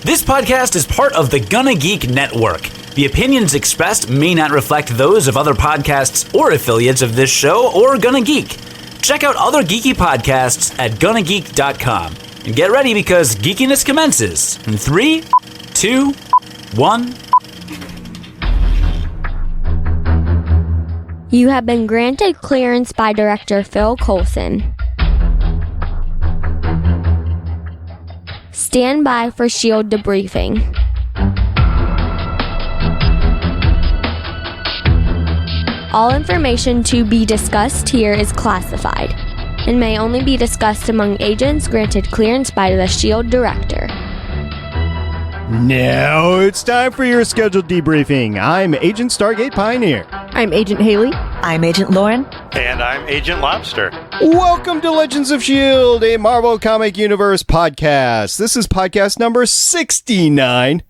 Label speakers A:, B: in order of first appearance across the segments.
A: This podcast is part of the GonnaGeek network. The opinions expressed may not reflect those of other podcasts or affiliates of this show or GonnaGeek. Check out other geeky podcasts at GonnaGeek.com. And get ready because geekiness commences in 3, 2, 1...
B: You have been granted clearance by Director Phil Coulson. Stand by for S.H.I.E.L.D. debriefing. All information to be discussed here is classified and may only be discussed among agents granted clearance by the S.H.I.E.L.D. Director.
C: Now it's time for your scheduled debriefing. I'm Agent Stargate Pioneer.
D: I'm Agent Haley.
E: I'm Agent Lauren.
F: And I'm Agent Lobster.
C: Welcome to Legends of S.H.I.E.L.D, a Marvel Comic Universe podcast. This is podcast number 69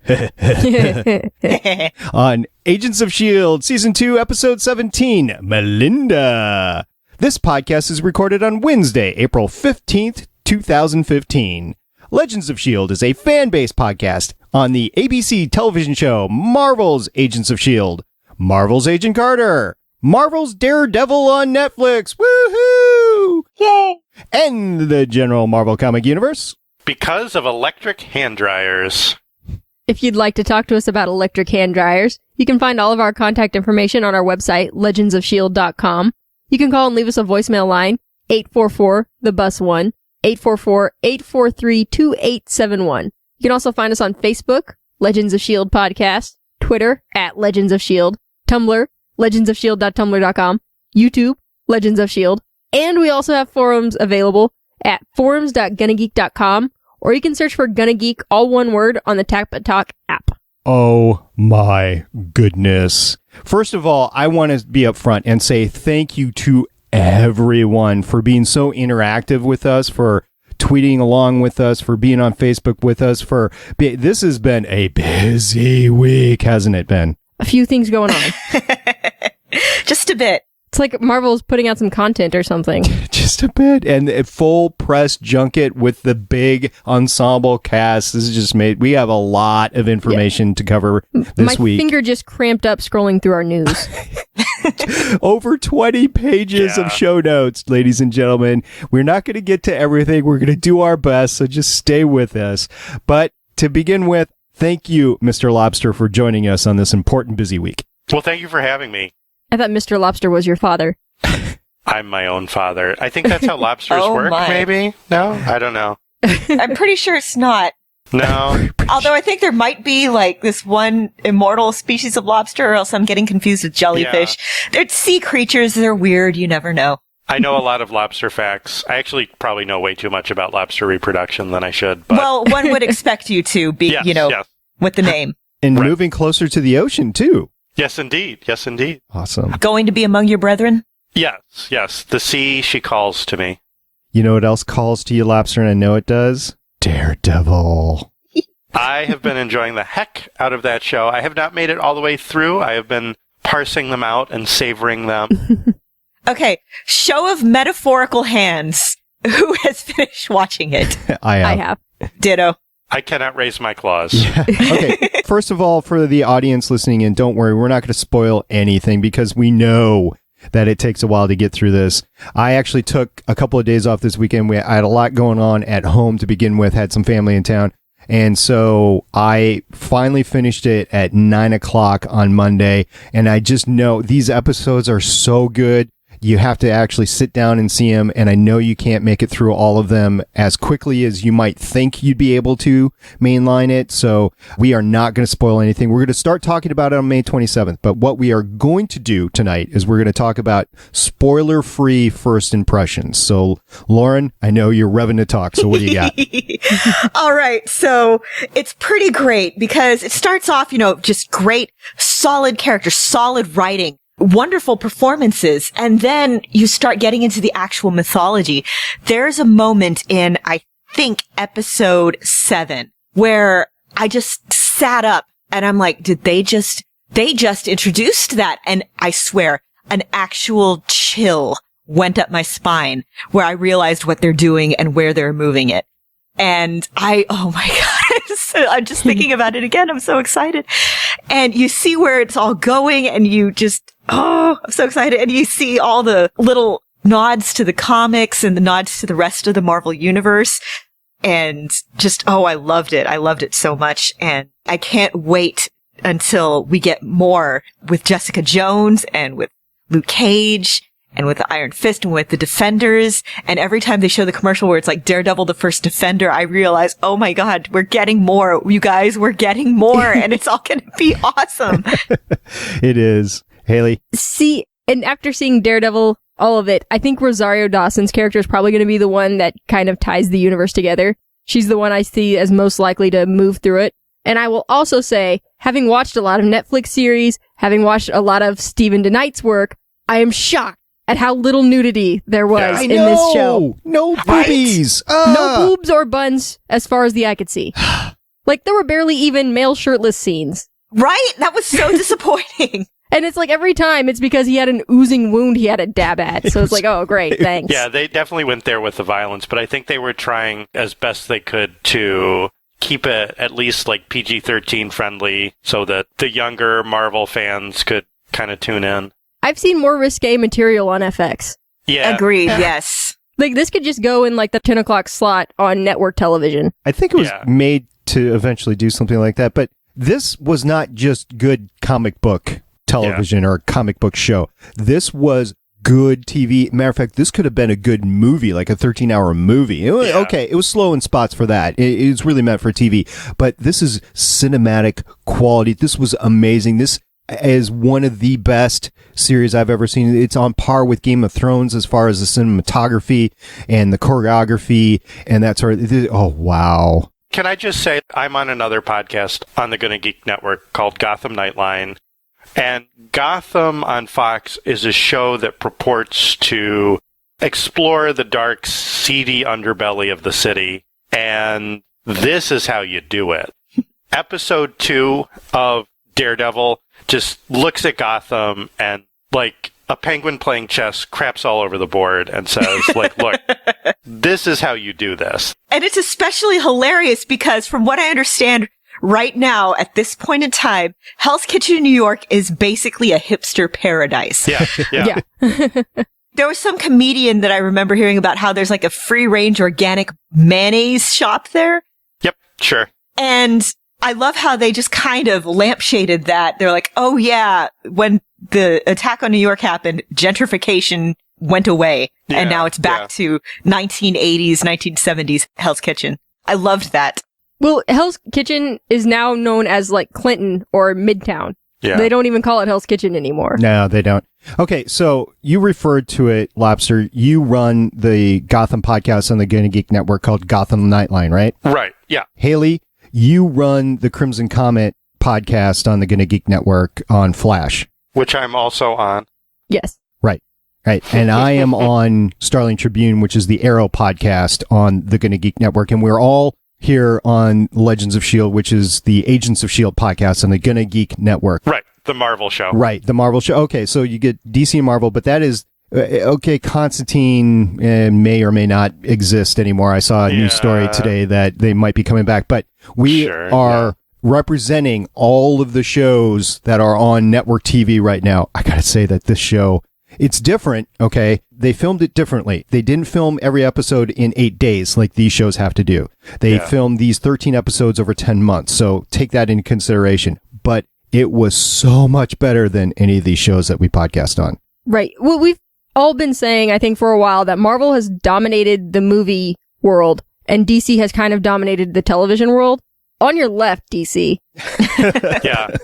C: on Agents of S.H.I.E.L.D, Season 2, Episode 17, Melinda. This podcast is recorded on Wednesday, April 15th, 2015. Legends of S.H.I.E.L.D. is a fan-based podcast on the ABC television show Marvel's Agents of S.H.I.E.L.D., Marvel's Agent Carter, Marvel's Daredevil on Netflix, woohoo!
E: Yay!
C: And the general Marvel comic universe.
F: Because of electric hand dryers.
D: If you'd like to talk to us about electric hand dryers, you can find all of our contact information on our website, legendsofshield.com. You can call and leave us a voicemail line, 844-THE-BUS-1, 844-843-2871. You can also find us on Facebook, Legends of S.H.I.E.L.D. Podcast, Twitter, @Legends of S.H.I.E.L.D., Tumblr, legendsofshield.tumblr.com, YouTube, Legends of S.H.I.E.L.D., and we also have forums available at forums.GonnaGeek.com, or you can search for GonnaGeek, all one word, on the Tap Talk app.
C: Oh my goodness. First of all, I want to be upfront and say thank you to everyone for being so interactive with us, for tweeting along with us, for being on Facebook with us, this has been a busy week, hasn't it been?
D: A few things going on.
E: Just a bit.
D: It's like Marvel's putting out some content or something.
C: Just a bit. And a full press junket with the big ensemble cast. This is just we have a lot of information to cover this week.
D: My finger just cramped up scrolling through our news.
C: Over 20 pages of show notes, ladies and gentlemen. We're not going to get to everything. We're going to do our best, so just stay with us. But to begin with, thank you, Mr. Lobster, for joining us on this important busy week.
F: Well, thank you for having me.
D: I thought Mr. Lobster was your father.
F: I'm my own father. I think that's how lobsters work, maybe? No? I don't know.
E: I'm pretty sure it's not.
F: No.
E: Although I think there might be like this one immortal species of lobster, or else I'm getting confused with jellyfish. Yeah. They're sea creatures. They're weird. You never know.
F: I know a lot of lobster facts. I actually probably know way too much about lobster reproduction than I should. But...
E: Well, one would expect you to be, with the name.
C: And moving closer to the ocean, too.
F: Yes, indeed. Yes, indeed.
C: Awesome.
E: Going to be among your brethren?
F: Yes. The sea, she calls to me.
C: You know what else calls to you, Lobster, and I know it does? Daredevil.
F: I have been enjoying the heck out of that show. I have not made it all the way through. I have been parsing them out and savoring them.
E: Okay, show of metaphorical hands. Who has finished watching it?
C: I have.
E: Ditto.
F: I cannot raise my claws.
C: Yeah. Okay, first of all, for the audience listening in, don't worry, we're not going to spoil anything because we know that it takes a while to get through this. I actually took a couple of days off this weekend. I had a lot going on at home to begin with, had some family in town. And so I finally finished it at 9 o'clock on Monday. And I just know these episodes are so good. You have to actually sit down and see them, and I know you can't make it through all of them as quickly as you might think you'd be able to mainline it, so we are not going to spoil anything. We're going to start talking about it on May 27th, but what we are going to do tonight is we're going to talk about spoiler-free first impressions. So, Lauren, I know you're revving to talk, so what do you got?
E: All right, so it's pretty great because it starts off, just great, solid characters, solid writing. Wonderful performances. And then you start getting into the actual mythology. There's a moment in, I think, episode 7 where I just sat up and I'm like, they just introduced that. And I swear an actual chill went up my spine where I realized what they're doing and where they're moving it. And oh my God, I'm just thinking about it again. I'm so excited. And you see where it's all going and you just, I'm so excited. And you see all the little nods to the comics and the nods to the rest of the Marvel universe. And just, I loved it. I loved it so much. And I can't wait until we get more with Jessica Jones and with Luke Cage and with the Iron Fist and with the Defenders. And every time they show the commercial where it's like Daredevil, the first Defender, I realize, oh my God, we're getting more. You guys, we're getting more. And it's all going to be awesome.
C: It is. Haley?
D: See, and after seeing Daredevil, all of it, I think Rosario Dawson's character is probably going to be the one that kind of ties the universe together. She's the one I see as most likely to move through it. And I will also say, having watched a lot of Netflix series, having watched a lot of Stephen DeKnight's work, I am shocked at how little nudity there was in this show.
C: No boobies.
D: No boobs or buns as far as the eye could see. Like, there were barely even male shirtless scenes.
E: Right? That was so disappointing.
D: And it's like every time it's because he had an oozing wound he had to dab at. So it's like, oh, great, thanks.
F: Yeah, they definitely went there with the violence, but I think they were trying as best they could to keep it at least like PG-13 friendly so that the younger Marvel fans could kind of tune in.
D: I've seen more risque material on FX.
F: Yeah.
E: Agreed, yes.
D: Like, this could just go in like the 10 o'clock slot on network television.
C: I think it was made to eventually do something like that, but this was not just good comic book television or comic book show. This was good TV. Matter of fact, this could have been a good movie, like a 13-hour movie. Okay, it was slow in spots for that. It's really meant for TV. But this is cinematic quality. This was amazing. This is one of the best series I've ever seen. It's on par with Game of Thrones as far as the cinematography and the choreography and that sort of... Oh, wow.
F: Can I just say, I'm on another podcast on the GonnaGeek network called Gotham Nightline. And Gotham on Fox is a show that purports to explore the dark, seedy underbelly of the city. And this is how you do it. Episode 2 of Daredevil just looks at Gotham and, like a penguin playing chess, craps all over the board and says, like, look, this is how you do this.
E: And it's especially hilarious because from what I understand, right now, at this point in time, Hell's Kitchen in New York is basically a hipster paradise.
F: Yeah.
E: There was some comedian that I remember hearing about how there's like a free-range organic mayonnaise shop there.
F: Yep, sure.
E: And I love how they just kind of lampshaded that. They're like, oh yeah, when the attack on New York happened, gentrification went away. And now it's back to 1980s, 1970s Hell's Kitchen. I loved that.
D: Well, Hell's Kitchen is now known as, like, Clinton or Midtown.
F: Yeah.
D: They don't even call it Hell's Kitchen anymore.
C: No, they don't. Okay, so you referred to it, Lobster. You run the Gotham podcast on the GonnaGeek network called Gotham Nightline, right?
F: Right, yeah.
C: Haley, you run the Crimson Comet podcast on the GonnaGeek network on Flash.
F: Which I'm also on.
D: Yes.
C: Right. And I am on Starling Tribune, which is the Arrow podcast on the GonnaGeek network, and we're all here on Legends of S.H.I.E.L.D, which is the Agents of S.H.I.E.L.D podcast on the GonnaGeek network.
F: Right, the Marvel show.
C: Right, the Marvel show. Okay, so you get DC and Marvel, but that is, okay, Constantine may or may not exist anymore. I saw a news story today that they might be coming back, but we are representing all of the shows that are on network TV right now. I gotta say that this show, it's different, okay? They filmed it differently. They didn't film every episode in 8 days like these shows have to do. They filmed these 13 episodes over 10 months, so take that into consideration. But it was so much better than any of these shows that we podcast on.
D: Right. Well, we've all been saying, I think, for a while that Marvel has dominated the movie world and DC has kind of dominated the television world. On your left, DC.
F: Yeah.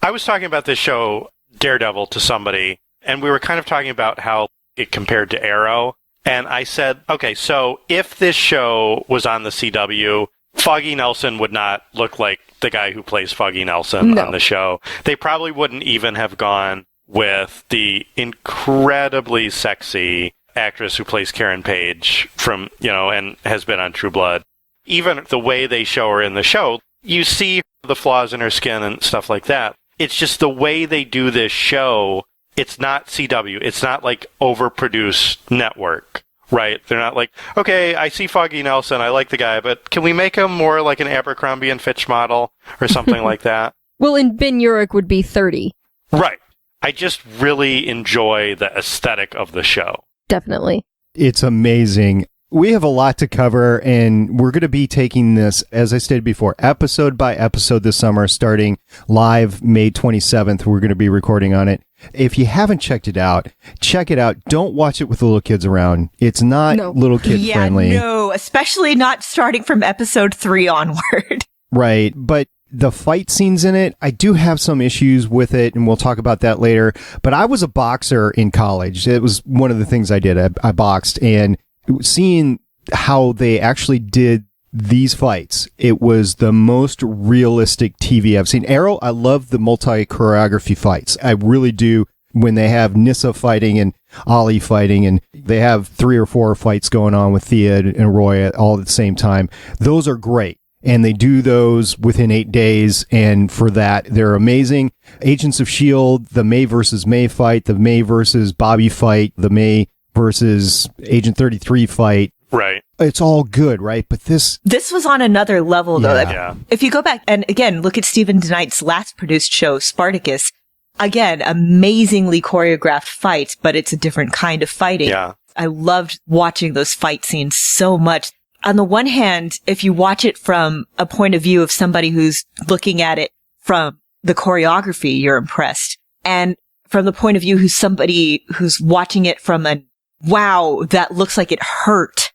F: I was talking about this show, Daredevil, to somebody, and we were kind of talking about how it compared to Arrow. And I said, okay, so if this show was on the CW, Foggy Nelson would not look like the guy who plays Foggy Nelson on the show. They probably wouldn't even have gone with the incredibly sexy actress who plays Karen Page from, and has been on True Blood. Even the way they show her in the show, you see the flaws in her skin and stuff like that. It's just the way they do this show. It's not CW. It's not like overproduced network Right. They're not like, okay, I see Foggy Nelson, I like the guy, but can we make him more like an Abercrombie and Fitch model or something like that?
D: Well, and Ben Urich would be 30.
F: Right. I just really enjoy the aesthetic of the show.
D: Definitely.
C: It's amazing. We have a lot to cover, and we're going to be taking this, as I stated before, episode by episode this summer, starting live May 27th. We're going to be recording on it. If you haven't checked it out, check it out. Don't watch it with the little kids around. It's not little kid friendly.
E: No, especially not starting from episode 3 onward.
C: Right, but the fight scenes in it, I do have some issues with it, and we'll talk about that later. But I was a boxer in college. It was one of the things I did. I boxed, and seeing how they actually did these fights, it was the most realistic TV I've seen. Arrow, I love the multi-choreography fights. I really do. When they have Nissa fighting and Ollie fighting, and they have 3 or 4 fights going on with Thea and Roy all at the same time, those are great. And they do those within 8 days, and for that, they're amazing. Agents of S.H.I.E.L.D., the May versus May fight, the May versus Bobby fight, the May versus Agent 33 fight.
F: Right.
C: It's all good, right? But this
E: was on another level, though.
F: Yeah.
E: If you go back and again look at Stephen DeKnight's last produced show, Spartacus, again, amazingly choreographed fights, but it's a different kind of fighting.
F: Yeah.
E: I loved watching those fight scenes so much. On the one hand, if you watch it from a point of view of somebody who's looking at it from the choreography, you're impressed. And from the point of view who's somebody who's watching it from a, wow, that looks like it hurt,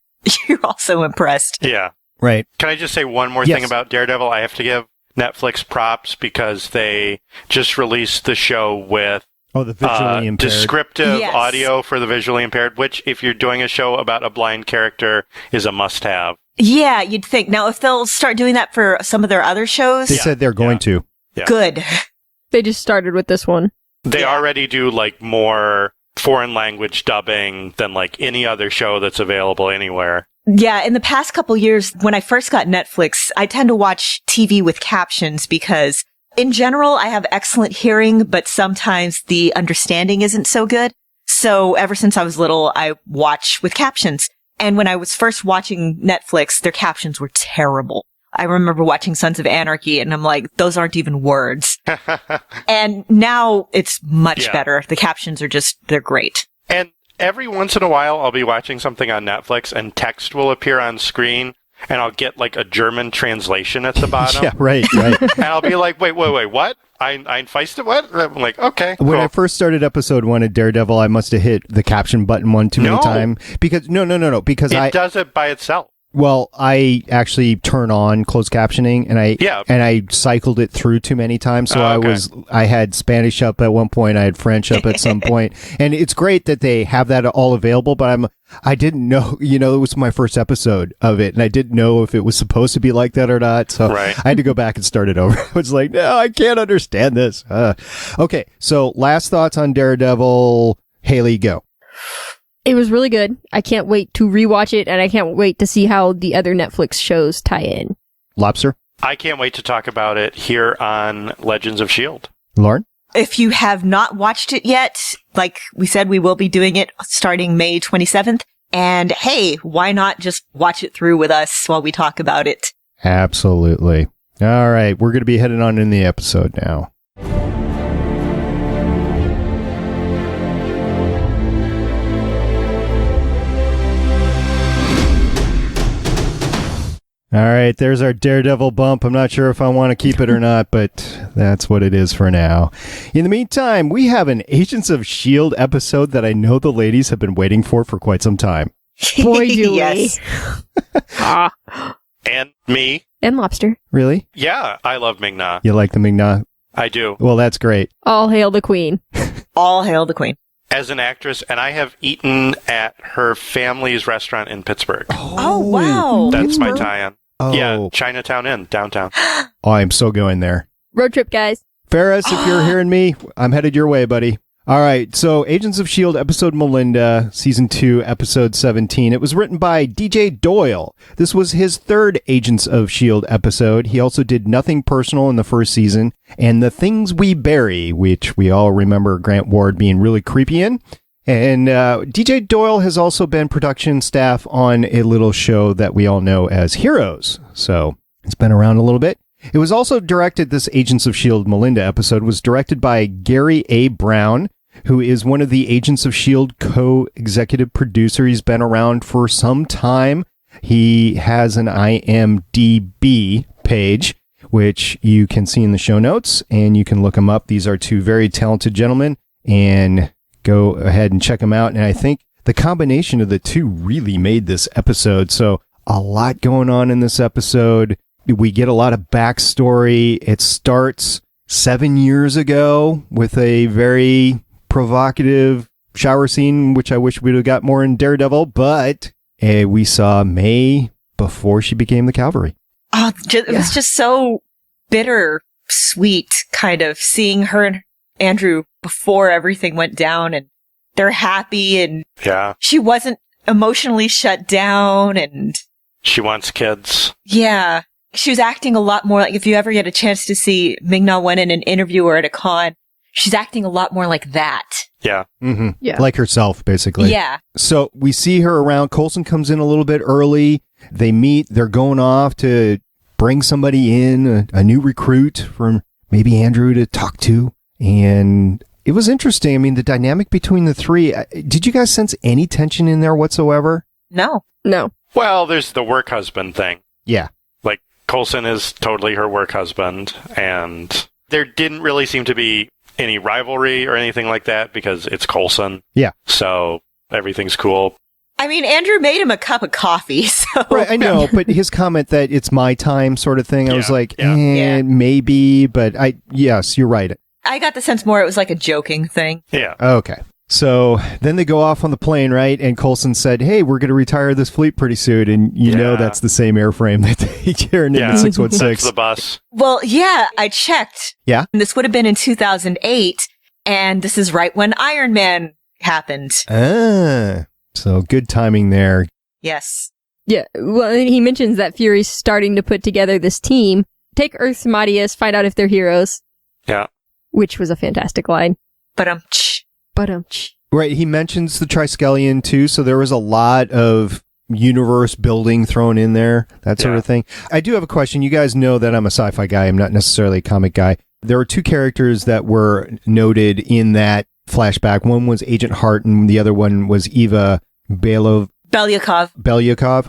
E: you're also impressed.
F: Yeah.
C: right.
F: Can I just say one more thing about Daredevil? I have to give Netflix props because they just released the show with
C: the visually impaired.
F: Descriptive audio for the visually impaired, which, if you're doing a show about a blind character, is a must-have.
E: Yeah, you'd think. Now, if they'll start doing that for some of their other shows,
C: They said they're going to.
F: Yeah.
E: good.
D: They just started with this one.
F: They already do like more foreign language dubbing than like any other show that's available anywhere.
E: Yeah, in the past couple years, when I first got Netflix, I tend to watch TV with captions because in general, I have excellent hearing, but sometimes the understanding isn't so good. So ever since I was little, I watch with captions. And when I was first watching Netflix, their captions were terrible. I remember watching Sons of Anarchy and I'm like, those aren't even words. And now it's much better. The captions are they're great.
F: And every once in a while, I'll be watching something on Netflix and text will appear on screen and I'll get like a German translation at the bottom.
C: Yeah, right.
F: And I'll be like, wait, what? Ein Feiste what? I'm like, okay.
C: When
F: cool.
C: I first started episode 1 of Daredevil, I must have hit the caption button one too many times. Because, no. Because
F: it does it by itself.
C: Well, I actually turn on closed captioning, and I cycled it through too many times. So I had Spanish up at one point, I had French up at some point, and it's great that they have that all available. But I didn't know, it was my first episode of it, and I didn't know if it was supposed to be like that or not. So I had to go back and start it over. I was like, no, I can't understand this. Okay, so last thoughts on Daredevil. Haley, go.
D: It was really good. I can't wait to rewatch it, and I can't wait to see how the other Netflix shows tie in.
C: Lobster?
F: I can't wait to talk about it here on Legends of S.H.I.E.L.D.
C: Lauren?
E: If you have not watched it yet, like we said, we will be doing it starting May 27th. And hey, why not just watch it through with us while we talk about it?
C: Absolutely. All right, we're going to be heading on in the episode now. All right, there's our Daredevil bump. I'm not sure if I want to keep it or not, but that's what it is for now. In the meantime, we have an Agents of S.H.I.E.L.D. episode that I know the ladies have been waiting for quite some time.
D: Boy, do
E: yes.
F: And me.
D: And Lobster.
C: Really?
F: Yeah, I love Ming-Na.
C: You like the Ming-Na?
F: I do.
C: Well, that's great.
D: All hail the Queen.
E: All hail the Queen.
F: As an actress, and I have eaten at her family's restaurant in Pittsburgh.
E: Oh, wow.
F: That's my
C: Pittsburgh?
F: tie-in.
C: Oh.
F: Yeah, Chinatown Inn, downtown.
C: Oh, I'm so going there.
D: Road trip, guys.
C: Ferris, if you're hearing me, I'm headed your way, buddy. All right, so Agents of S.H.I.E.L.D. episode Melinda, season 2, episode 17. It was written by DJ Doyle. This was his third Agents of S.H.I.E.L.D. episode. He also did Nothing Personal in the first season, and The Things We Bury, which we all remember Grant Ward being really creepy in. And DJ Doyle has also been production staff on a little show that we all know as Heroes. So it's been around a little bit. It was also directed, this Agents of S.H.I.E.L.D. Melinda episode was directed by Gary A. Brown, who is one of the Agents of S.H.I.E.L.D. co-executive producer. He's been around for some time. He has an IMDb page, which you can see in the show notes, and you can look them up. These are two very talented gentlemen, and go ahead and check them out. And I think the combination of the two really made this episode. So a lot going on in this episode. We get a lot of backstory. It starts 7 years ago with a very provocative shower scene, which I wish we'd have got more in Daredevil, but we saw May before she became the Cavalry.
E: Oh, it was just so bitter, sweet, kind of seeing her and Andrew before everything went down, and they're happy, and she wasn't emotionally shut down, and
F: she wants kids.
E: Yeah. She was acting a lot more like, if you ever get a chance to see Ming-Na went in an interview or at a con, she's acting a lot more like that.
F: Yeah.
C: Mm-hmm.
D: Yeah.
C: Like herself, basically.
E: Yeah.
C: So we see her around. Coulson comes in a little bit early. They meet. They're going off to bring somebody in, a new recruit for maybe Andrew to talk to. And it was interesting. I mean, the dynamic between the three. Did you guys sense any tension in there whatsoever?
E: No.
F: Well, there's the work husband thing.
C: Yeah.
F: Like, Coulson is totally her work husband, and there didn't really seem to be any rivalry or anything like that because it's Coulson.
C: Yeah.
F: So everything's cool.
E: I mean, Andrew made him a cup of coffee, so...
C: Right, I know, but his comment that it's my time sort of thing, I was like, maybe, but yes, you're right.
E: I got the sense more it was like a joking thing.
F: Yeah.
C: Okay. So then they go off on the plane, right? And Coulson said, hey, we're going to retire this fleet pretty soon. And you know that's the same airframe that they turned in the 616.
F: That's the bus.
E: Well, yeah, I checked.
C: Yeah?
E: And this would have been in 2008, and this is right when Iron Man happened.
C: So good timing there.
E: Yes.
D: Yeah, well, and he mentions that Fury's starting to put together this team. Take Earth's mightiest, find out if they're heroes.
F: Yeah.
D: Which was a fantastic line.
E: But-um-ch.
C: Right, he mentions the Triskelion too, so there was a lot of universe building thrown in there, that sort of thing. I do have a question. You guys know that I'm a sci-fi guy. I'm not necessarily a comic guy. There were two characters that were noted in that flashback. One was Agent Hart, and the other one was Eva Belyukov.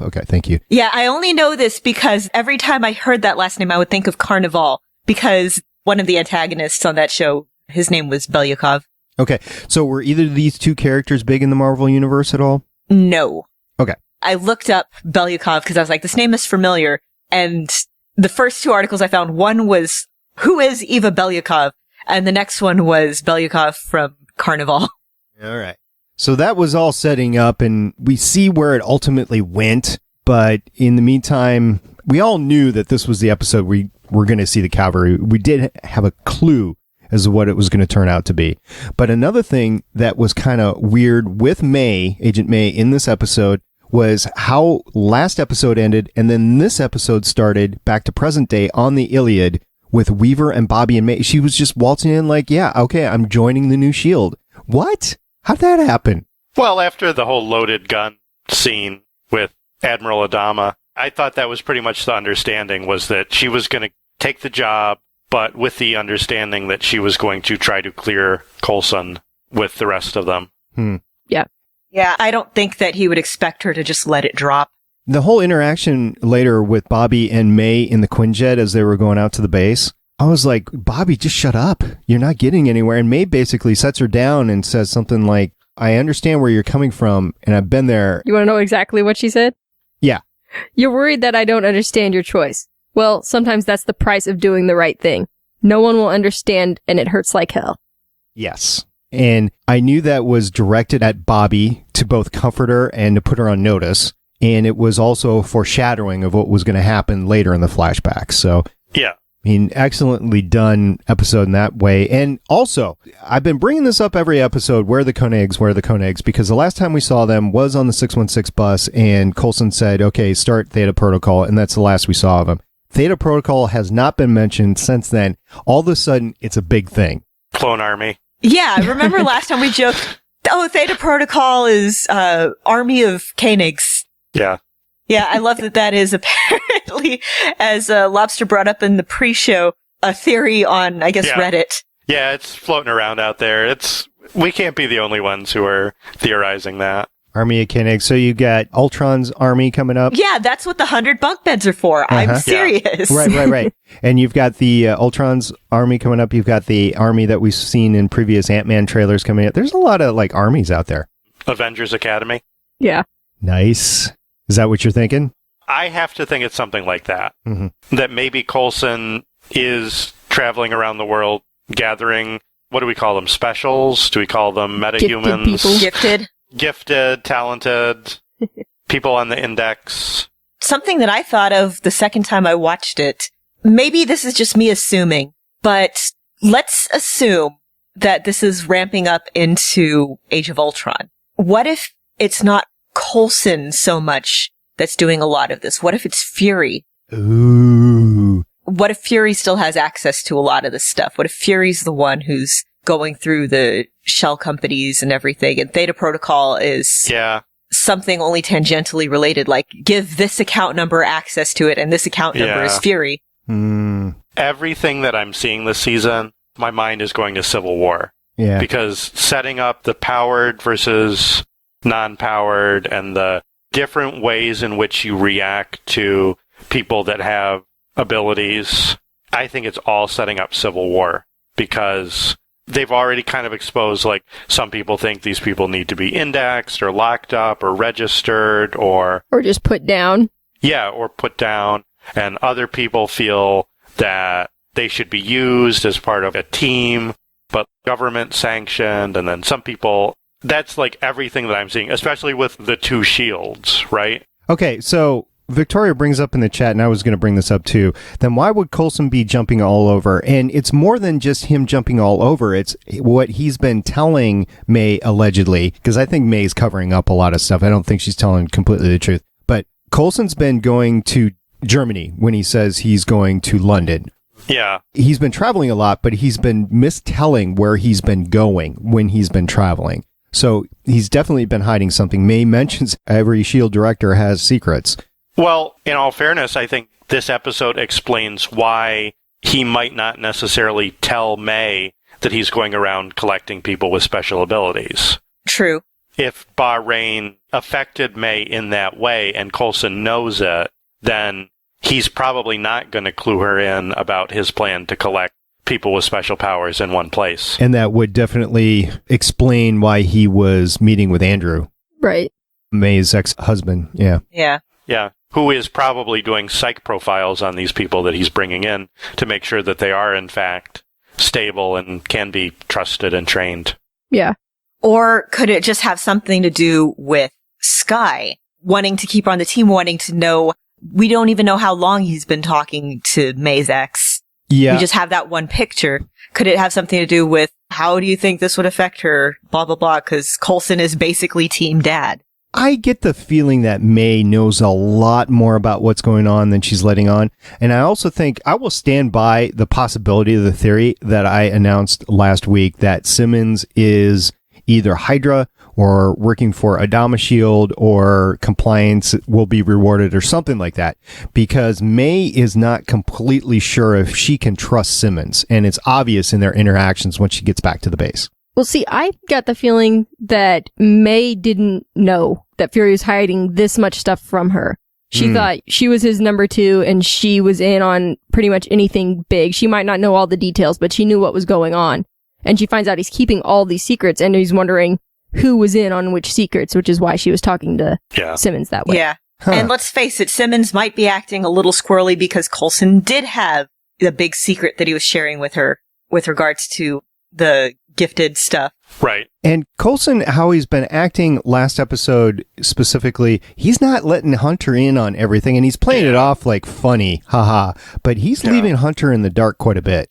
C: Okay, thank you.
E: Yeah, I only know this because every time I heard that last name, I would think of Carnival, because one of the antagonists on that show, his name was Belyukov.
C: Okay, so were either of these two characters big in the Marvel Universe at all?
E: No.
C: Okay.
E: I looked up Belyukov because I was like, this name is familiar. And the first two articles I found, one was, who is Eva Belyukov? And the next one was Belyukov from Carnival.
C: All right. So that was all setting up, and we see where it ultimately went. But in the meantime, we all knew that this was the episode we were going to see the cavalry. We did have a clue as to what it was going to turn out to be. But another thing that was kind of weird with May, Agent May, in this episode was how last episode ended, and then this episode started back to present day on the Iliad with Weaver and Bobby and May. She was just waltzing in like, yeah, okay, I'm joining the new S.H.I.E.L.D. What? How'd that happen?
F: Well, after the whole loaded gun scene with Admiral Adama, I thought that was pretty much the understanding, was that she was going to take the job, but with the understanding that she was going to try to clear Coulson with the rest of them.
D: Yeah.
E: Yeah, I don't think that he would expect her to just let it drop.
C: The whole interaction later with Bobby and May in the Quinjet as they were going out to the base, I was like, Bobby, just shut up. You're not getting anywhere. And May basically sets her down and says something like, I understand where you're coming from, and I've been there.
D: You want to know exactly what she said?
C: Yeah.
D: You're worried that I don't understand your choice. Well, sometimes that's the price of doing the right thing. No one will understand, and it hurts like hell.
C: Yes. And I knew that was directed at Bobby to both comfort her and to put her on notice. And it was also a foreshadowing of what was going to happen later in the flashback. So,
F: yeah.
C: I mean, excellently done episode in that way. And also, I've been bringing this up every episode, where are the Koenigs, because the last time we saw them was on the 616 bus, and Coulson said, okay, start Theta Protocol, and that's the last we saw of them. Theta Protocol has not been mentioned since then. All of a sudden, it's a big thing.
F: Clone Army.
E: Yeah, remember last time we joked, Oh, Theta Protocol is Army of Koenigs.
F: Yeah.
E: Yeah, I love that is apparently, as Lobster brought up in the pre-show, a theory on, I guess, Reddit.
F: Yeah, it's floating around out there. We can't be the only ones who are theorizing that.
C: Army of Koenig. So you got Ultron's army coming up.
E: Yeah, that's what the 100 bunk beds are for. I'm serious.
C: Yeah. Right. And you've got the Ultron's army coming up. You've got the army that we've seen in previous Ant-Man trailers coming up. There's a lot of armies out there.
F: Avengers Academy.
D: Yeah.
C: Nice. Is that what you're thinking?
F: I have to think it's something like that.
C: Mm-hmm.
F: That maybe Coulson is traveling around the world gathering, what do we call them? Specials? Do we call them metahumans? Gifted, talented, people on the index.
E: Something that I thought of the second time I watched it, maybe this is just me assuming, but let's assume that this is ramping up into Age of Ultron. What if it's not Coulson so much that's doing a lot of this? What if it's Fury?
C: Ooh.
E: What if Fury still has access to a lot of this stuff? What if Fury's the one who's going through the shell companies and everything, and Theta Protocol is something only tangentially related, like give this account number access to it, and this account number is Fury.
F: Everything that I'm seeing this season, my mind is going to Civil War.
C: Yeah.
F: Because setting up the powered versus non-powered and the different ways in which you react to people that have abilities, I think it's all setting up Civil War, because they've already kind of exposed, some people think these people need to be indexed or locked up or registered or
D: just put down.
F: Yeah, or put down. And other people feel that they should be used as part of a team, but government sanctioned. And then some people, that's everything that I'm seeing, especially with the two shields, right?
C: Okay, so Victoria brings up in the chat, and I was going to bring this up too, then why would Coulson be jumping all over? And it's more than just him jumping all over. It's what he's been telling May, allegedly, because I think May's covering up a lot of stuff. I don't think she's telling completely the truth. But Coulson's been going to Germany when he says he's going to London.
F: Yeah.
C: He's been traveling a lot, but he's been mistelling where he's been going when he's been traveling. So he's definitely been hiding something. May mentions every S.H.I.E.L.D. director has secrets.
F: Well, in all fairness, I think this episode explains why he might not necessarily tell May that he's going around collecting people with special abilities.
E: True.
F: If Bahrain affected May in that way and Coulson knows it, then he's probably not going to clue her in about his plan to collect people with special powers in one place.
C: And that would definitely explain why he was meeting with Andrew.
D: Right.
C: May's ex-husband. Yeah.
E: Yeah.
F: Yeah. Who is probably doing psych profiles on these people that he's bringing in to make sure that they are, in fact, stable and can be trusted and trained.
D: Yeah.
E: Or could it just have something to do with Skye wanting to keep her on the team, wanting to know? We don't even know how long he's been talking to May's ex.
C: Yeah.
E: We just have that one picture. Could it have something to do with how do you think this would affect her? Blah, blah, blah. Because Coulson is basically team dad.
C: I get the feeling that May knows a lot more about what's going on than she's letting on. And I also think I will stand by the possibility of the theory that I announced last week that Simmons is either Hydra or working for Adama S.H.I.E.L.D. or compliance will be rewarded or something like that, because May is not completely sure if she can trust Simmons. And it's obvious in their interactions when she gets back to the base.
D: Well, see, I got the feeling that May didn't know that Fury was hiding this much stuff from her. She thought she was his number 2 and she was in on pretty much anything big. She might not know all the details, but she knew what was going on. And she finds out he's keeping all these secrets, and he's wondering who was in on which secrets, which is why she was talking to Simmons that way.
E: Yeah. And let's face it, Simmons might be acting a little squirrely because Coulson did have the big secret that he was sharing with her with regards to the gifted stuff.
F: Right.
C: And Coulson, how he's been acting last episode specifically, he's not letting Hunter in on everything, and he's playing it off like funny, haha, but he's leaving Hunter in the dark quite a bit.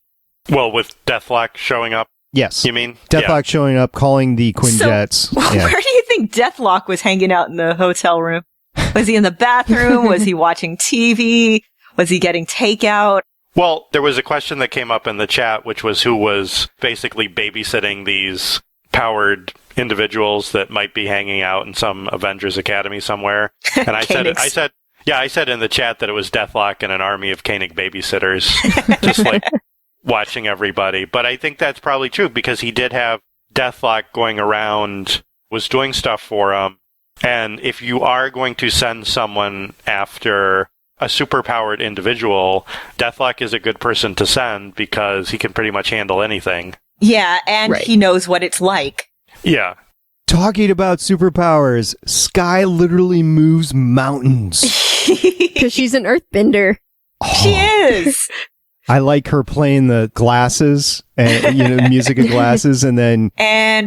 F: Well, with Deathlock showing up?
C: Yes.
F: You mean?
C: Deathlock showing up, calling the Quinjets.
E: Where do you think Deathlock was hanging out in the hotel room? Was he in the bathroom? Was he watching TV? Was he getting takeout?
F: Well, there was a question that came up in the chat, which was who was basically babysitting these powered individuals that might be hanging out in some Avengers Academy somewhere. And I said in the chat that it was Deathlock and an army of Koenig babysitters, just like watching everybody. But I think that's probably true because he did have Deathlock going around, was doing stuff for him. And if you are going to send someone after a superpowered individual, Deathlock is a good person to send because he can pretty much handle anything.
E: Yeah, and he knows what it's like.
F: Yeah.
C: Talking about superpowers, Skye literally moves mountains.
D: Because she's an earthbender.
E: She is.
C: I like her playing the glasses and music of glasses, and then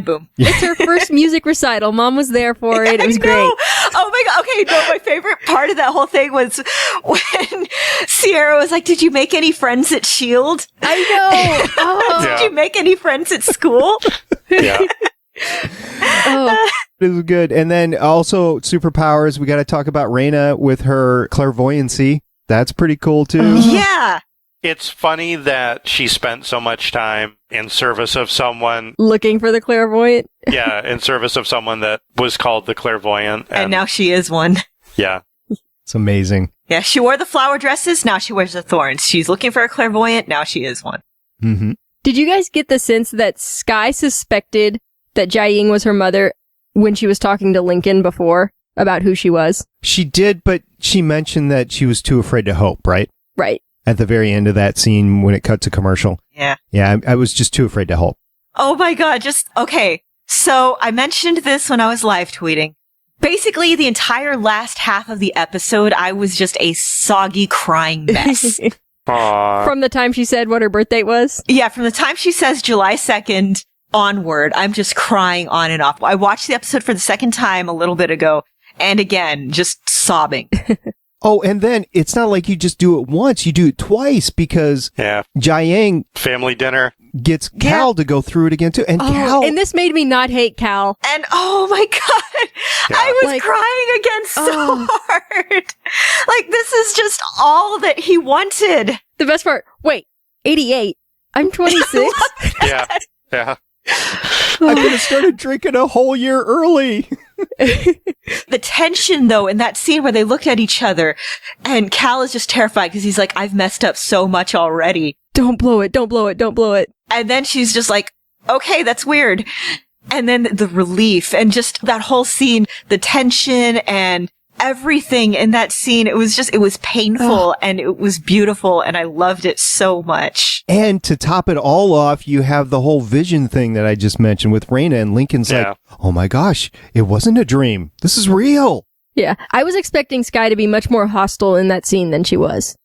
E: boom.
D: It's her first music recital. Mom was there for it. It was great.
E: Oh my god. Okay, no, my favorite part of that whole thing was when Sierra was like, "Did you make any friends at S.H.I.E.L.D?"
D: I know. Oh.
E: Did you make any friends at school?
F: Yeah.
C: It was good. And then also superpowers, we got to talk about Reyna with her clairvoyancy. That's pretty cool too.
E: Yeah.
F: It's funny that she spent so much time in service of someone.
D: Looking for the clairvoyant.
F: Yeah, in service of someone that was called the clairvoyant.
E: And now she is one.
F: Yeah.
C: It's amazing.
E: Yeah, she wore the flower dresses, now she wears the thorns. She's looking for a clairvoyant, now she is one.
C: Mm-hmm.
D: Did you guys get the sense that Skye suspected that Jia-Ying was her mother when she was talking to Lincoln before about who she was?
C: She did, but she mentioned that she was too afraid to hope, right?
D: Right.
C: At the very end of that scene when it cut to commercial.
E: Yeah.
C: Yeah, I was just too afraid to hope.
E: Oh my god, okay. So I mentioned this when I was live tweeting. Basically, the entire last half of the episode, I was just a soggy crying mess.
F: Aww.
D: From the time she said what her birth date was?
E: Yeah, from the time she says July 2nd onward, I'm just crying on and off. I watched the episode for the second time a little bit ago, and again, just sobbing.
C: Oh, and then it's not like you just do it once, you do it twice because Jia-Ying
F: family dinner
C: gets Cal to go through it again too. And Cal,
D: and this made me not hate Cal.
E: And oh my god, I was crying again so hard. Like, this is just all that he wanted.
D: The best part, wait, 88. I'm 26.
F: Yeah.
C: I could have started drinking a whole year early.
E: The tension, though, in that scene where they looked at each other and Cal is just terrified because he's like, I've messed up so much already.
D: Don't blow it, don't blow it, don't blow it.
E: And then she's just like, okay, that's weird. And then the relief and just that whole scene, the tension and everything in that scene, it was painful and it was beautiful and I loved it so much.
C: And to top it all off, you have the whole vision thing that I just mentioned with Reyna, and Lincoln's like, oh my gosh, it wasn't a dream. This is real.
D: Yeah, I was expecting Skye to be much more hostile in that scene than she was.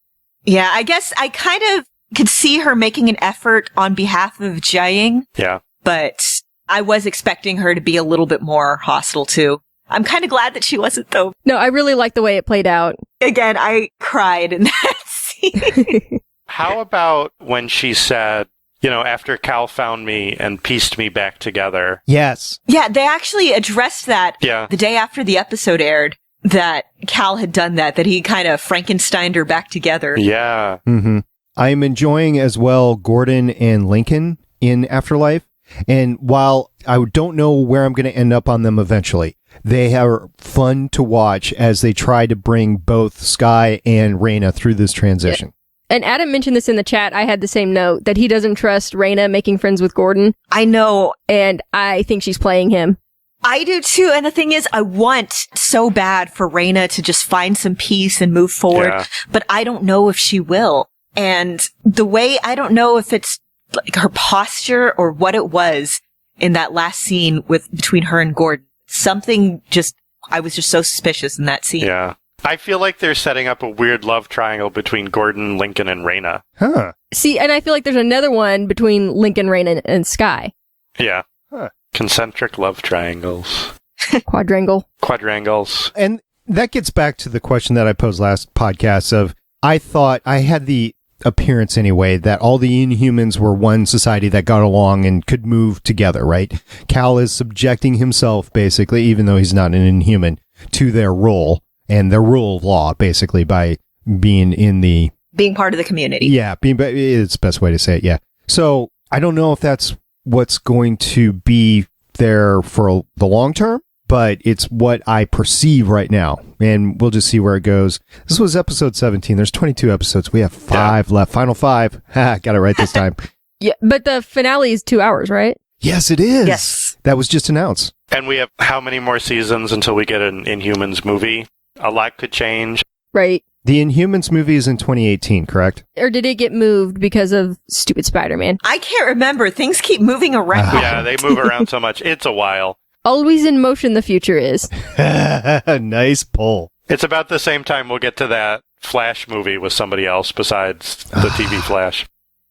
E: Yeah, I guess I kind of could see her making an effort on behalf of Jia-Ying.
F: Yeah.
E: But I was expecting her to be a little bit more hostile too. I'm kind of glad that she wasn't, though.
D: No, I really like the way it played out.
E: Again, I cried in that scene.
F: How about when she said, after Cal found me and pieced me back together?
C: Yes.
E: Yeah, they actually addressed that the day after the episode aired, that Cal had done that he kind of Frankensteined her back together.
F: Yeah.
C: Mm-hmm. I'm enjoying as well Gordon and Lincoln in Afterlife. And while I don't know where I'm going to end up on them eventually, they are fun to watch as they try to bring both Skye and Reyna through this transition.
D: Yeah. And Adam mentioned this in the chat. I had the same note that he doesn't trust Reyna making friends with Gordon.
E: I know.
D: And I think she's playing him.
E: I do too. And the thing is, I want so bad for Reyna to just find some peace and move forward, but I don't know if she will. And the way, I don't know if it's like her posture or what it was in that last scene between her and Gordon. Something I was just so suspicious in that scene.
F: Yeah. I feel like they're setting up a weird love triangle between Gordon, Lincoln, and Reyna.
C: Huh.
D: See, and I feel like there's another one between Lincoln, Reyna, and Skye.
F: Yeah. Huh. Concentric love triangles. Quadrangles.
C: And that gets back to the question that I posed last podcast of, I thought I had the appearance anyway that all the Inhumans were one society that got along and could move together, right? Cal is subjecting himself basically, even though he's not an Inhuman, to their role and their rule of law basically by being
E: part of the community.
C: Yeah, it's the best way to say it. Yeah. So I don't know if that's what's going to be there for the long term, but it's what I perceive right now. And we'll just see where it goes. This was episode 17. There's 22 episodes. We have 5 left. Final 5. Ha, got it right this time.
D: Yeah, but the finale is 2 hours, right?
C: Yes, it is.
E: Yes.
C: That was just announced.
F: And we have how many more seasons until we get an Inhumans movie? A lot could change.
D: Right.
C: The Inhumans movie is in 2018, correct?
D: Or did it get moved because of stupid Spider-Man?
E: I can't remember. Things keep moving around.
F: Yeah, they move around so much. It's a while.
D: Always in motion the future is.
C: Nice pull.
F: It's about the same time we'll get to that Flash movie with somebody else besides the TV Flash.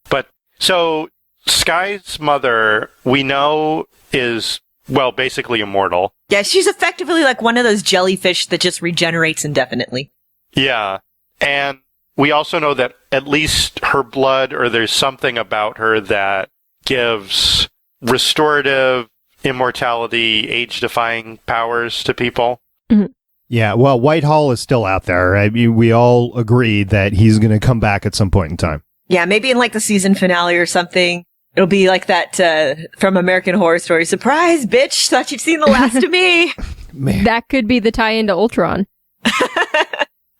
F: But, so, Skye's mother, we know, is, well, basically immortal.
E: Yeah, she's effectively like one of those jellyfish that just regenerates indefinitely.
F: Yeah. And we also know that at least her blood, or there's something about her that gives restorative, immortality, age-defying powers to people.
D: Mm-hmm.
C: Yeah, well, Whitehall is still out there. I mean, we all agree that he's going to come back at some point in time.
E: Yeah, maybe in like the season finale or something. It'll be like that from American Horror Story. Surprise, bitch! Thought you'd seen the last of me.
C: Man.
D: That could be the tie-in to Ultron.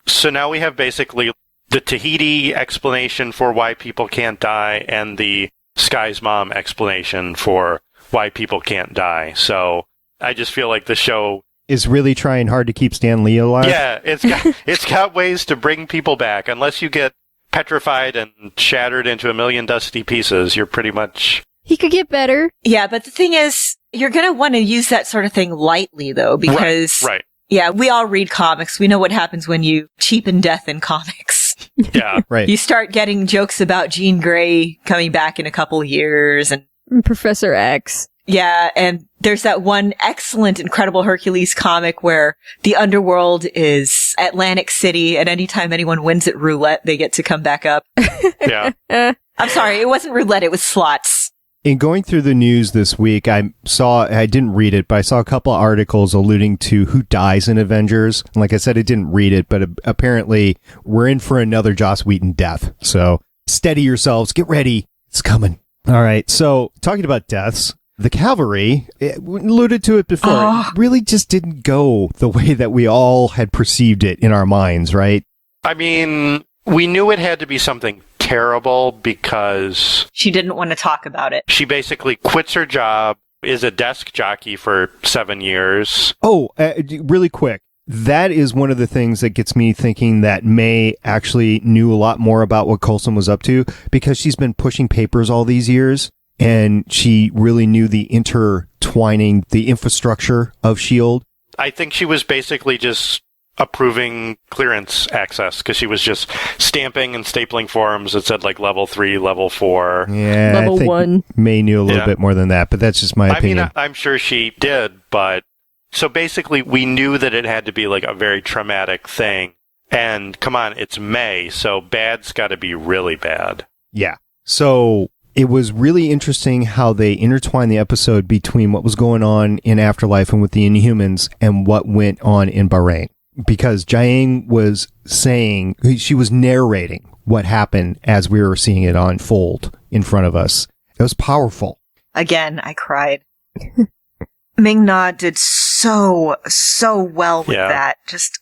F: So now we have basically the Tahiti explanation for why people can't die and the Skye's mom explanation for why people can't die. So I just feel like the show
C: is really trying hard to keep Stan Lee alive.
F: Yeah, it's got ways to bring people back. Unless you get petrified and shattered into a million dusty pieces, you're pretty much...
D: He could get better.
E: Yeah, but the thing is, you're going to want to use that sort of thing lightly, though, because...
F: Right.
E: Yeah, we all read comics. We know what happens when you cheapen death in comics.
F: Yeah.
C: Right.
E: You start getting jokes about Jean Grey coming back in a couple of years and...
D: Professor X.
E: Yeah, and there's that one excellent Incredible Hercules comic where the underworld is Atlantic City, and anytime anyone wins at roulette, they get to come back up.
F: Yeah.
E: I'm sorry, it wasn't roulette, it was slots.
C: In going through the news this week, I didn't read it, but I saw a couple of articles alluding to who dies in Avengers. And like I said, I didn't read it, but apparently we're in for another Joss Whedon death. So steady yourselves, get ready, it's coming. All right, so talking about deaths, the Cavalry, alluded to it before, it really just didn't go the way that we all had perceived it in our minds, right?
F: I mean, we knew it had to be something terrible because...
E: She didn't want to talk about it.
F: She basically quits her job, is a desk jockey for 7 years.
C: Oh, really quick. That is one of the things that gets me thinking that May actually knew a lot more about what Coulson was up to, because she's been pushing papers all these years, and she really knew the intertwining, the infrastructure of S.H.I.E.L.D.
F: I think she was basically just approving clearance access, because she was just stamping and stapling forms that said like level 3, level 4.
C: Yeah,
D: level
C: I think
D: 1.
C: May knew a little bit more than that, but that's just my opinion.
F: I mean, I'm sure she did, but so basically we knew that it had to be like a very traumatic thing. And come on, it's May, so bad's got to be really bad.
C: Yeah. So it was really interesting how they intertwined the episode between what was going on in Afterlife and with the Inhumans and what went on in Bahrain. Because Jiang was saying, she was narrating what happened as we were seeing it unfold in front of us. It was powerful.
E: Again, I cried. Ming-Na did so well with that. Just,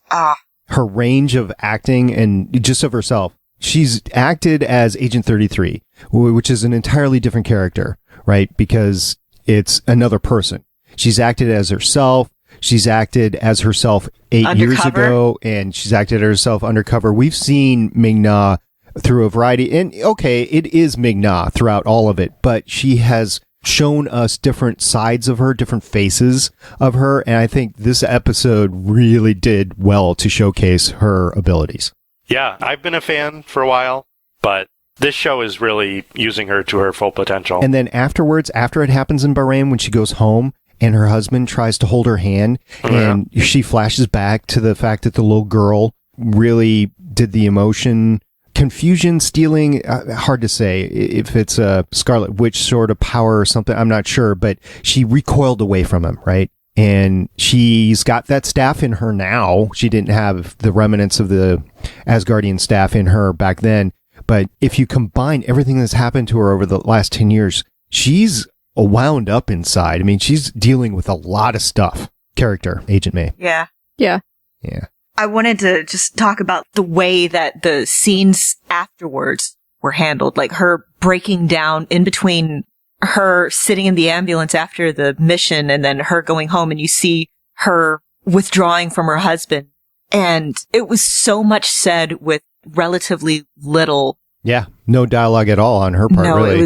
C: Her range of acting and just of herself. She's acted as Agent 33, which is an entirely different character, right? Because it's another person. She's acted as herself. She's acted as herself 8 years ago, and she's acted as herself undercover. We've seen Ming-Na through a variety, and okay, it is Ming-Na throughout all of it, but she has shown us different sides of her, different faces of her, and I think this episode really did well to showcase her abilities.
F: Yeah, I've been a fan for a while, but this show is really using her to her full potential.
C: And then afterwards, after it happens in Bahrain, when she goes home and her husband tries to hold her hand, and she flashes back to the fact that the little girl really did the emotion, confusion, stealing, hard to say if it's a Scarlet Witch sort of power or something, I'm not sure, but she recoiled away from him, right? And she's got that staff in her now. She didn't have the remnants of the Asgardian staff in her back then. But if you combine everything that's happened to her over the last 10 years, she's wound up inside. I mean, she's dealing with a lot of stuff. Character, Agent May.
E: Yeah.
D: Yeah.
C: Yeah.
E: I wanted to just talk about the way that the scenes afterwards were handled, like her breaking down in between her sitting in the ambulance after the mission and then her going home, and you see her withdrawing from her husband. And it was so much said with relatively little.
C: Yeah. No dialogue at all on her part,
E: No,
C: really.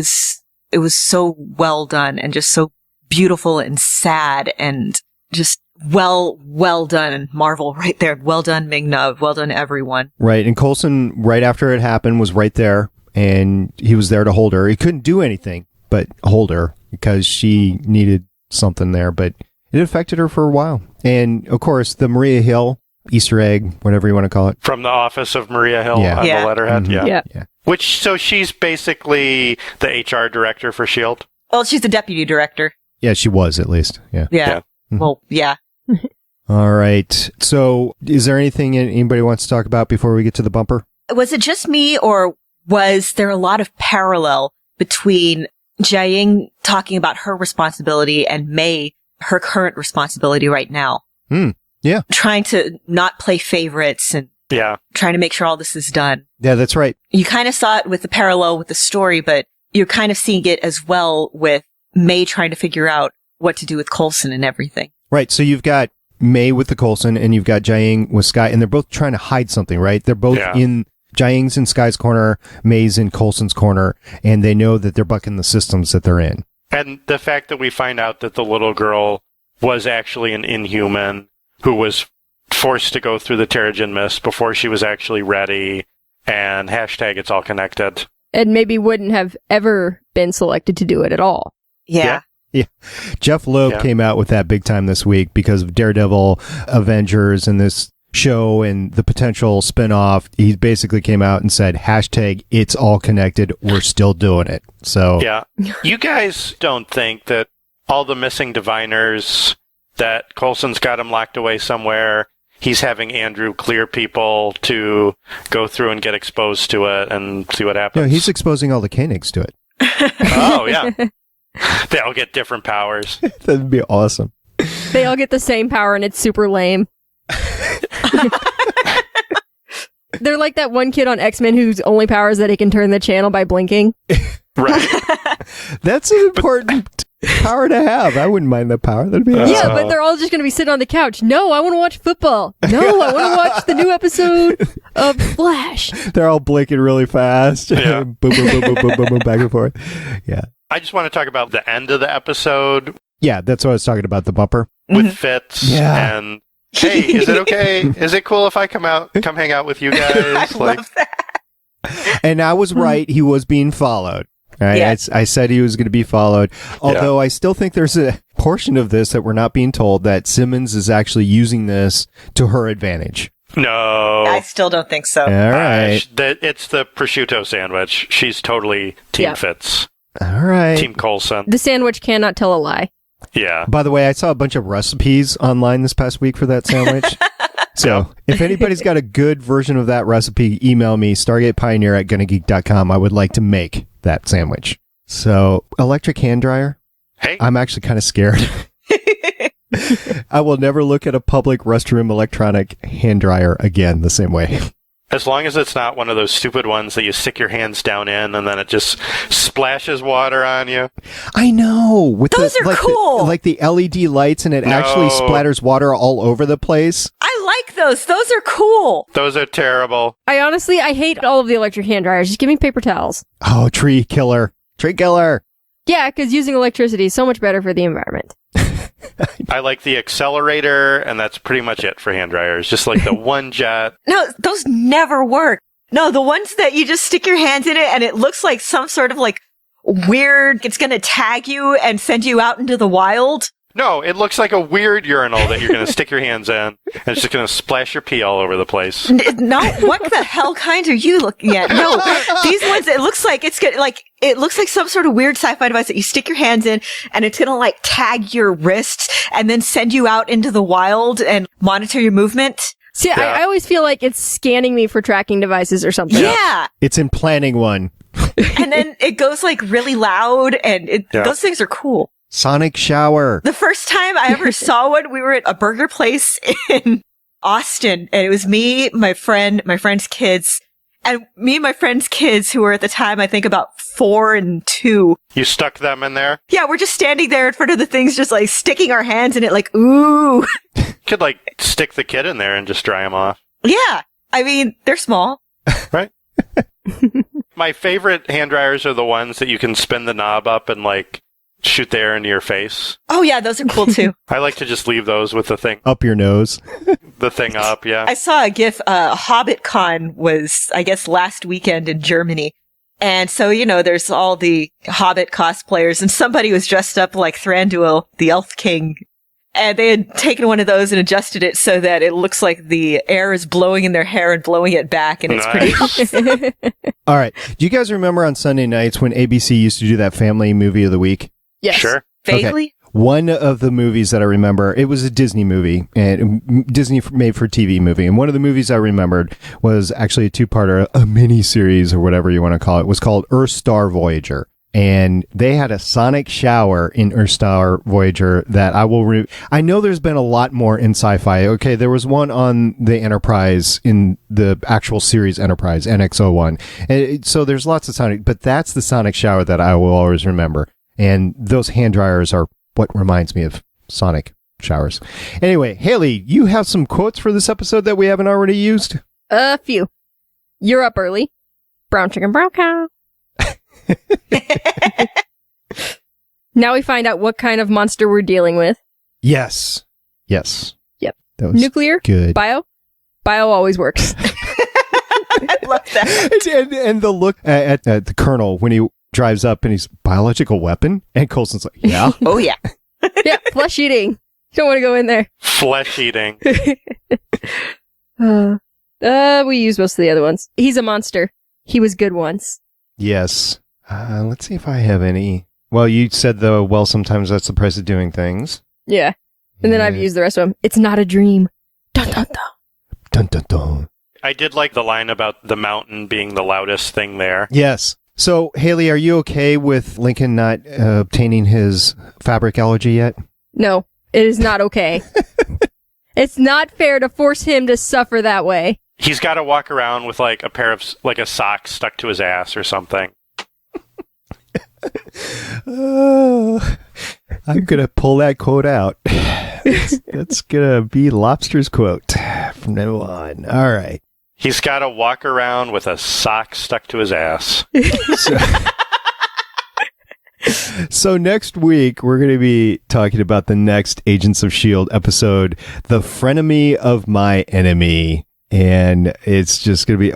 E: it was so well done and just so beautiful and sad and just well done. Marvel right there. Well done, Ming-Na. Well done, everyone.
C: Right. And Coulson, right after it happened, was right there, and he was there to hold her. He couldn't do anything but hold her because she needed something there, but it affected her for a while. And, of course, the Maria Hill Easter egg, whatever you want to call it.
F: From the office of Maria Hill
C: Yeah.
F: on
E: Yeah.
F: the letterhead.
C: Mhm.
F: Yeah. So she's basically the HR director for S.H.I.E.L.D.
E: Well, she's the deputy director.
C: Yeah, she was, at least. Yeah.
E: Yeah.
C: Mhm.
E: Well, yeah.
C: All right. So, is there anything anybody wants to talk about before we get to the bumper?
E: Was it just me, or was there a lot of parallel between Jiaying talking about her responsibility and May, her current responsibility right now?
C: Yeah.
E: Trying to not play favorites and
F: Yeah.
E: trying to make sure all this is done.
C: Yeah, that's right.
E: You kind of saw it with the parallel with the story, but you're kind of seeing it as well with May trying to figure out what to do with Coulson and everything.
C: Right. So you've got May with the Coulson and you've got Jiaying with Skye, and they're both trying to hide something, right? They're both in Jiaying's in Skye's corner, May's in Coulson's corner, and they know that they're bucking the systems that they're in.
F: And the fact that we find out that the little girl was actually an Inhuman who was forced to go through the Terrigen Mist before she was actually ready, and hashtag it's all connected.
D: And maybe wouldn't have ever been selected to do it at all.
E: Yeah.
C: Yeah. Jeff Loeb came out with that big time this week because of Daredevil, Avengers, and this show and the potential spinoff. He basically came out and said, hashtag it's all connected. We're still doing it. So
F: Yeah. You guys don't think that all the missing diviners, that Coulson's got them locked away somewhere, he's having Andrew clear people to go through and get exposed to it and see what happens?
C: no, he's exposing all the Koenigs to it.
F: Oh, yeah. They all get different powers.
C: That'd be awesome.
D: They all get the same power and it's super lame. They're like that one kid on X-Men whose only power is that he can turn the channel by blinking.
F: Right.
C: That's an important power to have. I wouldn't mind that power. That'd be awesome.
D: Yeah, but they're all just going to be sitting on the couch. No, I want to watch football. No, I want to watch the new episode of Flash.
C: They're all blinking really fast.
F: Yeah.
C: boom, boom, boom, boom, boom, boom, boom, back and forth. Yeah.
F: I just want to talk about the end of the episode
C: Yeah, that's what I was talking about, the bumper.
F: with Fitz
C: Yeah.
F: and, hey, is it okay? Is it cool if I come hang out with you guys?
E: I love that.
C: And I was right. He was being followed. Right?
E: Yeah.
C: I said he was going to be followed. Although I still think there's a portion of this that we're not being told that Simmons is actually using this to her advantage.
F: No.
E: I still don't think so.
C: All right.
F: It's the prosciutto sandwich. She's totally Team
D: Yeah.
F: Fitz.
C: All right.
F: Team Coulson.
D: The sandwich cannot tell a lie.
F: Yeah.
C: By the way, I saw a bunch of recipes online this past week for that sandwich. So if anybody's got a good version of that recipe, email me, stargatepioneer@GonnaGeek.com. I would like to make that sandwich. So electric hand dryer.
F: Hey.
C: I'm actually kind of scared. I will never look at a public restroom electronic hand dryer again the same way.
F: As long as it's not one of those stupid ones that you stick your hands down in and then it just splashes water on you.
C: I know. With
E: Those are cool.
C: like the LED lights, and it actually
F: No.
C: splatters water all over the place.
E: I like those. Those are cool.
F: Those are terrible.
D: I hate all of the electric hand dryers. Just give me paper towels.
C: Oh, tree killer. Tree killer.
D: Yeah, because using electricity is so much better for the environment.
F: I like the accelerator, and that's pretty much it for hand dryers. Just like the one jet.
E: No, those never work. No, the ones that you just stick your hands in it and it looks like some sort of like weird, it's going to tag you and send you out into the wild.
F: No, it looks like a weird urinal that you're going to stick your hands in, and it's just going to splash your pee all over the place.
E: No, what the hell kind are you looking at? No, these ones, it looks like it's good. Like, it looks like some sort of weird sci-fi device that you stick your hands in and it's going to like tag your wrists and then send you out into the wild and monitor your movement.
D: See,
F: Yeah.
D: I always feel like it's scanning me for tracking devices or something.
E: Yeah.
C: It's implanting one.
E: And then it goes like really loud, and those things are cool.
C: Sonic shower.
E: The first time I ever saw one, we were at a burger place in Austin, and it was me, my friend's kids, and me and my friend's kids, who were at the time, I think about 4 and 2.
F: You stuck them in there?
E: Yeah, we're just standing there in front of the things, just like sticking our hands in it, like, ooh.
F: Could like stick the kid in there and just dry them off.
E: Yeah. I mean, they're small.
F: Right? My favorite hand dryers are the ones that you can spin the knob up and like shoot the air into your face.
E: Oh yeah, those are cool too.
F: I like to just leave those with the thing.
C: Up your nose.
F: The thing up, yeah.
E: I saw a GIF, HobbitCon was, I guess, last weekend in Germany. And so, there's all the Hobbit cosplayers, and somebody was dressed up like Thranduil, the Elf King. And they had taken one of those and adjusted it so that it looks like the air is blowing in their hair and blowing it back, and it's pretty.
C: All right. Do you guys remember on Sunday nights when ABC used to do that family movie of the week?
D: Yes.
F: Sure.
E: Vaguely?
C: Okay. One of the movies that I remember, it was a Disney movie, and Disney made for TV movie. And one of the movies I remembered was actually a 2-parter, a mini series or whatever you want to call it. It was called Earthstar Voyager. And they had a sonic shower in Earthstar Voyager that I will I know there's been a lot more in sci-fi. Okay, there was one on the Enterprise, in the actual series Enterprise, NX-01. And so there's lots of sonic, but that's the sonic shower that I will always remember. And those hand dryers are what reminds me of sonic showers. Anyway, Haley, you have some quotes for this episode that we haven't already used?
D: A few. You're up early. Brown chicken, brown cow. Now we find out what kind of monster we're dealing with.
C: Yes. Yep. That was
D: Nuclear?
C: Good.
D: Bio? Bio always works.
E: I love that.
C: And the look at the Colonel when he drives up and he's biological weapon, and Coulson's like, yeah.
E: Oh, yeah.
D: Yeah, flesh eating. Don't want to go in there.
F: Flesh eating.
D: We use most of the other ones. He's a monster. He was good once.
C: Yes. Let's see if I have any. Well, you said sometimes that's the price of doing things.
D: Yeah. And then I've used the rest of them. It's not a dream. Dun dun dun.
C: Dun dun dun.
F: I did like the line about the mountain being the loudest thing there.
C: Yes. So, Haley, are you okay with Lincoln not obtaining his fabric allergy yet?
D: No, it is not okay. It's not fair to force him to suffer that way.
F: He's got to walk around with like a pair of a sock stuck to his ass or something.
C: I'm going to pull that quote out. That's going to be Lobster's quote from now on. All right.
F: He's got to walk around with a sock stuck to his ass.
C: So next week, we're going to be talking about the next Agents of S.H.I.E.L.D. episode, The Frenemy of My Enemy. And it's just going to be,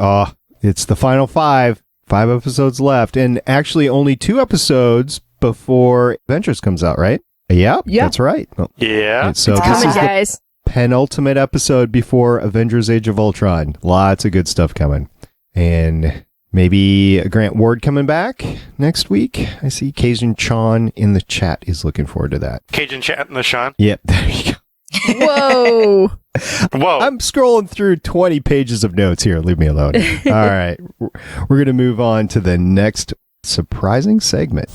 C: it's the final 5 episodes left. And actually only 2 episodes before Avengers comes out, right? Yeah, that's right.
F: Yeah.
C: And so
D: It's
C: this
D: coming,
C: is
D: guys.
C: the penultimate episode before Avengers Age of Ultron. Lots of good stuff coming. And maybe Grant Ward coming back next week. I see Cajun Chan in the chat is looking forward to that.
F: Cajun chat in the Sean.
C: Yep, there you go.
D: Whoa.
F: Whoa.
C: I'm scrolling through 20 pages of notes here. Leave me alone. All right. We're going to move on to the next surprising segment.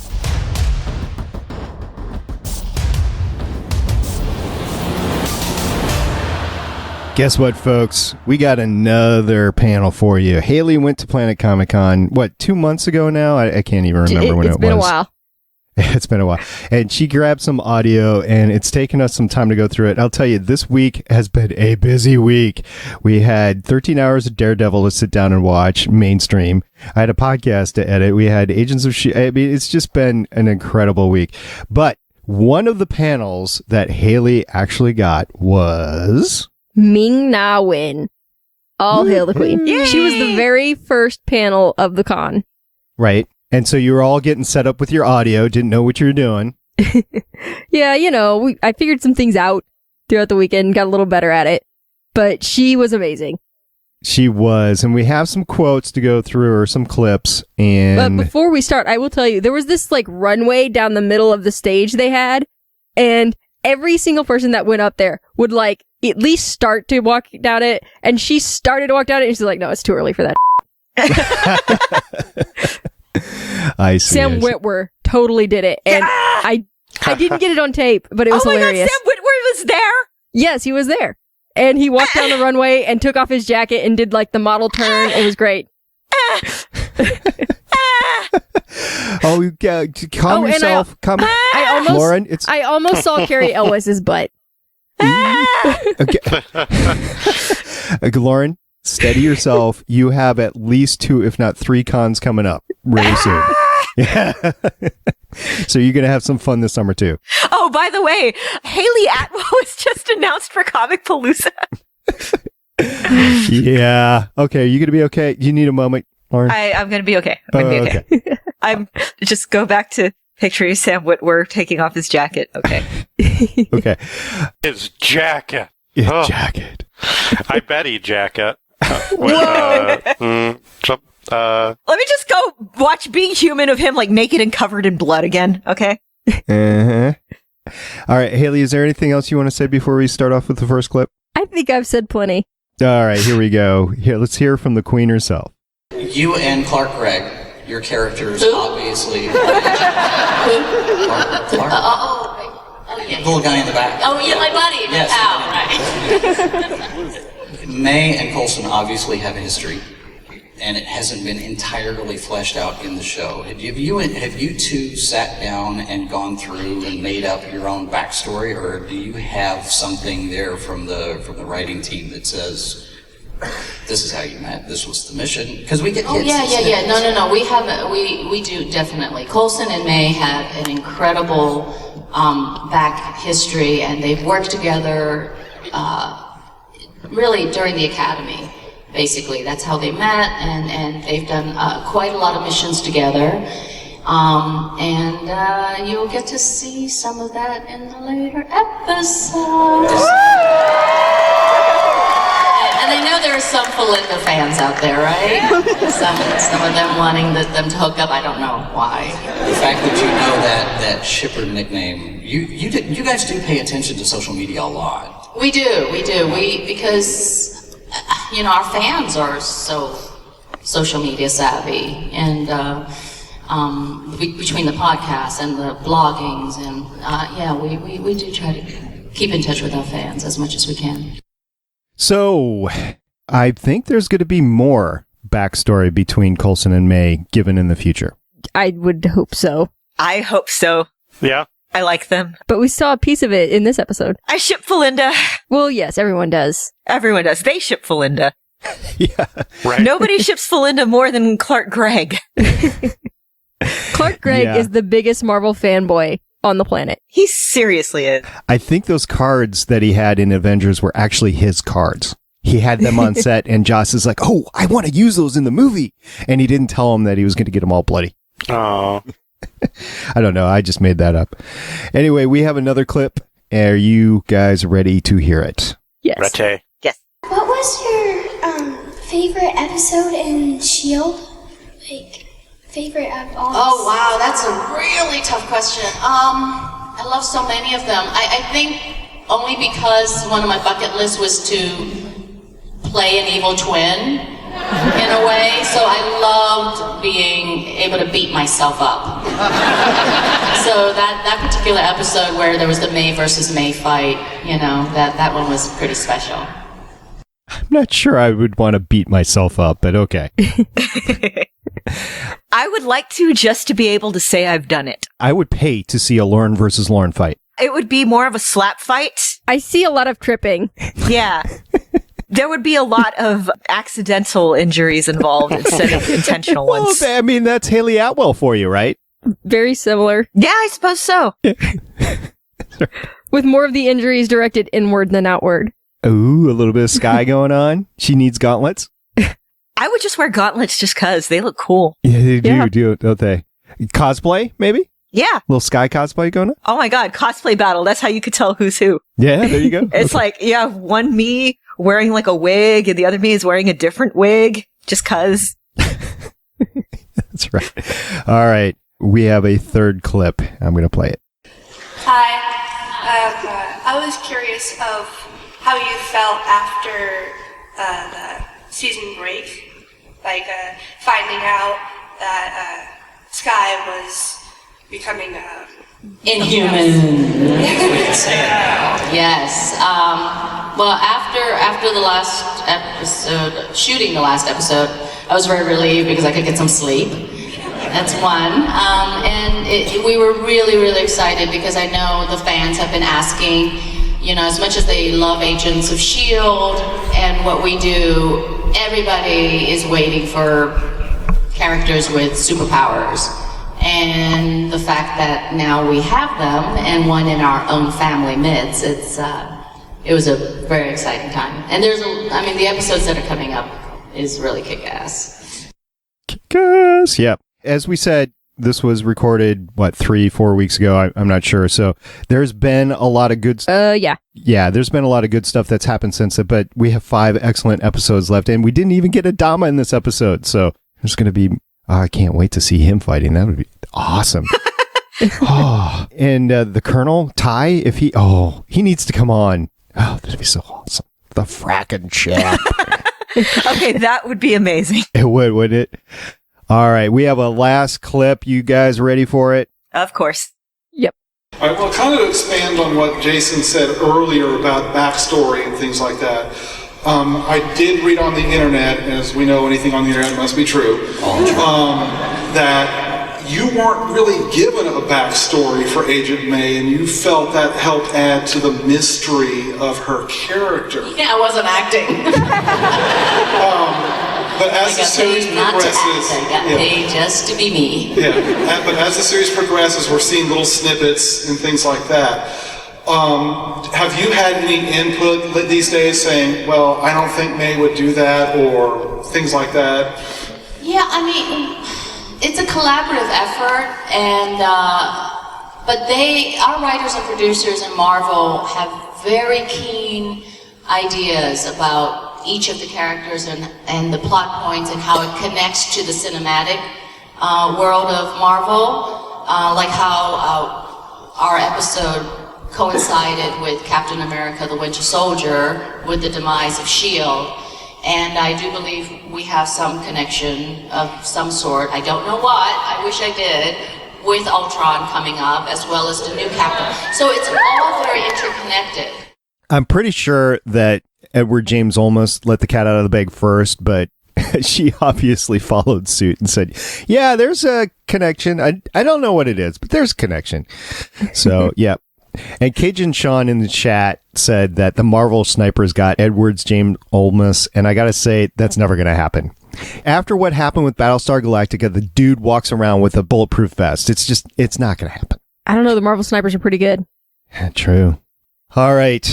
C: Guess what, folks? We got another panel for you. Haley went to PlanetCon, 2 months ago now? I can't even remember when it was.
D: It's been a while.
C: It's been a while. And she grabbed some audio, and it's taken us some time to go through it. I'll tell you, this week has been a busy week. We had 13 hours of Daredevil to sit down and watch, mainstream. I had a podcast to edit. We had Agents of S.H.I.E.L.D. I mean, it's just been an incredible week. But one of the panels that Haley actually got was
D: Ming-Na win. All hail the queen.
E: Yay!
D: She was the very first panel of the con.
C: right. And so you were all getting set up with your audio, didn't know what you were doing.
D: Yeah, I figured some things out throughout the weekend, got a little better at it. But she was amazing.
C: She was. And we have some quotes to go through, or some clips. And
D: But before we start, I will tell you, there was this runway down the middle of the stage they had, and every single person that went up there would at least start to walk down it, and she started to walk down it, and she's like, no, it's too early for that.
C: I see.
D: Sam Witwer totally did it, and I didn't get it on tape, but it was hilarious.
E: God, Sam Witwer was there?
D: Yes, he was there. And he walked down the runway and took off his jacket and did like the model turn. It was great.
C: Oh, yeah, calm yourself. Lauren,
D: I almost saw Carrie Elwes's butt.
C: Okay. Lauren, steady yourself. You have at least 2, if not 3 cons coming up really soon. Yeah. So you're going to have some fun this summer too.
E: Oh, by the way, Haley Atwell was just announced for Comicpalooza.
C: Yeah. Okay. You going to be okay? You need a moment, Lauren?
E: I'm going to be okay. I'm going to be okay. I'm just go back to picturing Sam Witwer taking off his jacket. Okay.
C: Okay.
F: His jacket.
C: Yeah, jacket.
F: I bet he jacket.
E: Let me just go watch Being Human of him like naked and covered in blood again, okay?
C: Uh-huh. All right, Haley, is there anything else you want to say before we start off with the first clip?
D: I think I've said plenty.
C: All right, here we go. Here, let's hear from the Queen herself.
G: You and Clark Gregg, your characters obviously... Clark?
H: Yeah.
G: The little guy in the back.
H: Oh, yeah, my buddy, my pal, right.
G: May and Coulson obviously have a history, and it hasn't been entirely fleshed out in the show. Have you two sat down and gone through and made up your own backstory, or do you have something there from the writing team that says, this is how you met, this was the mission? Because we get hits.
H: Yeah. No. We have, we do definitely. Coulson and May have an incredible back history, and they've worked together really during the academy. Basically, that's how they met, and they've done quite a lot of missions together. And you'll get to see some of that in the later episodes. And I know there are some Melinda fans out there, right? Some of them wanting them to hook up. I don't know why.
G: The fact that you know that shipper nickname, you guys do pay attention to social media a lot.
H: We do. Because our fans are so social media savvy, and between the podcasts and the bloggings, and we do try to keep in touch with our fans as much as we can.
C: So, I think there's going to be more backstory between Coulson and May given in the future.
D: I would hope so.
E: I hope so.
F: Yeah.
E: I like them.
D: But we saw a piece of it in this episode.
E: I ship Melinda.
D: Well, yes, everyone does.
E: Everyone does. They ship Melinda.
C: Yeah.
F: Right.
E: Nobody ships Melinda more than Clark Gregg.
D: Clark Gregg is the biggest Marvel fanboy on the planet.
E: He seriously is.
C: I think those cards that he had in Avengers were actually his cards. He had them on set, and Joss is like, oh, I want to use those in the movie. And he didn't tell him that he was going to get them all bloody.
F: Oh.
C: I don't know. I just made that up. Anyway, we have another clip. Are you guys ready to hear it?
D: Yes.
F: Rete.
E: Yes.
I: What was your favorite episode in S.H.I.E.L.D? Like, favorite of all?
H: Oh, wow, that's a really tough question. I love so many of them. I think only because one of my bucket lists was to play an evil twin, in a way, so I loved being able to beat myself up. So that particular episode where there was the May versus May fight, that one was pretty special.
C: I'm not sure I would want to beat myself up, but okay.
E: I would like to just to be able to say I've done it.
C: I would pay to see a Lauren versus Lauren fight.
E: It would be more of a slap fight.
D: I see a lot of tripping.
E: Yeah. There would be a lot of accidental injuries involved instead of intentional ones.
C: Well, I mean, that's Haley Atwell for you, right?
D: Very similar.
E: Yeah, I suppose so.
D: With more of the injuries directed inward than outward.
C: Ooh, a little bit of Skye going on. She needs gauntlets.
E: I would just wear gauntlets just because they look cool.
C: Yeah, they do, don't they? Cosplay, maybe?
E: Yeah.
C: Little Skye cosplay going on?
E: Oh my god, cosplay battle. That's how you could tell who's who.
C: Yeah, there you go.
E: It's like, you have one me wearing like a wig and the other me is wearing a different wig just cause.
C: That's right. All right. We have a third clip. I'm going to play it.
I: Hi. I was curious of how you felt after the season break, like finding out that
J: Skye was becoming
H: inhuman. Yes. Well, after the last episode, shooting the last episode, I was very relieved because I could get some sleep. That's one. And we were really, really excited because I know the fans have been asking, you know, as much as they love Agents of S.H.I.E.L.D. and what we do, everybody is waiting for characters with superpowers. And the fact that now we have them, and one in our own family midst, it was a very exciting time. And the episodes that are coming up is really kick-ass.
C: Kick-ass, yep. As we said, this was recorded, 3-4 weeks ago? I'm not sure. So there's been a lot of good
D: yeah.
C: Yeah, there's been a lot of good stuff that's happened since it, but we have 5 excellent episodes left, and we didn't even get a Dama in this episode. There's going to be... I can't wait to see him fighting. That would be awesome. And the Colonel, Ty, he needs to come on. Oh, that'd be so awesome. The fracking chap.
E: Okay, that would be amazing.
C: It would, wouldn't it? All right, we have a last clip. You guys ready for it?
E: Of course.
D: Yep.
K: All right, well, kind of to expand on what Jason said earlier about backstory and things like that. I did read on the internet, as we know, anything on the internet must be true, that you weren't really given a backstory for Agent May, and you felt that helped add to the mystery of her character.
H: Yeah, I wasn't acting.
K: But as the series progresses,
H: I got paid just to be me.
K: Yeah, but as the series progresses, we're seeing little snippets and things like that. Have you had any input these days saying, well, I don't think May would do that, or things like that?
H: Yeah, I mean, it's a collaborative effort, and but our writers and producers in Marvel have very keen ideas about each of the characters and the plot points and how it connects to the cinematic world of Marvel, like how our episode coincided with Captain America the Winter Soldier with the demise of S.H.I.E.L.D. And I do believe we have some connection of some sort. I don't know what, I wish I did, with Ultron coming up, as well as the new Captain. So it's all very interconnected.
C: I'm pretty sure that Edward James Olmos let the cat out of the bag first, but she obviously followed suit and said, yeah, there's a connection. I don't know what it is, but there's a connection. So, yeah. And Cajun Sean in the chat said that the Marvel snipers got Edwards James Olmos, and I gotta say, that's never gonna happen. After what happened with Battlestar Galactica, the dude walks around with a bulletproof vest. It's not gonna happen.
D: I don't know, the Marvel snipers are pretty good.
C: True. All right.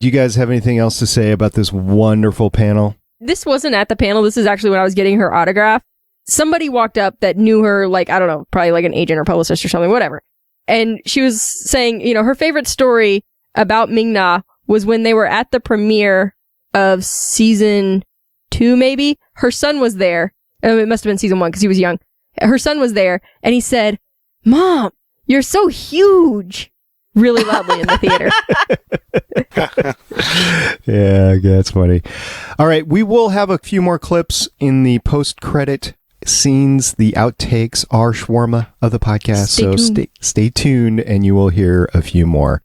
C: Do you guys have anything else to say about this wonderful panel?
D: This wasn't at the panel. This is actually when I was getting her autograph. Somebody walked up that knew her, I don't know, probably like an agent or publicist or something, whatever. And she was saying, her favorite story about Ming-Na was when they were at the premiere of season 2, maybe. Her son was there. It must have been season 1 because he was young. Her son was there, and he said, "Mom, you're so huge," really loudly in the theater.
C: Yeah, that's funny. All right, we will have a few more clips in the post-credit scenes. The outtakes are shawarma of the podcast, stay tuned and you will hear a few more.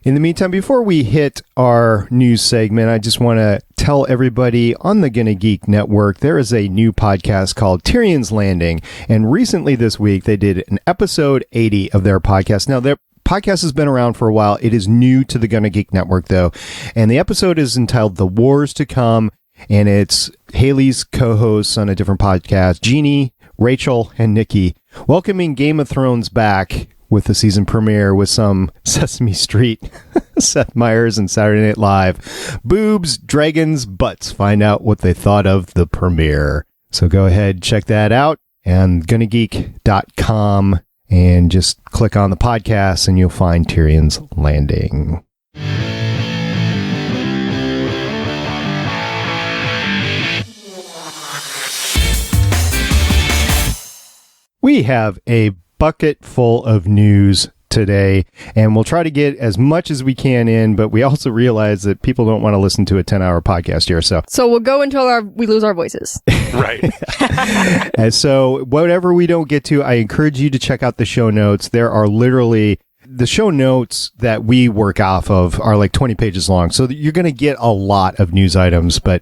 C: In the meantime, before we hit our news segment, I just want to tell everybody on the GonnaGeek network, there is a new podcast called Tyrion's Landing, and recently this week they did an episode 80 of their podcast. Now, their podcast has been around for a while. It is new to the GonnaGeek network, though, and the episode is entitled The Wars to Come. And it's Haley's co-hosts on a different podcast, Jeannie, Rachel, and Nikki, welcoming Game of Thrones back with the season premiere with some Sesame Street, Seth Meyers, and Saturday Night Live. Boobs, dragons, butts. Find out what they thought of the premiere. So go ahead, check that out, and GonnaGeek.com, and just click on the podcast, and you'll find Tyrion's Landing. We have a bucket full of news today, and we'll try to get as much as we can in, but we also realize that people don't want to listen to a 10-hour podcast here, so
D: we'll go until we lose our voices.
F: Right.
C: And so whatever we don't get to, I encourage you to check out the show notes. There are literally the show notes that we work off of are like 20 pages long, so you're going to get a lot of news items. But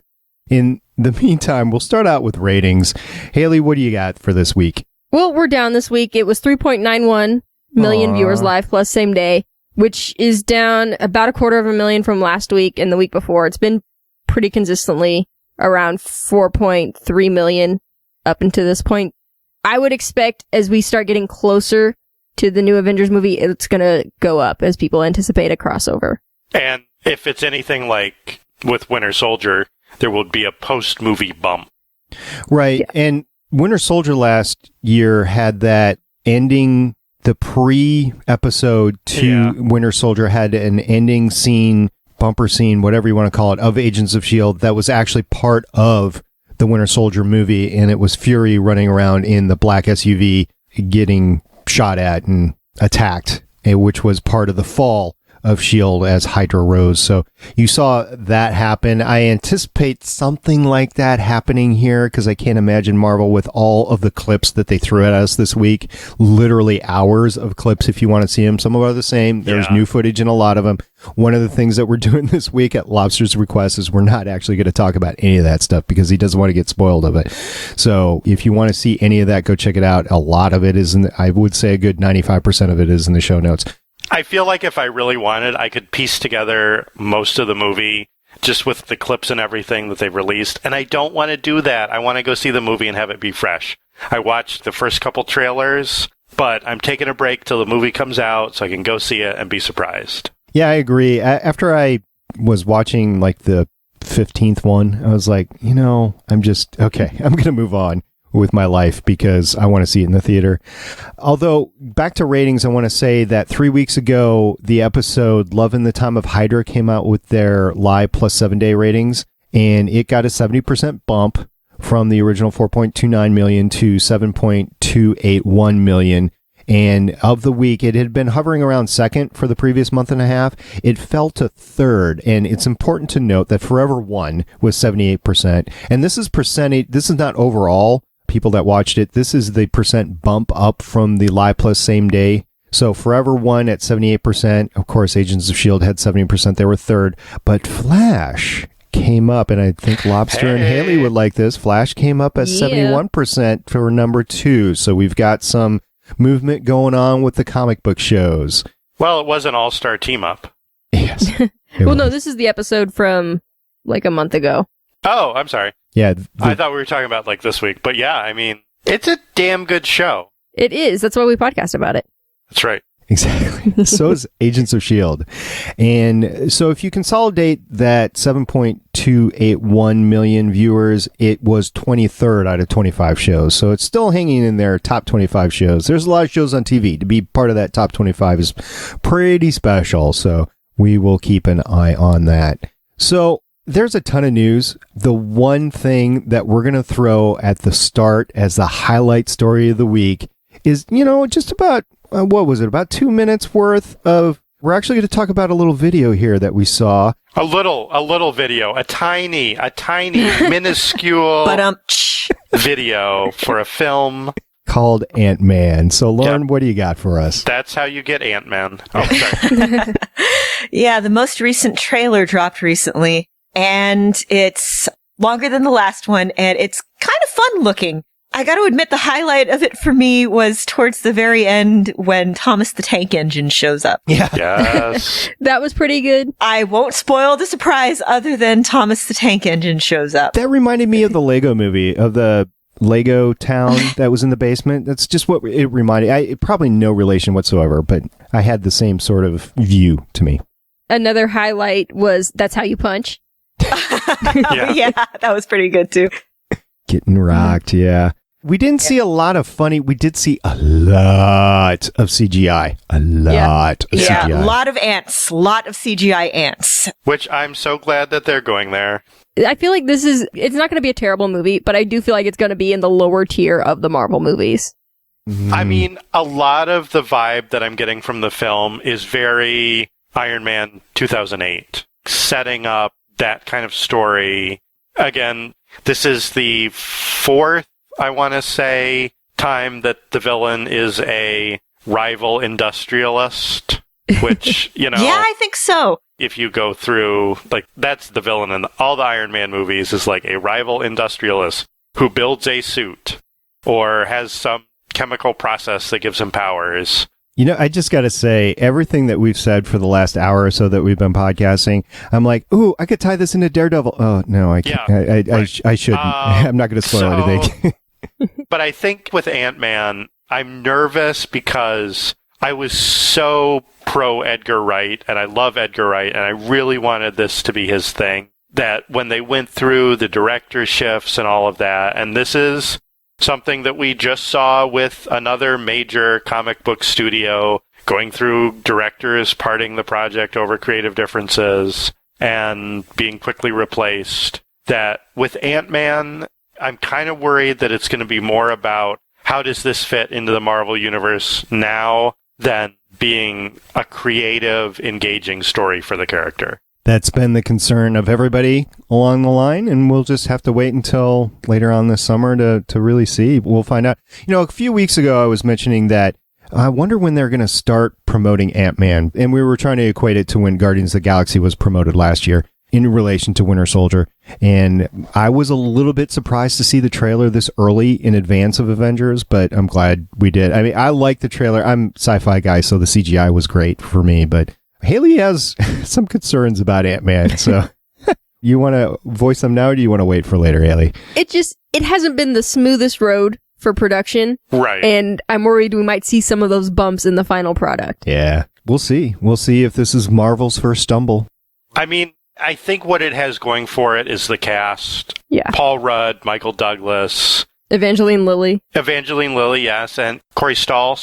C: in the meantime, we'll start out with ratings. Haley, what do you got for this week?
D: Well, we're down this week. It was 3.91 million viewers live plus same day, which is down about 250,000 from last week and the week before. It's been pretty consistently around 4.3 million up until this point. I would expect as we start getting closer to the new Avengers movie, it's going to go up as people anticipate a crossover.
F: And if it's anything like with Winter Soldier, there will be a post-movie bump.
C: Right. Yeah. And Winter Soldier last year had that ending, the pre-episode to Winter Soldier had an ending scene, bumper scene, whatever you want to call it, of Agents of S.H.I.E.L.D. that was actually part of the Winter Soldier movie, and it was Fury running around in the black SUV getting shot at and attacked, which was part of the fall of S.H.I.E.L.D. as Hydra rose. So you saw that happen. I anticipate something like that happening here because I can't imagine Marvel with all of the clips that they threw at us this week. Literally hours of clips if you want to see them. Some of them are the same. There's new footage in a lot of them. One of the things that we're doing this week at Lobster's request is we're not actually going to talk about any of that stuff because he doesn't want to get spoiled of it. So if you want to see any of that, go check it out. A lot of it is I would say a good 95% of it is in the show notes.
F: I feel like if I really wanted, I could piece together most of the movie just with the clips and everything that they've released. And I don't want to do that. I want to go see the movie and have it be fresh. I watched the first couple trailers, but I'm taking a break till the movie comes out so I can go see it and be surprised.
C: Yeah, I agree. After I was watching like the 15th one, I was like, I'm going to move on with my life because I want to see it in the theater. Although, back to ratings, I want to say that 3 weeks ago, the episode Love in the Time of Hydra came out with their live plus 7-day ratings, and it got a 70% bump from the original 4.29 million to 7.281 million. And of the week, it had been hovering around second for the previous month and a half. It fell to third. And it's important to note that Forever One was 78%. And this is percentage, this is not overall people that watched it. This is the percent bump up from the live plus same day. So Forever One at 78%. Of course, Agents of S.H.I.E.L.D. had 70%. They were third. But Flash came up, and I think Lobster and Haley would like this. Flash came up at 71% for number 2. So we've got some movement going on with the comic book shows.
F: Well, it was an all-star team-up.
C: Yes.
D: No, this is the episode from like a month ago.
F: Oh, I'm sorry.
C: Yeah.
F: I thought we were talking about like this week. But yeah, I mean, it's a damn good show.
D: It is. That's why we podcast about it.
F: That's right.
C: Exactly. So is Agents of S.H.I.E.L.D. And so if you consolidate that 7.281 million viewers, it was 23rd out of 25 shows. So it's still hanging in there, top 25 shows. There's a lot of shows on TV. To be part of that top 25 is pretty special. So we will keep an eye on that. So there's a ton of news. The one thing that we're going to throw at the start as the highlight story of the week is, just about, what was it? About 2 minutes worth of, we're actually going to talk about a little video here that we saw.
F: A little video, a tiny, minuscule video for a film
C: called Ant-Man. So Lauren, what do you got for us?
F: That's how you get Ant-Man. Oh, sorry.
E: Yeah, the most recent trailer dropped recently. And it's longer than the last one, and it's kind of fun looking. I got to admit, the highlight of it for me was towards the very end when Thomas the Tank Engine shows up.
C: Yeah.
F: Yes.
D: That was pretty good.
E: I won't spoil the surprise other than Thomas the Tank Engine shows up.
C: That reminded me of the Lego movie, of the Lego town that was in the basement. That's just what it reminded. Probably no relation whatsoever, but I had the same sort of view to me.
D: Another highlight was That's How You Punch.
E: Yeah, that was pretty good too.
C: Getting rocked, yeah. We didn't see a lot of funny. We did see a lot of CGI. A lot of CGI.
E: Yeah, a lot of ants. A lot of CGI ants.
F: Which I'm so glad that they're going there.
D: I feel like it's not going to be a terrible movie, but I do feel like it's going to be in the lower tier of the Marvel movies.
F: I mean, a lot of the vibe that I'm getting from the film is very Iron Man 2008, setting up that kind of story. Again, this is the fourth, I want to say, time that the villain is a rival industrialist, which, you know...
E: Yeah, I think so.
F: If you go through, like, that's the villain in all the Iron Man movies, is like a rival industrialist who builds a suit or has some chemical process that gives him powers.
C: You know, I just got to say, everything that we've said for the last hour or so that we've been podcasting, I'm like, ooh, I could tie this into Daredevil. Oh, no, I can't. Yeah, I shouldn't. I'm not going to spoil anything.
F: But I think with Ant-Man, I'm nervous because I was so pro Edgar Wright, and I love Edgar Wright, and I really wanted this to be his thing, that when they went through the director shifts and all of that, and this is something that we just saw with another major comic book studio going through directors parting the project over creative differences and being quickly replaced, that with Ant-Man, I'm kind of worried that it's going to be more about how does this fit into the Marvel Universe now than being a creative, engaging story for the character.
C: That's been the concern of everybody along the line, and we'll just have to wait until later on this summer to really see. We'll find out. You know, a few weeks ago, I was mentioning that I wonder when they're going to start promoting Ant-Man, and we were trying to equate it to when Guardians of the Galaxy was promoted last year in relation to Winter Soldier, and I was a little bit surprised to see the trailer this early in advance of Avengers, but I'm glad we did. I mean, I like the trailer. I'm a sci-fi guy, so the CGI was great for me, but Haley has some concerns about Ant-Man, so you want to voice them now, or do you want to wait for later, Haley?
D: It hasn't been the smoothest road for production.
F: Right.
D: And I'm worried we might see some of those bumps in the final product.
C: Yeah, we'll see. We'll see if this is Marvel's first stumble.
F: I mean, I think what it has going for it is the cast.
D: Yeah.
F: Paul Rudd, Michael Douglas.
D: Evangeline Lilly,
F: yes, and Corey Stahl,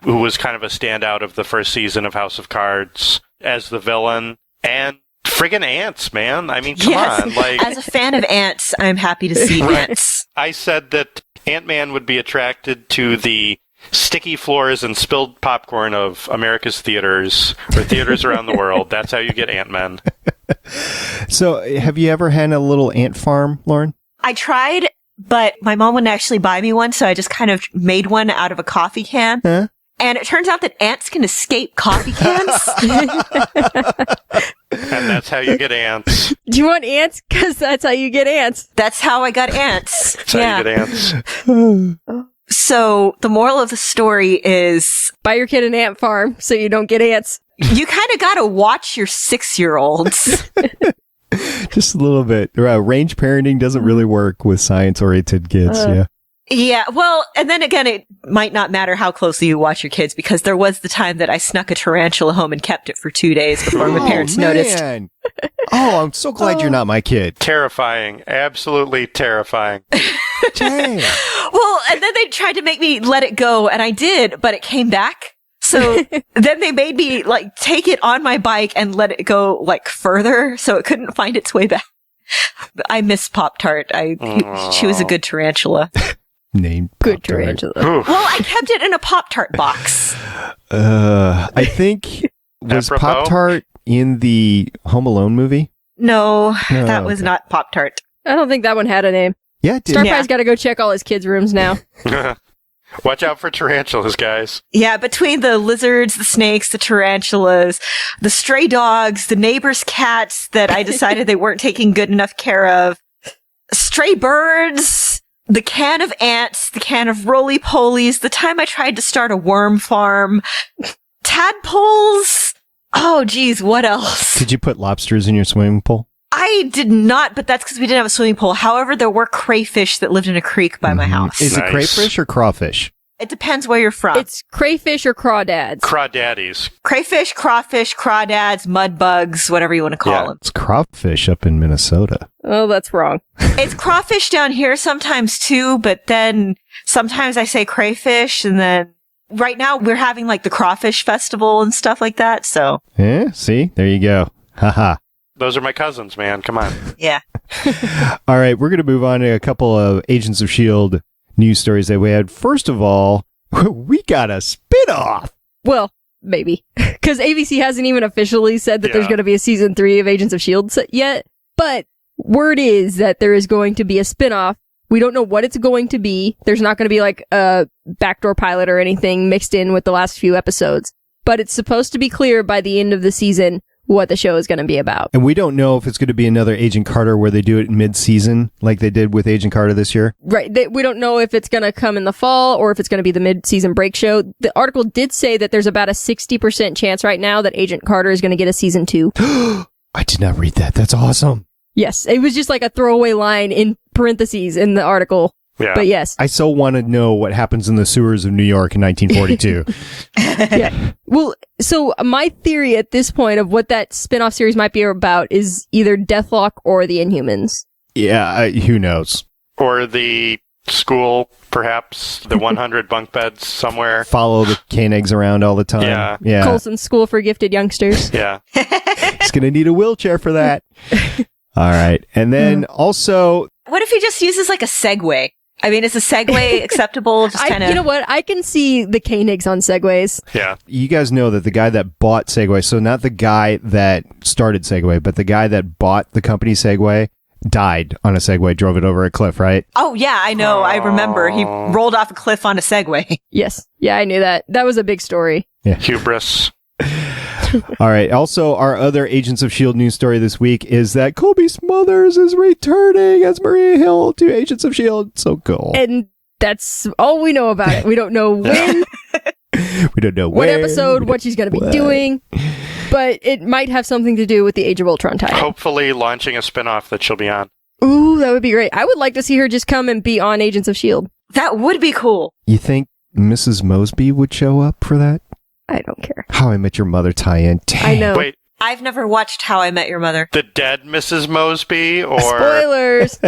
F: who was kind of a standout of the first season of House of Cards as the villain, and friggin' ants, man. I mean, come on. Like,
E: as a fan of ants, I'm happy to see ants.
F: I said that Ant-Man would be attracted to the sticky floors and spilled popcorn of America's theaters, or theaters around the world. That's how you get Ant-Man.
C: So, have you ever had a little ant farm, Lauren?
E: I tried, but my mom wouldn't actually buy me one, so I just kind of made one out of a coffee can.
C: Huh?
E: And it turns out that ants can escape coffee cans.
F: And that's how you get ants.
D: Do you want ants? Because that's how you get ants.
E: That's how I got ants.
F: That's how you get ants.
E: So the moral of the story is...
D: buy your kid an ant farm so you don't get ants.
E: You kind of got to watch your 6-year-olds.
C: Just a little bit. Range parenting doesn't really work with science-oriented kids, yeah.
E: Yeah, well, and then again, it might not matter how closely you watch your kids, because there was the time that I snuck a tarantula home and kept it for 2 days before my parents noticed.
C: Oh, I'm so glad you're not my kid.
F: Terrifying. Absolutely terrifying.
C: Dang.
E: Well, and then they tried to make me let it go, and I did, but it came back. So then they made me like take it on my bike and let it go like further, so it couldn't find its way back. I miss Pop-Tart. She was a good tarantula.
C: Named
D: good
C: Pop-Tart.
D: tarantula.
E: Well, I kept it in a Pop-Tart box.
C: I think was Pop-Tart in the Home Alone movie?
E: No, that was not Pop-Tart.
D: I don't think that one had a name.
C: Yeah, it did.
D: Starpie's got to go check all his kids' rooms now.
F: Watch out for tarantulas, guys.
E: Yeah, between the lizards, the snakes, the tarantulas, the stray dogs, the neighbor's cats that I decided they weren't taking good enough care of, stray birds, the can of ants, the can of roly-polies, the time I tried to start a worm farm, tadpoles. Oh, geez, what else?
C: Did you put lobsters in your swimming pool?
E: I did not, but that's because we didn't have a swimming pool. However, there were crayfish that lived in a creek by my house.
C: Is it crayfish or crawfish?
E: It depends where you're from.
D: It's crayfish or crawdads.
F: Crawdaddies.
E: Crayfish, crawfish, crawdads, mud bugs, whatever you want to call them.
C: It's crawfish up in Minnesota.
D: Oh, that's wrong.
E: It's crawfish down here sometimes too, but then sometimes I say crayfish, and then right now we're having like the crawfish festival and stuff like that, so.
C: Yeah, see? There you go. Haha.
F: Those are my cousins, man. Come on.
E: Yeah.
C: All right, we're going to move on to a couple of Agents of S.H.I.E.L.D. news stories that we had. First of all, we got a spin-off.
D: Well, maybe. Because ABC hasn't even officially said that there's going to be a season 3 of Agents of S.H.I.E.L.D. yet. But word is that there is going to be a spin-off. We don't know what it's going to be. There's not going to be like a backdoor pilot or anything mixed in with the last few episodes. But it's supposed to be clear by the end of the season what the show is going to be about.
C: And we don't know if it's going to be another Agent Carter where they do it mid-season like they did with Agent Carter this year.
D: Right. We don't know if it's going to come in the fall or if it's going to be the mid-season break show. The article did say that there's about a 60% chance right now that Agent Carter is going to get a season 2.
C: I did not read that. That's awesome.
D: Yes. It was just like a throwaway line in parentheses in the article.
F: Yeah.
D: But yes.
C: I so want to know what happens in the sewers of New York in 1942.
D: Yeah. Well, so my theory at this point of what that spin-off series might be about is either Deathlock or the Inhumans.
C: Yeah, who knows?
F: Or the school, perhaps. The 100 bunk beds somewhere.
C: Follow the Koenigs around all the time. Yeah.
D: Colson's School for Gifted Youngsters.
F: Yeah.
C: He's going to need a wheelchair for that. All right. And then also...
E: What if he just uses like a Segway? I mean, is a Segway acceptable? Just kind of.
D: You know what? I can see the Koenigs on Segways.
F: Yeah.
C: You guys know that the guy that bought Segway, so not the guy that started Segway, but the guy that bought the company Segway died on a Segway, drove it over a cliff, right?
E: Oh, yeah, I know. I remember. He rolled off a cliff on a Segway.
D: Yes. Yeah, I knew that. That was a big story.
C: Yeah.
F: Hubris.
C: All right. Also, our other Agents of S.H.I.E.L.D. news story this week is that Colby Smulders is returning as Maria Hill to Agents of S.H.I.E.L.D. So cool.
D: And that's all we know about it. We don't know when.
C: We don't know
D: what
C: where,
D: episode, what she's going to be doing. But it might have something to do with the Age of Ultron tie-in.
F: Hopefully launching a spin-off that she'll be on.
D: Ooh, that would be great. I would like to see her just come and be on Agents of S.H.I.E.L.D.
E: That would be cool.
C: You think Mrs. Mosby would show up for that?
D: I don't care.
C: How I Met Your Mother tie-in. Dang.
D: I know.
F: Wait,
E: I've never watched How I Met Your Mother.
F: the dead Mrs. Mosby or...
D: Spoilers!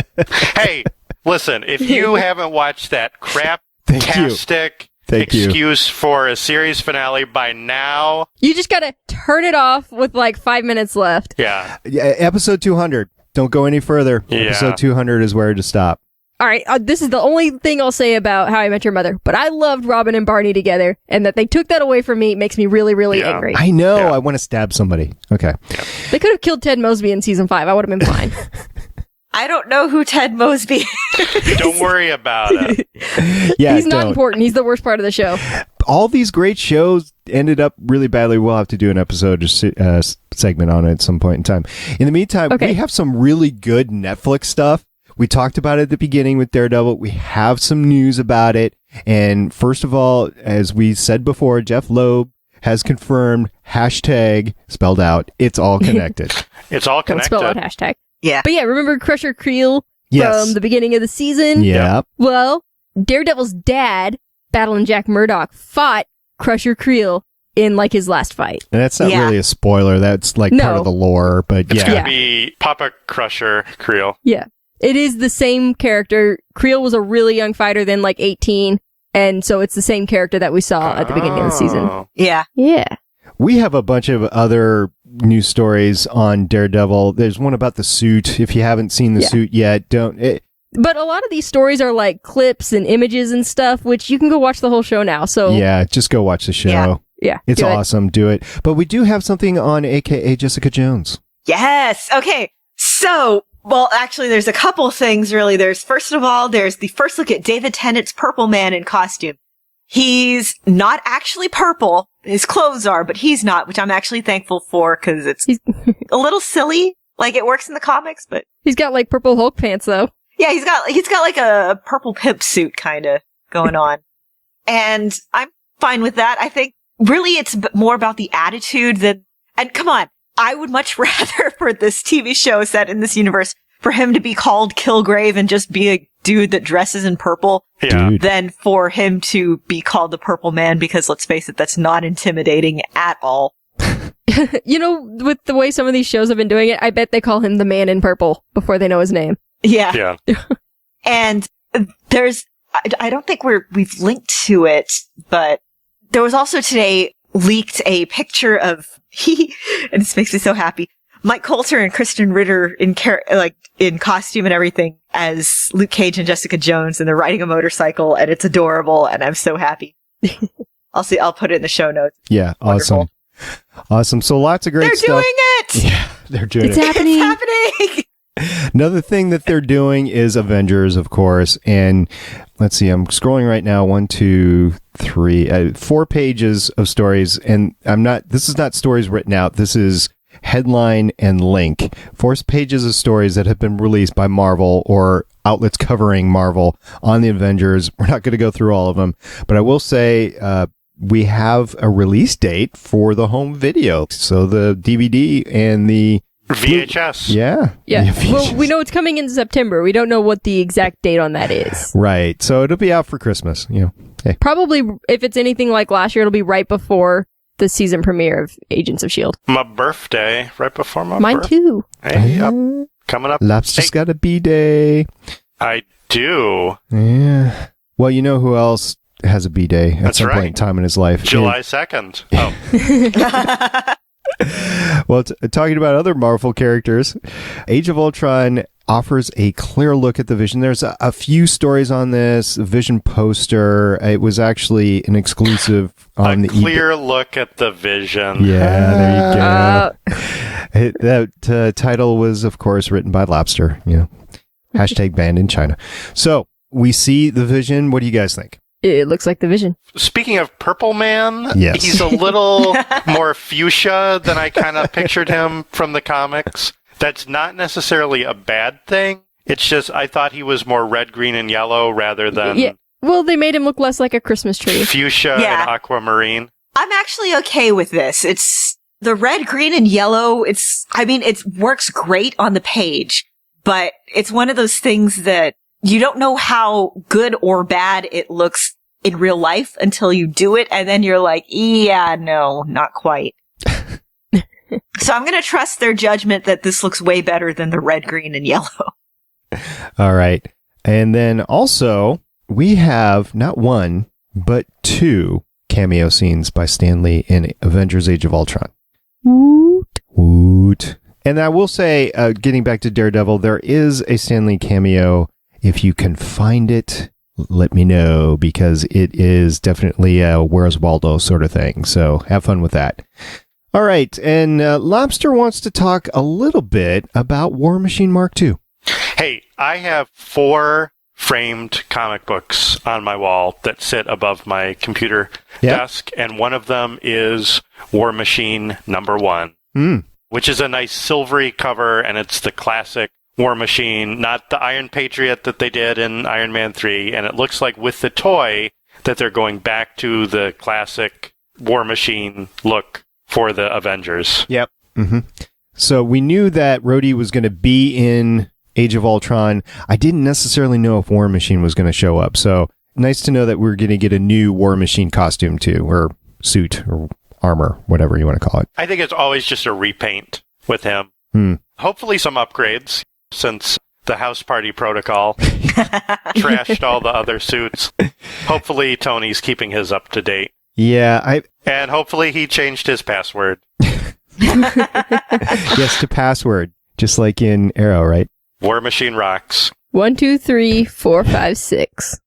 F: Hey, listen, if you haven't watched that crap-tastic excuse for a series finale by now...
D: You just gotta turn it off with like 5 minutes left.
F: Yeah.
C: Episode 200. Don't go any further.
F: Yeah.
C: Episode 200 is where to stop.
D: All right, this is the only thing I'll say about How I Met Your Mother, but I loved Robin and Barney together, and that they took that away from me makes me really, really angry.
C: I know. I want to stab somebody. Okay.
F: Yeah.
D: They could have killed Ted Mosby in season 5. I would have been fine.
E: I don't know who Ted Mosby is.
F: Don't worry about it.
C: Yeah,
D: He's not important. He's the worst part of the show.
C: All these great shows ended up really badly. We'll have to do an episode or segment on it at some point in time. In the meantime, we have some really good Netflix stuff. We talked about it at the beginning with Daredevil. We have some news about it. And first of all, as we said before, Jeff Loeb has confirmed hashtag spelled out. It's all connected.
F: It's all connected.
D: Don't spell out hashtag.
E: Yeah.
D: But yeah, remember Crusher Creel from the beginning of the season?
C: Yeah.
D: Well, Daredevil's dad, Battling Jack Murdoch, fought Crusher Creel in like his last fight.
C: And that's not really a spoiler. That's like part of the lore. But
F: It's going to be Papa Crusher Creel.
D: Yeah. It is the same character. Creel was a really young fighter then, like 18. And so it's the same character that we saw at the beginning of the season.
E: Yeah.
D: Yeah.
C: We have a bunch of other news stories on Daredevil. There's one about the suit. If you haven't seen the suit yet, don't...
D: But a lot of these stories are like clips and images and stuff, which you can go watch the whole show now. So
C: yeah, just go watch the show.
D: Yeah.
C: It's awesome. Do it. But we do have something on AKA Jessica Jones.
E: Yes. Okay. So... Well, actually, there's a couple things, really. First of all, there's the first look at David Tennant's Purple Man in costume. He's not actually purple. His clothes are, but he's not, which I'm actually thankful for, because it's a little silly. Like, it works in the comics, but...
D: He's got, like, purple Hulk pants, though.
E: Yeah, he's got like a purple pimp suit kind of going on. And I'm fine with that. I think, really, it's more about the attitude than... And come on. I would much rather for this TV show set in this universe for him to be called Kilgrave and just be a dude that dresses in purple than for him to be called the Purple Man, because let's face it, that's not intimidating at all.
D: You know, with the way some of these shows have been doing it, I bet they call him the Man in Purple before they know his name.
E: Yeah. And there's, I don't think we've linked to it, but there was also today leaked a picture of, and this makes me so happy, Mike Coulter and Kristen Ritter in costume and everything as Luke Cage and Jessica Jones, and they're riding a motorcycle, and it's adorable, and I'm so happy. I'll put it in the show notes.
C: Yeah,
E: Wonderful.
C: Awesome. So lots of great stuff.
E: They're doing it!
C: Yeah, they're doing
D: It's
C: it.
D: happening.
E: It's happening!
C: Another thing that they're doing is Avengers, of course. And let's see, I'm scrolling right now. 1, 2, 3, 4 pages of stories. And this is not stories written out. This is headline and link. 4 pages of stories that have been released by Marvel or outlets covering Marvel on the Avengers. We're not going to go through all of them, but I will say, we have a release date for the home video. So the DVD and the
F: VHS.
C: Yeah.
D: Well, we know it's coming in September. We don't know what the exact date on that is.
C: Right. So it'll be out for Christmas. Hey.
D: Probably, if it's anything like last year, it'll be right before the season premiere of Agents of S.H.I.E.L.D.
F: My birthday, right before my
D: Mine
F: birthday.
D: too.
F: Hey, coming up.
C: Lobster's got a B-day.
F: I do.
C: Yeah. Well, you know who else has a B-day at some point in time in his life?
F: July 2nd. Oh.
C: Well, talking about other Marvel characters, Age of Ultron offers a clear look at the Vision. There's a few stories on this Vision poster. It was actually an exclusive on the
F: clear look at the Vision.
C: Yeah, there you go. That title was, of course, written by Lobster. Hashtag banned in China. So we see the Vision. What do you guys think?
D: It looks like the Vision.
F: Speaking of Purple Man,
C: yes.
F: He's a little more fuchsia than I kind of pictured him from the comics. That's not necessarily a bad thing. It's just I thought he was more red, green, and yellow rather than...
D: Yeah. Well, they made him look less like a Christmas tree.
F: Fuchsia and aquamarine.
E: I'm actually okay with this. It's the red, green, and yellow. It works great on the page, but it's one of those things that you don't know how good or bad it looks in real life until you do it, and then you're like, yeah, no, not quite. So I'm going to trust their judgment that this looks way better than the red, green, and yellow.
C: All right. And then also, we have not 1, but 2 cameo scenes by Stan Lee in Avengers Age of Ultron. Woot. And I will say, getting back to Daredevil, there is a Stan Lee cameo. If you can find it, let me know, because it is definitely a Where's Waldo sort of thing. So have fun with that. All right. And Lobster wants to talk a little bit about War Machine Mark II.
F: Hey, I have 4 framed comic books on my wall that sit above my computer desk, and one of them is War Machine #1, which is a nice silvery cover, and it's the classic War Machine, not the Iron Patriot that they did in Iron Man 3, and it looks like with the toy that they're going back to the classic War Machine look for the Avengers.
C: Yep. Mm-hmm. So we knew that Rhodey was going to be in Age of Ultron. I didn't necessarily know if War Machine was going to show up, so nice to know that we're going to get a new War Machine costume too, or suit, or armor, whatever you want to call it.
F: I think it's always just a repaint with him. Hopefully some upgrades, since the House Party Protocol trashed all the other suits. Hopefully Tony's keeping his up to date.
C: Yeah,
F: and hopefully he changed his password.
C: Yes, to password, just like in Arrow, right?
F: War Machine rocks.
D: 1, 2, 3, 4, 5, 6.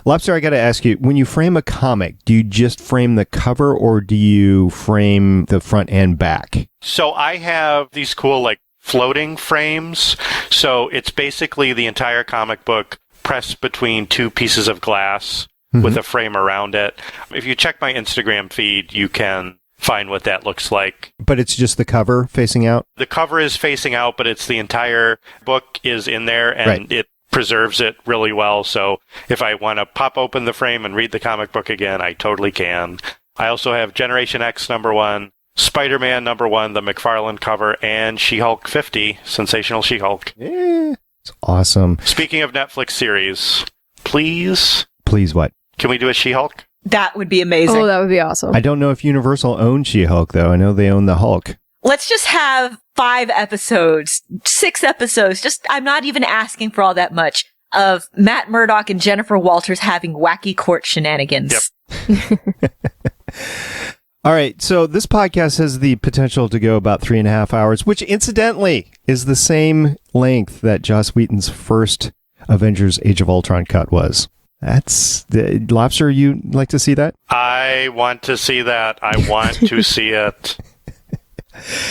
C: Lobster, I got to ask you, when you frame a comic, do you just frame the cover, or do you frame the front and back?
F: So I have these cool, floating frames. So it's basically the entire comic book pressed between 2 pieces of glass with a frame around it. If you check my Instagram feed, you can find what that looks like.
C: But it's just the cover facing out?
F: The cover is facing out, but it's the entire book is in there, and it preserves it really well. So if I want to pop open the frame and read the comic book again, I totally can. I also have Generation X #1, Spider-Man #1, the McFarlane cover, and She-Hulk 50, Sensational She-Hulk.
C: Yeah, it's awesome.
F: Speaking of Netflix series, please
C: what?
F: Can we do a She-Hulk?
E: That would be amazing.
D: Oh, that would be awesome.
C: I don't know if Universal owns She-Hulk, though. I know they own the Hulk.
E: Let's just have 5 episodes, 6 episodes. I'm not even asking for all that much, of Matt Murdock and Jennifer Walters having wacky court shenanigans.
F: Yep.
C: All right, so this podcast has the potential to go about 3.5 hours, which incidentally is the same length that Joss Whedon's first Avengers Age of Ultron cut was. That's the Lobster. You like to see that?
F: I want to see that. I want to see it.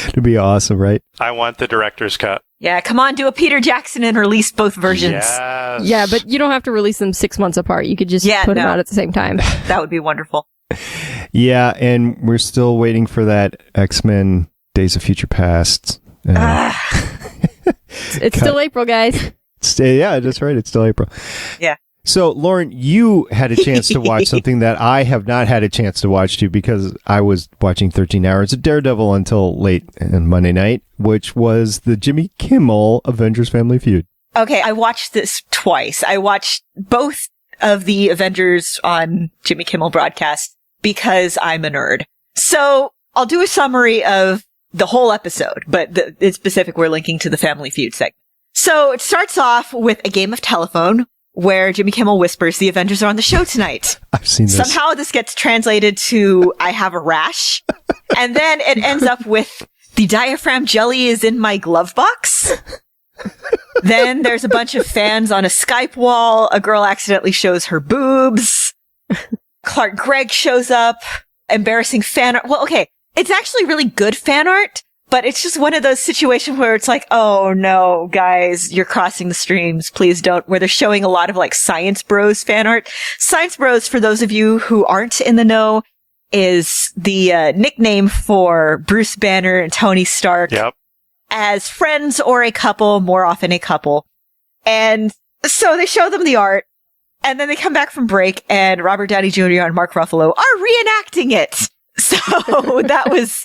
C: It'd be awesome, right?
F: I want the director's cut.
E: Yeah, come on, do a Peter Jackson and release both versions.
F: Yes.
D: Yeah, but you don't have to release them 6 months apart. You could just put them out at the same time.
E: That would be wonderful.
C: Yeah, and we're still waiting for that X-Men Days of Future Past.
D: It's still April, guys.
C: Yeah, that's right. It's still April.
E: Yeah.
C: So, Lauren, you had a chance to watch something that I have not had a chance to watch too, because I was watching 13 hours of Daredevil until late on Monday night, which was the Jimmy Kimmel Avengers Family Feud.
E: Okay, I watched this twice. I watched both of the Avengers on Jimmy Kimmel broadcast because I'm a nerd. So I'll do a summary of the whole episode, but in specific, we're linking to the Family Feud segment. So it starts off with a game of telephone where Jimmy Kimmel whispers, "The Avengers are on the show tonight."
C: I've seen this.
E: Somehow this gets translated to, "I have a rash." And then it ends up with, "The diaphragm jelly is in my glove box." Then there's a bunch of fans on a Skype wall. A girl accidentally shows her boobs. Clark Gregg shows up. Embarrassing fan art. Well, okay. It's actually really good fan art, but it's just one of those situations where it's like, oh no, guys, you're crossing the streams. Please don't. Where they're showing a lot of like Science Bros fan art. Science Bros, for those of you who aren't in the know, is the nickname for Bruce Banner and Tony Stark.
F: Yep.
E: As friends or a couple, more often a couple. And so they show them the art, and then they come back from break, and Robert Downey Jr. and Mark Ruffalo are reenacting it. So that was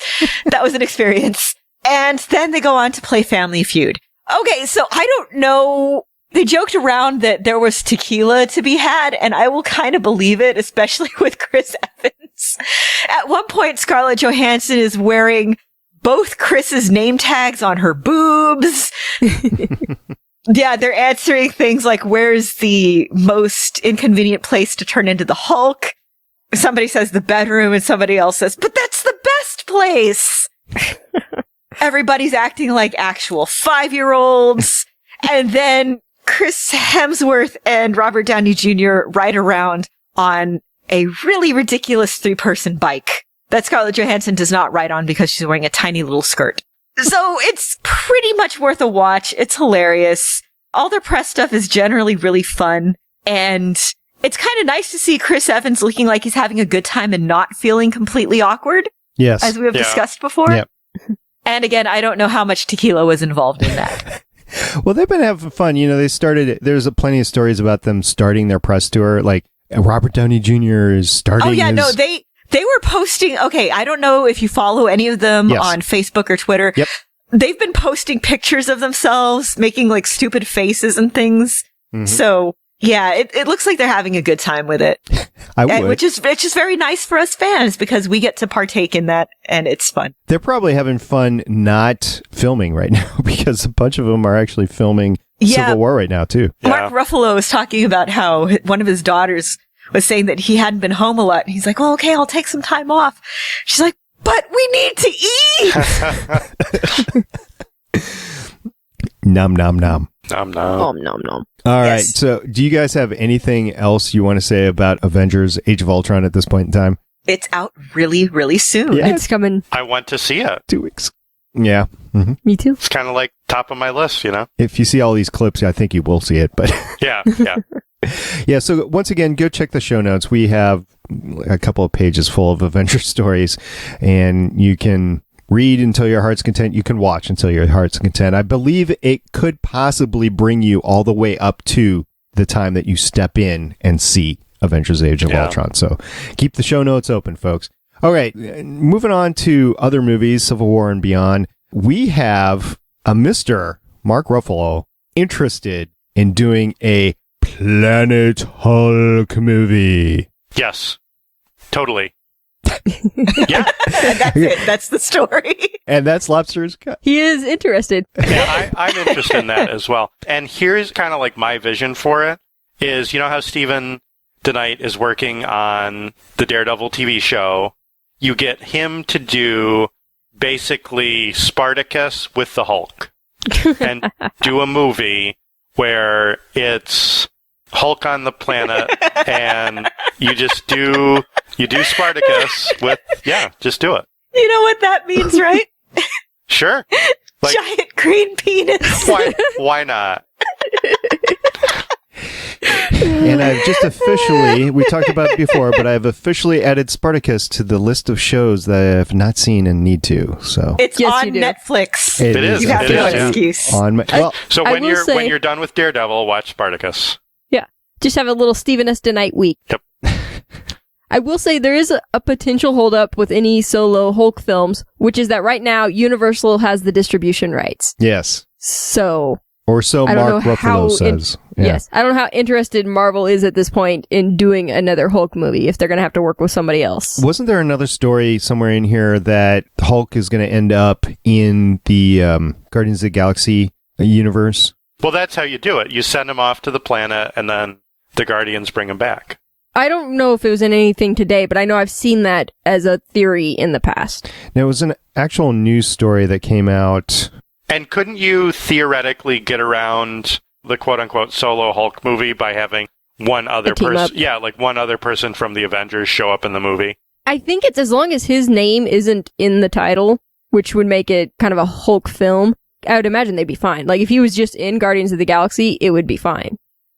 E: an experience. And then they go on to play Family Feud. Okay, so I don't know. They joked around that there was tequila to be had, and I will kind of believe it, especially with Chris Evans. At one point, Scarlett Johansson is wearing both Chris's name tags on her boobs. Yeah, they're answering things like, where's the most inconvenient place to turn into the Hulk? Somebody says the bedroom, and somebody else says, but that's the best place. Everybody's acting like actual 5-year-olds. And then Chris Hemsworth and Robert Downey Jr. ride around on a really ridiculous 3-person bike that Scarlett Johansson does not ride on because she's wearing a tiny little skirt. So it's pretty much worth a watch. It's hilarious. All their press stuff is generally really fun. And it's kind of nice to see Chris Evans looking like he's having a good time and not feeling completely awkward.
C: Yes.
E: As we have discussed before.
C: Yep.
E: And again, I don't know how much tequila was involved in that.
C: Well, they've been having fun. You know, there's plenty of stories about them starting their press tour. Like Robert Downey Jr. is starting.
E: Oh, yeah, no, they were posting. Okay, I don't know if you follow any of them on Facebook or Twitter.
C: Yep.
E: They've been posting pictures of themselves making like stupid faces and things. Mm-hmm. So yeah, it looks like they're having a good time with it.
C: I would.
E: Which is very nice for us fans because we get to partake in that and it's fun.
C: They're probably having fun not filming right now because a bunch of them are actually filming Civil War right now too.
E: Mark Ruffalo was talking about how one of his daughters was saying that he hadn't been home a lot. And he's like, well, okay, I'll take some time off. She's like, but we need to eat.
C: Nom, nom, nom.
F: Nom, nom.
D: Nom, nom.
C: All right. So do you guys have anything else you want to say about Avengers Age of Ultron at this point in time?
E: It's out really, really soon.
C: Yeah.
D: It's coming.
F: I want to see it.
C: 2 weeks. Yeah. Mm-hmm.
D: Me too.
F: It's kind of like top of my list, you know?
C: If you see all these clips, I think you will see it, but
F: yeah.
C: Yeah, so once again, go check the show notes. We have a couple of pages full of Avengers stories, and you can read until your heart's content. You can watch until your heart's content. I believe it could possibly bring you all the way up to the time that you step in and see Avengers Age of Ultron. So keep the show notes open, folks. All right, moving on to other movies, Civil War and beyond. We have a Mr. Mark Ruffalo interested in doing a Planet Hulk movie.
F: Yes, totally. Yeah.
E: That's it. That's the story.
C: And that's Lobster's cut.
D: He is interested.
F: Yeah, I'm interested in that as well. And here's kind of like my vision for it is, you know how Stephen DeKnight is working on the Daredevil TV show, you get him to do basically Spartacus with the Hulk and do a movie where it's Hulk on the planet and you do Spartacus with, just do it.
E: You know what that means, right?
F: Sure.
E: Giant green penis.
F: Why not?
C: And I've just officially, we talked about it before, but I've officially added Spartacus to the list of shows that I have not seen and need to. So
E: it's on Netflix.
C: It is.
E: You have no excuse.
F: So when you're done with Daredevil, watch Spartacus.
D: Yeah. Just have a little Stephen S. DeKnight week.
F: Yep.
D: I will say there is a potential holdup with any solo Hulk films, which is that right now Universal has the distribution rights.
C: Yes.
D: So...
C: Or so Mark Ruffalo says.
D: Yes. I don't know how interested Marvel is at this point in doing another Hulk movie if they're going to have to work with somebody else.
C: Wasn't there another story somewhere in here that Hulk is going to end up in the Guardians of the Galaxy universe?
F: Well, that's how you do it. You send him off to the planet, and then the Guardians bring him back.
D: I don't know if it was in anything today, but I know I've seen that as a theory in the past.
C: Now, it was an actual news story that came out...
F: And couldn't you theoretically get around the quote-unquote solo Hulk movie by having one other person? Yeah, like one other person from the Avengers show up in the movie.
D: I think it's as long as his name isn't in the title, which would make it kind of a Hulk film, I would imagine they'd be fine. Like, if he was just in Guardians of the Galaxy, it would be fine.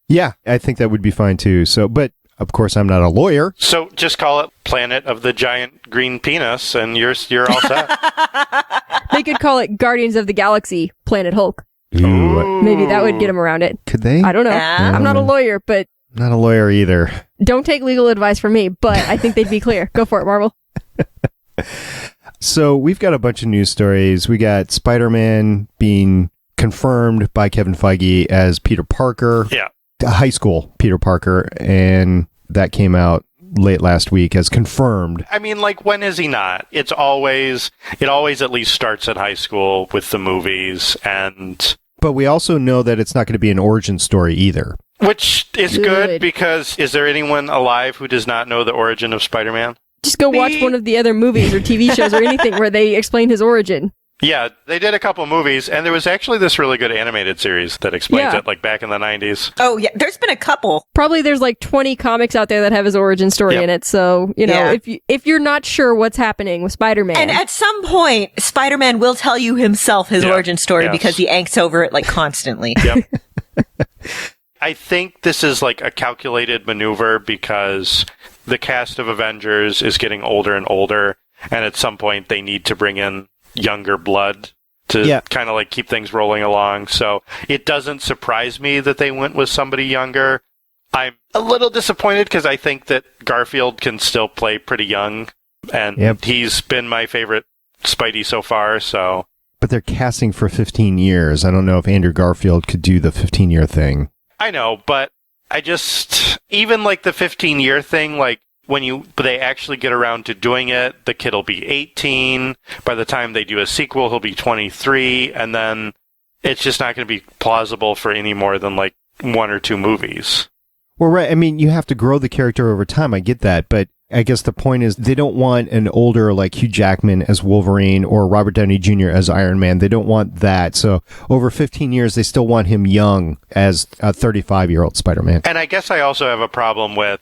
C: Yeah, I think that would be fine too. So, but of course, I'm not a lawyer.
F: So just call it Planet of the Giant Green Penis, and you're all set.
D: They could call it Guardians of the Galaxy Planet Hulk.
C: Ooh.
D: Maybe that would get them around it.
C: Could they?
D: I don't know. I'm not a lawyer, but...
C: Not a lawyer either.
D: Don't take legal advice from me, but I think they'd be clear. Go for it, Marvel.
C: So we've got a bunch of news stories. We got Spider-Man being confirmed by Kevin Feige as Peter Parker.
F: Yeah.
C: High school Peter Parker, and that came out late last week as confirmed.
F: I mean, like, when is he not? It always at least starts at high school with the movies,
C: but we also know that it's not going to be an origin story either.
F: Which is good, because is there anyone alive who does not know the origin of Spider-Man?
D: Just go watch one of the other movies or TV shows or anything where they explain his origin.
F: Yeah, they did a couple movies, and there was actually this really good animated series that explains it, like back in the 90s.
E: Oh, yeah, there's been a couple.
D: Probably there's like 20 comics out there that have his origin story in it, so, you know, if you're not sure what's happening with Spider-Man...
E: And at some point, Spider-Man will tell you himself his origin story because he angst over it, like, constantly.
F: Yep. I think this is like a calculated maneuver because the cast of Avengers is getting older and older, and at some point they need to bring in younger blood to kind of like keep things rolling along. So it doesn't surprise me that they went with somebody younger. I'm a little disappointed because I think that Garfield can still play pretty young, and he's been my favorite Spidey so far. So,
C: but they're casting for 15 years. I don't know if Andrew Garfield could do the 15-year thing.
F: I know, but I just, even like the 15-year thing, like when they actually get around to doing it, the kid will be 18. By the time they do a sequel, he'll be 23, and then it's just not going to be plausible for any more than like one or two movies.
C: Well, right. I mean, you have to grow the character over time. I get that, but I guess the point is they don't want an older like Hugh Jackman as Wolverine or Robert Downey Jr. as Iron Man. They don't want that. So over 15 years, they still want him young as a 35-year-old Spider-Man.
F: And I guess I also have a problem with,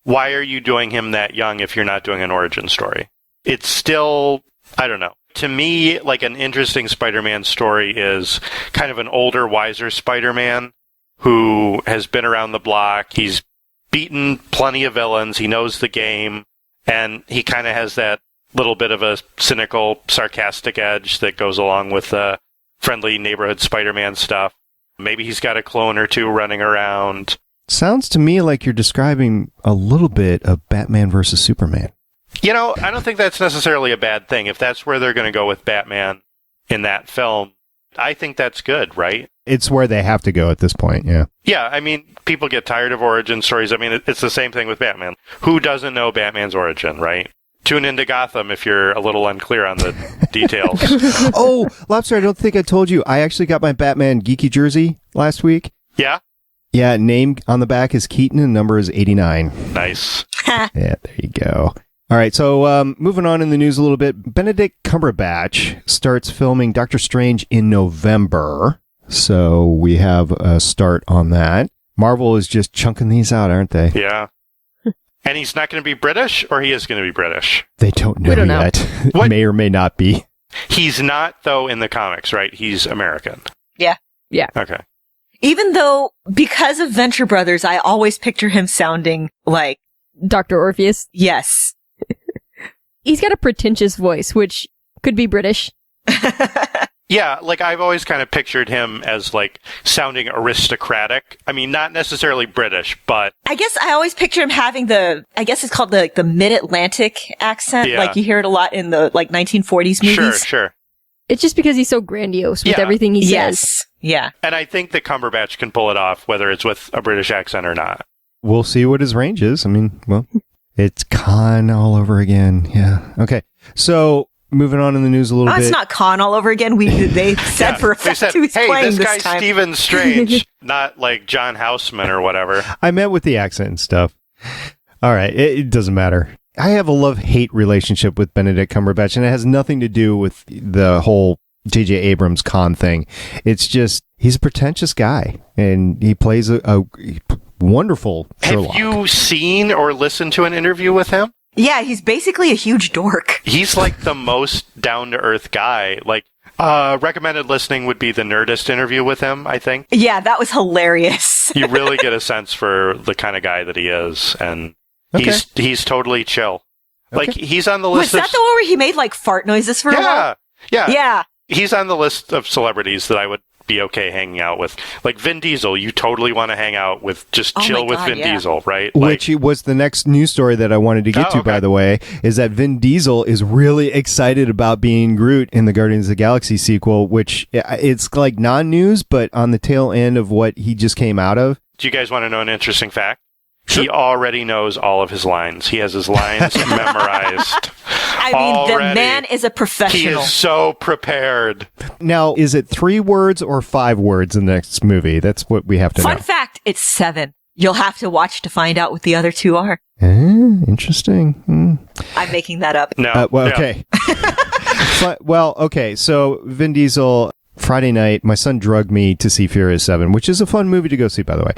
F: why are you doing him that young if you're not doing an origin story? It's still, I don't know. To me, like, an interesting Spider-Man story is kind of an older, wiser Spider-Man who has been around the block. He's beaten plenty of villains. He knows the game, and he kind of has that little bit of a cynical, sarcastic edge that goes along with the friendly neighborhood Spider-Man stuff. Maybe he's got a clone or two running around.
C: Sounds to me like you're describing a little bit of Batman versus Superman.
F: You know, I don't think that's necessarily a bad thing. If that's where they're going to go with Batman in that film, I think that's good, right?
C: It's where they have to go at this point, yeah.
F: Yeah, I mean, people get tired of origin stories. I mean, it's the same thing with Batman. Who doesn't know Batman's origin, right? Tune into Gotham if you're a little unclear on the details.
C: Oh, Lobster, I don't think I told you. I actually got my Batman geeky jersey last week.
F: Yeah?
C: Yeah, name on the back is Keaton and number is 89.
F: Nice.
C: Yeah, there you go. All right, so moving on in the news a little bit, Benedict Cumberbatch starts filming Doctor Strange in November. So we have a start on that. Marvel is just chunking these out, aren't they?
F: Yeah. And he's not going to be British, or he is going to be British?
C: They don't know yet. May or may not be.
F: He's not, though, in the comics, right? He's American.
E: Yeah.
D: Yeah.
F: Okay.
E: Even though, because of Venture Brothers, I always picture him sounding like
D: Dr. Orpheus.
E: Yes.
D: He's got a pretentious voice, which could be British.
F: Yeah, like I've always kind of pictured him as like sounding aristocratic. I mean, not necessarily British, but
E: I guess I always picture him having I guess it's called the mid-Atlantic accent.
F: Yeah.
E: Like you hear it a lot in the 1940s movies.
F: Sure.
D: It's just because he's so grandiose with everything he says.
E: Yes. Yeah.
F: And I think that Cumberbatch can pull it off, whether it's with a British accent or not.
C: We'll see what his range is. I mean, well, it's Khan all over again. Yeah. Okay. So moving on in the news a little bit.
E: It's not Khan all over again. They said for a fact who's
F: hey,
E: playing
F: this guy's
E: time.
F: Stephen Strange, not like John Houseman or whatever.
C: I meant with the accent and stuff. All right. It doesn't matter. I have a love-hate relationship with Benedict Cumberbatch, and it has nothing to do with the whole J.J. Abrams Khan thing. It's just, he's a pretentious guy, and he plays a wonderful Sherlock.
F: Have you seen or listened to an interview with him?
E: Yeah, he's basically a huge dork.
F: He's like the most down-to-earth guy. Like, recommended listening would be the Nerdist interview with him, I think.
E: Yeah, that was hilarious.
F: You really get a sense for the kind of guy that he is, and he's totally chill. Like, he's on the list
E: Was that the one where he made like fart noises for a while?
F: Yeah. He's on the list of celebrities that I would be okay hanging out with. Like Vin Diesel, you totally want to hang out with, just chill with Vin Diesel, right?
C: Which was the next news story that I wanted to get to, by the way, is that Vin Diesel is really excited about being Groot in the Guardians of the Galaxy sequel, which it's like non-news, but on the tail end of what he just came out of.
F: Do you guys want to know an interesting fact? Sure. He already knows all of his lines. He has his lines memorized.
E: I mean, the man is a professional.
F: He is so prepared.
C: Now, is it 3 words or 5 words in the next movie? That's what we have to know.
E: Fun fact, it's 7. You'll have to watch to find out what the other 2 are.
C: Interesting.
E: I'm making that up.
F: No.
C: Okay. Okay. So Vin Diesel, Friday night, my son drugged me to see Furious 7, which is a fun movie to go see, by the way.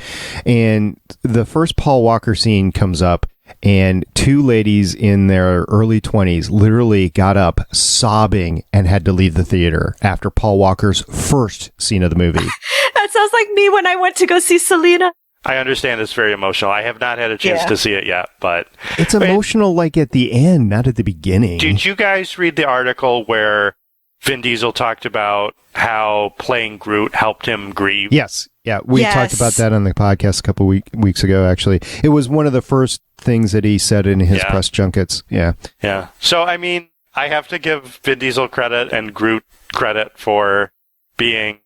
C: And the first Paul Walker scene comes up, and 2 ladies in their early 20s literally got up sobbing and had to leave the theater after Paul Walker's first scene of the movie.
E: That sounds like me when I went to go see Selena.
F: I understand it's very emotional. I have not had a chance to see it yet, but
C: it's emotional like at the end, not at the beginning.
F: Did you guys read the article where Vin Diesel talked about how playing Groot helped him grieve?
C: Yes. Yeah, we talked about that on the podcast a couple weeks ago, actually. It was one of the first things that he said in his press junkets. Yeah.
F: Yeah. So, I mean, I have to give Vin Diesel credit and Groot credit for being,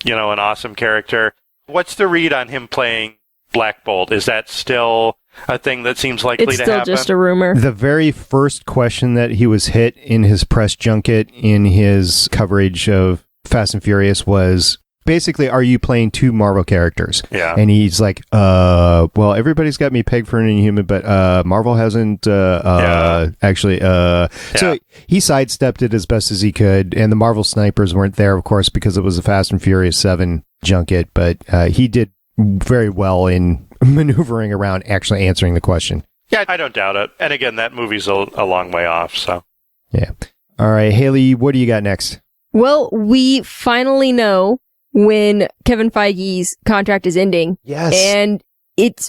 F: an awesome character. What's the read on him playing Black Bolt? Is that still a thing that seems likely to happen?
D: It's still just a rumor.
C: The very first question that he was hit in his press junket in his coverage of Fast and Furious was basically, are you playing 2 Marvel characters?
F: Yeah.
C: And he's like, well, everybody's got me pegged for an Inhuman, but Marvel hasn't actually. So he sidestepped it as best as he could, and the Marvel snipers weren't there, of course, because it was a Fast and Furious 7 junket, but he did very well in maneuvering around actually answering the question.
F: Yeah, I don't doubt it. And again, that movie's a long way off, so.
C: Yeah. All right, Haley, what do you got next?
D: Well, we finally know when Kevin Feige's contract is ending.
C: Yes.
D: And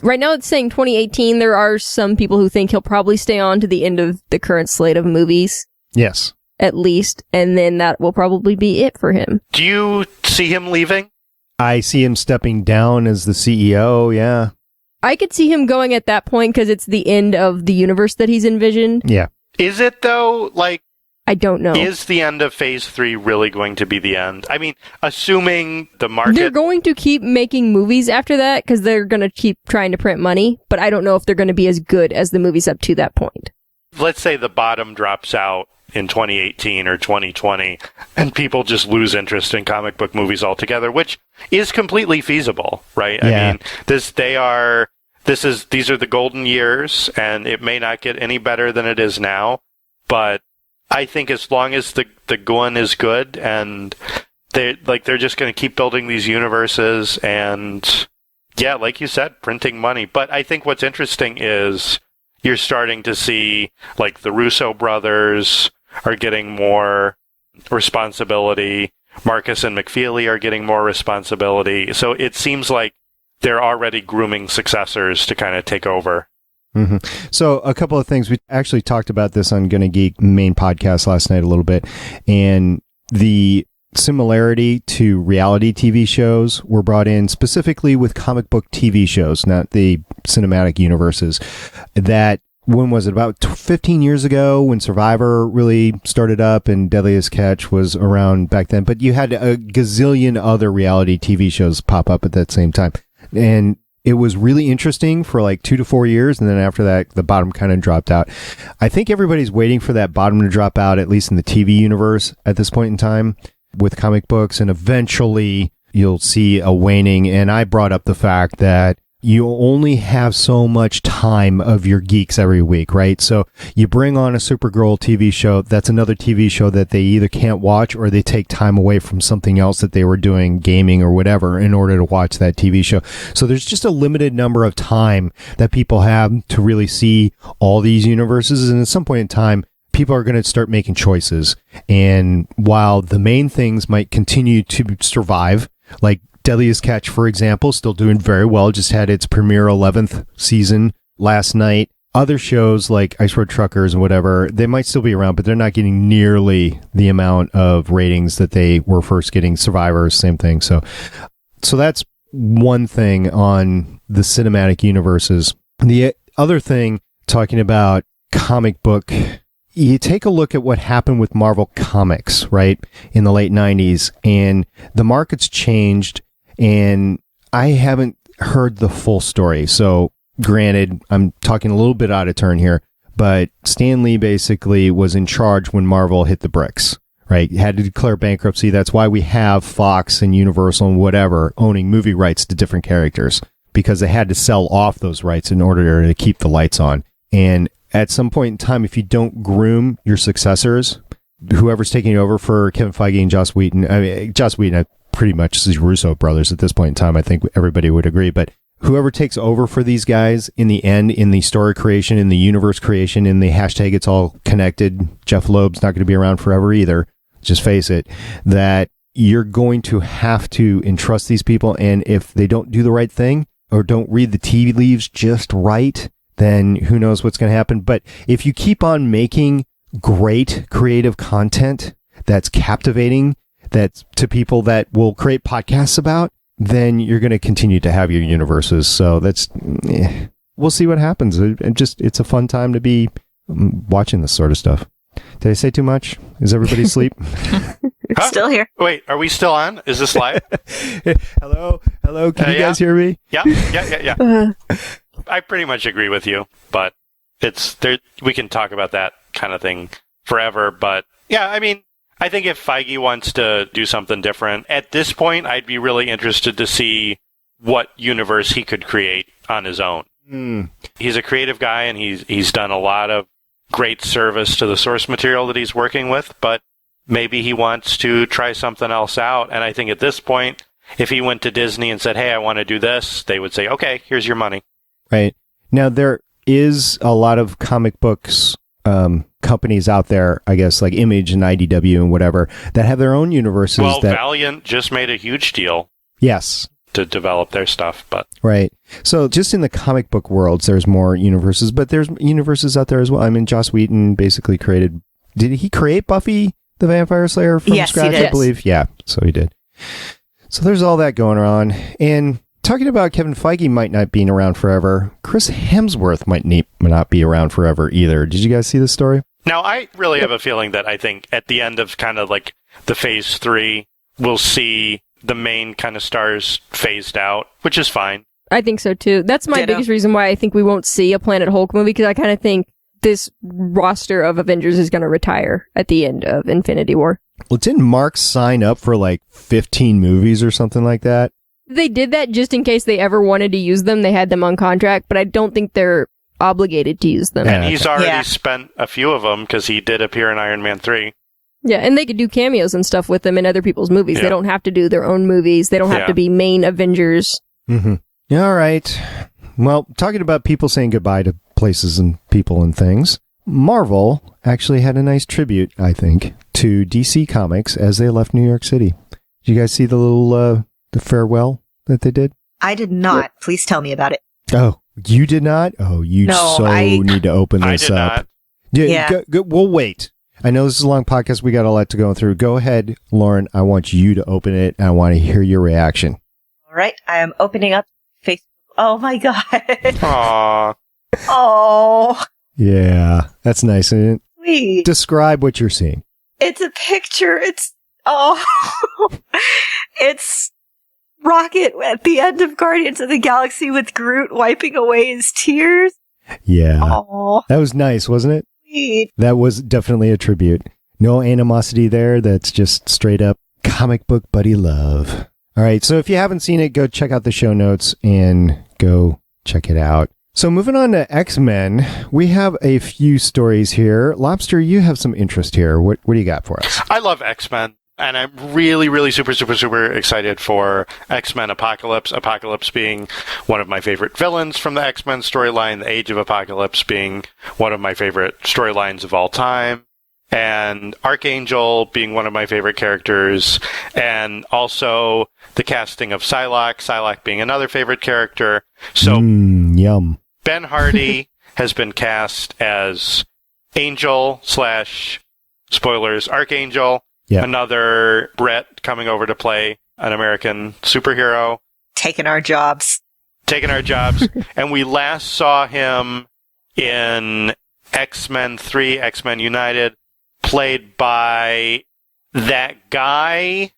D: right now it's saying 2018. There are some people who think he'll probably stay on to the end of the current slate of movies.
C: Yes.
D: At least. And then that will probably be it for him.
F: Do you see him leaving?
C: I see him stepping down as the CEO, yeah.
D: I could see him going at that point because it's the end of the universe that he's envisioned.
C: Yeah.
F: Is it, though? Like,
D: I don't know.
F: Is the end of Phase 3 really going to be the end? I mean, assuming the market...
D: They're going to keep making movies after that because they're going to keep trying to print money, but I don't know if they're going to be as good as the movies up to that point.
F: Let's say the bottom drops out in 2018 or 2020 and people just lose interest in comic book movies altogether, which is completely feasible, right?
C: Yeah.
F: I mean, these are the golden years, and it may not get any better than it is now, but I think as long as the going is good, and they're just going to keep building these universes, and yeah, like you said, printing money. But I think what's interesting is you're starting to see, like, the Russo brothers are getting more responsibility. Marcus and McFeely are getting more responsibility. So it seems like they're already grooming successors to kind of take over.
C: Mm-hmm. So a couple of things. We actually talked about this on GonnaGeek main podcast last night a little bit. And the similarity to reality TV shows were brought in specifically with comic book TV shows, not the cinematic universes. That, when was it? About 15 years ago when Survivor really started up and Deadliest Catch was around back then. But you had a gazillion other reality TV shows pop up at that same time. And it was really interesting for like 2 to 4 years. And then after that, the bottom kind of dropped out. I think everybody's waiting for that bottom to drop out, at least in the TV universe at this point in time with comic books. And eventually you'll see a waning. And I brought up the fact that you only have so much time of your geeks every week, right? So you bring on a Supergirl TV show. That's another TV show that they either can't watch or they take time away from something else that they were doing, gaming or whatever, in order to watch that TV show. So there's just a limited number of time that people have to really see all these universes. And at some point in time, people are going to start making choices. And while the main things might continue to survive, like Deadliest Catch, for example, still doing very well, just had its premiere 11th season last night. Other shows like Ice Road Truckers and whatever, they might still be around, but they're not getting nearly the amount of ratings that they were first getting. Survivor, same thing. So that's one thing on the cinematic universes. The other thing, talking about comic book, you take a look at what happened with Marvel Comics, right, in the late 90s, and the market's changed. And I haven't heard the full story. So granted, I'm talking a little bit out of turn here, but Stan Lee basically was in charge when Marvel hit the bricks, right? Had to declare bankruptcy. That's why we have Fox and Universal and whatever owning movie rights to different characters, because they had to sell off those rights in order to keep the lights on. And at some point in time, if you don't groom your successors, whoever's taking over for Kevin Feige and Joss Whedon, pretty much the Russo brothers at this point in time, I think everybody would agree. But whoever takes over for these guys in the end, in the story creation, in the universe creation, in the hashtag it's all connected, Jeff Loeb's not going to be around forever either. Just face it, that you're going to have to entrust these people. And if they don't do the right thing or don't read the tea leaves just right, then who knows what's going to happen. But if you keep on making great creative content that's captivating, that's to people that will create podcasts about, then you're going to continue to have your universes. So we'll see what happens. It's a fun time to be watching this sort of stuff. Did I say too much? Is everybody asleep?
F: Huh?
E: Still here.
F: Wait, are we still on? Is this live?
C: Hello? Can you guys hear me?
F: Yeah. I pretty much agree with you, but we can talk about that kind of thing forever. But yeah, I mean, I think if Feige wants to do something different, at this point, I'd be really interested to see what universe he could create on his own. He's a creative guy, and he's done a lot of great service to the source material that he's working with, but maybe he wants to try something else out. And I think at this point, if he went to Disney and said, hey, I want to do this, they would say, okay, here's your money.
C: Right. Now, there is a lot of comic books companies out there, I guess, like Image and IDW and whatever, that have their own universes.
F: Well, Valiant just made a huge deal.
C: Yes.
F: To develop their stuff, but...
C: Right. So just in the comic book worlds, there's more universes, but there's universes out there as well. I mean, Joss Whedon basically created... Did he create Buffy the Vampire Slayer from scratch,
E: he did.
C: I believe? Yeah, so he did. So there's all that going on. And talking about Kevin Feige might not be around forever, Chris Hemsworth might not be around forever either. Did you guys see this story?
F: Now, I really have a feeling that I think at the end of kind of like the phase 3, we'll see the main kind of stars phased out, which is fine.
D: I think so too. That's my biggest reason why I think we won't see a Planet Hulk movie, because I kind of think this roster of Avengers is going to retire at the end of Infinity War.
C: Well, didn't Mark sign up for like 15 movies or something like that?
D: They did that just in case they ever wanted to use them. They had them on contract, but I don't think they're obligated to use them.
F: And he's already spent a few of them because he did appear in Iron Man 3.
D: Yeah, and they could do cameos and stuff with them in other people's movies.
F: Yeah.
D: They don't have to do their own movies. They don't have to be main Avengers.
C: Mm-hmm. All right. Well, talking about people saying goodbye to places and people and things, Marvel actually had a nice tribute, I think, to DC Comics as they left New York City. Did you guys see the little the farewell that they did?
E: I did not. Please tell me about it.
C: Oh, you did not? Oh, you need to open this up.
E: Yeah.
C: We'll wait. I know this is a long podcast. We got a lot to go through. Go ahead, Lauren. I want you to open it. And I want to hear your reaction.
E: All right. I am opening up Facebook. Oh, my God.
F: Aww.
E: Oh.
C: Yeah. That's nice, isn't it?
E: Sweet.
C: Describe what you're seeing.
E: It's a picture. It's Rocket at the end of Guardians of the Galaxy with Groot wiping away his tears.
C: Yeah.
E: Aww.
C: That was nice, wasn't it?
E: Sweet.
C: That was definitely a tribute. No animosity there. That's just straight up comic book buddy love. All right. So if you haven't seen it, go check out the show notes and go check it out. So moving on to X-Men, we have a few stories here. Lobster, you have some interest here. What do you got for us?
F: I love X-Men. And I'm really, really super excited for X-Men Apocalypse. Apocalypse being one of my favorite villains from the X-Men storyline, the Age of Apocalypse being one of my favorite storylines of all time, and Archangel being one of my favorite characters, and also the casting of Psylocke being another favorite character. So,
C: yum.
F: Ben Hardy has been cast as Angel / spoilers, Archangel. Yeah. Another Brit coming over to play an American superhero.
E: Taking our jobs. And we last saw him in X-Men 3, X-Men United, played by that guy.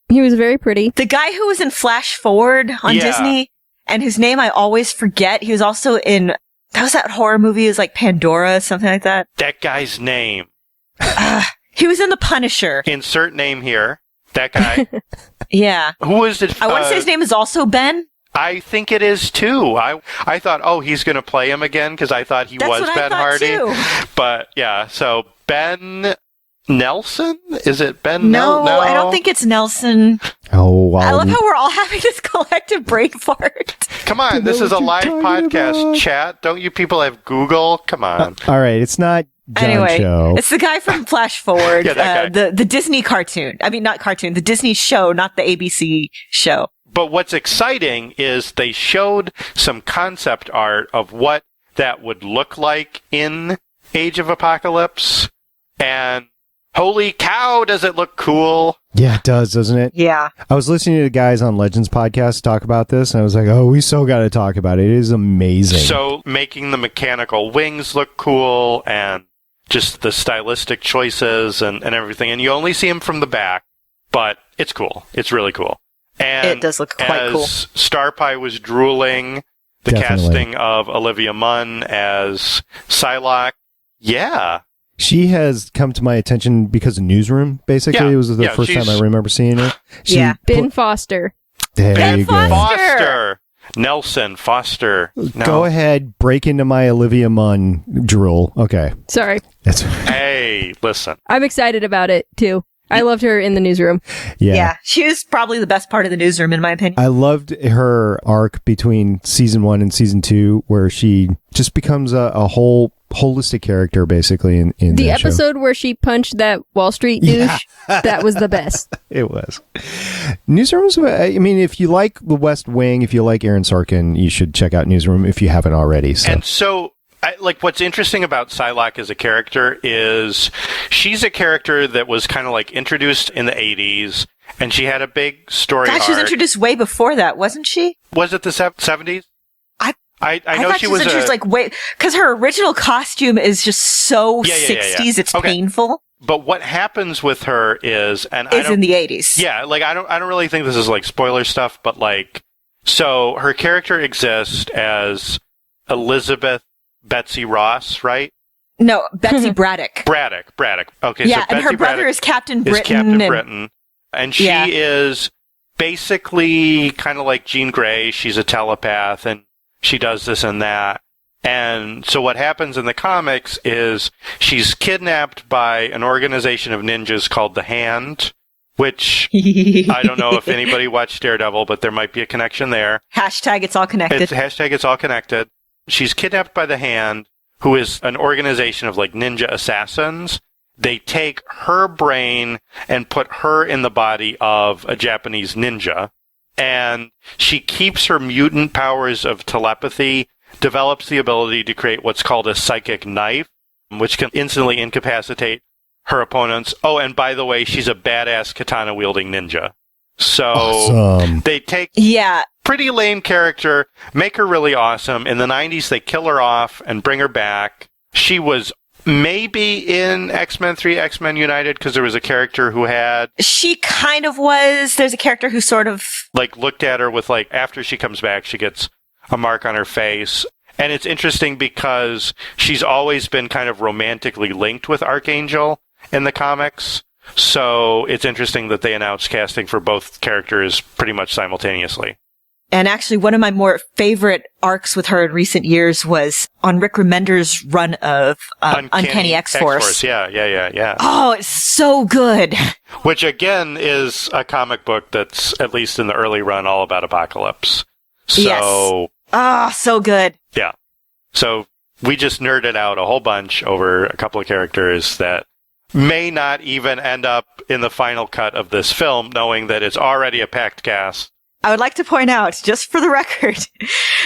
D: He was very pretty.
E: The guy who was in Flash Forward on Disney, and whose name I always forget. He was also in, that was that horror movie, it was like Pandora, something like that.
F: That guy's name.
E: He was in The Punisher.
F: Insert name here. That guy.
E: Yeah.
F: Who is it?
E: I want to say his name is also Ben.
F: I think it is too. I thought, he's going to play him again because I thought he was Ben Hardy.
E: Too.
F: But yeah, so Ben Nelson? Is it Ben?
E: No, I don't think it's Nelson.
C: Oh, wow.
E: I love how we're all having this collective brain fart.
F: Come on, this is a live podcast, chat. Don't you people have Google? Come on.
C: All right, it's not John Cho.
E: It's the guy from Flash Forward, the Disney cartoon. I mean, not cartoon, the Disney show, not the ABC show.
F: But what's exciting is they showed some concept art of what that would look like in Age of Apocalypse, and holy cow, does it look cool?
C: Yeah, it does, doesn't it?
E: Yeah.
C: I was listening to the guys on Legends podcast talk about this, and I was like, we so got to talk about it. It is amazing.
F: So making the mechanical wings look cool, and just the stylistic choices and everything. And you only see him from the back, but it's cool. It's really cool. And
E: it does look quite cool.
F: As Starpie was drooling, the casting of Olivia Munn as Psylocke, yeah.
C: She has come to my attention because of Newsroom, basically. It was the first time I remember seeing her.
D: Ben Foster.
C: There you go.
F: Foster. Nelson Foster. No.
C: Go ahead, break into my Olivia Munn drool. Okay.
D: Sorry.
F: Hey, listen.
D: I'm excited about it, too. I loved her in the Newsroom.
E: Yeah. She was probably the best part of the Newsroom, in my opinion.
C: I loved her arc between season 1 and season 2, where she just becomes a whole holistic character, basically, in
D: the episode where she punched that Wall Street douche. That was the best.
C: It was. Newsroom's, I mean, if you like The West Wing, if you like Aaron Sorkin, you should check out Newsroom if you haven't already. So.
F: And so, what's interesting about Psylocke as a character is she's a character that was kind of like introduced in the 80s, and she had a big story arc.
E: She was introduced way before that, wasn't she?
F: Was it the 70s? I know
E: thought
F: she was
E: introduced like way, because her original costume is just so 60s. It's painful.
F: But what happens with her is
E: in the 80s.
F: Yeah, I don't really think this is like spoiler stuff, but so her character exists as Elizabeth Betsy Ross, right?
E: No, Betsy Braddock.
F: Braddock. Okay,
E: yeah,
F: so
E: and
F: Betsy
E: her brother
F: Braddock
E: is Captain Britain.
F: And she is basically kind of like Jean Grey. She's a telepath, and she does this and that. And so what happens in the comics is she's kidnapped by an organization of ninjas called the Hand, which I don't know if anybody watched Daredevil, but there might be a connection there.
E: Hashtag it's all connected.
F: Hashtag it's all connected. She's kidnapped by the Hand, who is an organization of like ninja assassins. They take her brain and put her in the body of a Japanese ninja. And she keeps her mutant powers of telepathy, develops the ability to create what's called a psychic knife, which can instantly incapacitate her opponents. Oh, and by the way, she's a badass katana-wielding ninja. So
C: Awesome.
F: They take
E: Yeah.
F: pretty lame character, make her really awesome. In the 90s, they kill her off and bring her back. She was maybe in X-Men 3, X-Men United, because there was a character who had...
E: She kind of was. There's a character who sort of...
F: like, looked at her with, like, after she comes back, she gets a mark on her face. And it's interesting because she's always been kind of romantically linked with Archangel in the comics. So it's interesting that they announced casting for both characters pretty much simultaneously.
E: And actually, one of my more favorite arcs with her in recent years was on Rick Remender's run of Uncanny X-Force.
F: Yeah.
E: Oh, it's so good.
F: Which, again, is a comic book that's, at least in the early run, all about Apocalypse. So,
E: yes. Ah, so good.
F: Yeah. So we just nerded out a whole bunch over a couple of characters that may not even end up in the final cut of this film, knowing that it's already a packed cast.
E: I would like to point out, just for the record,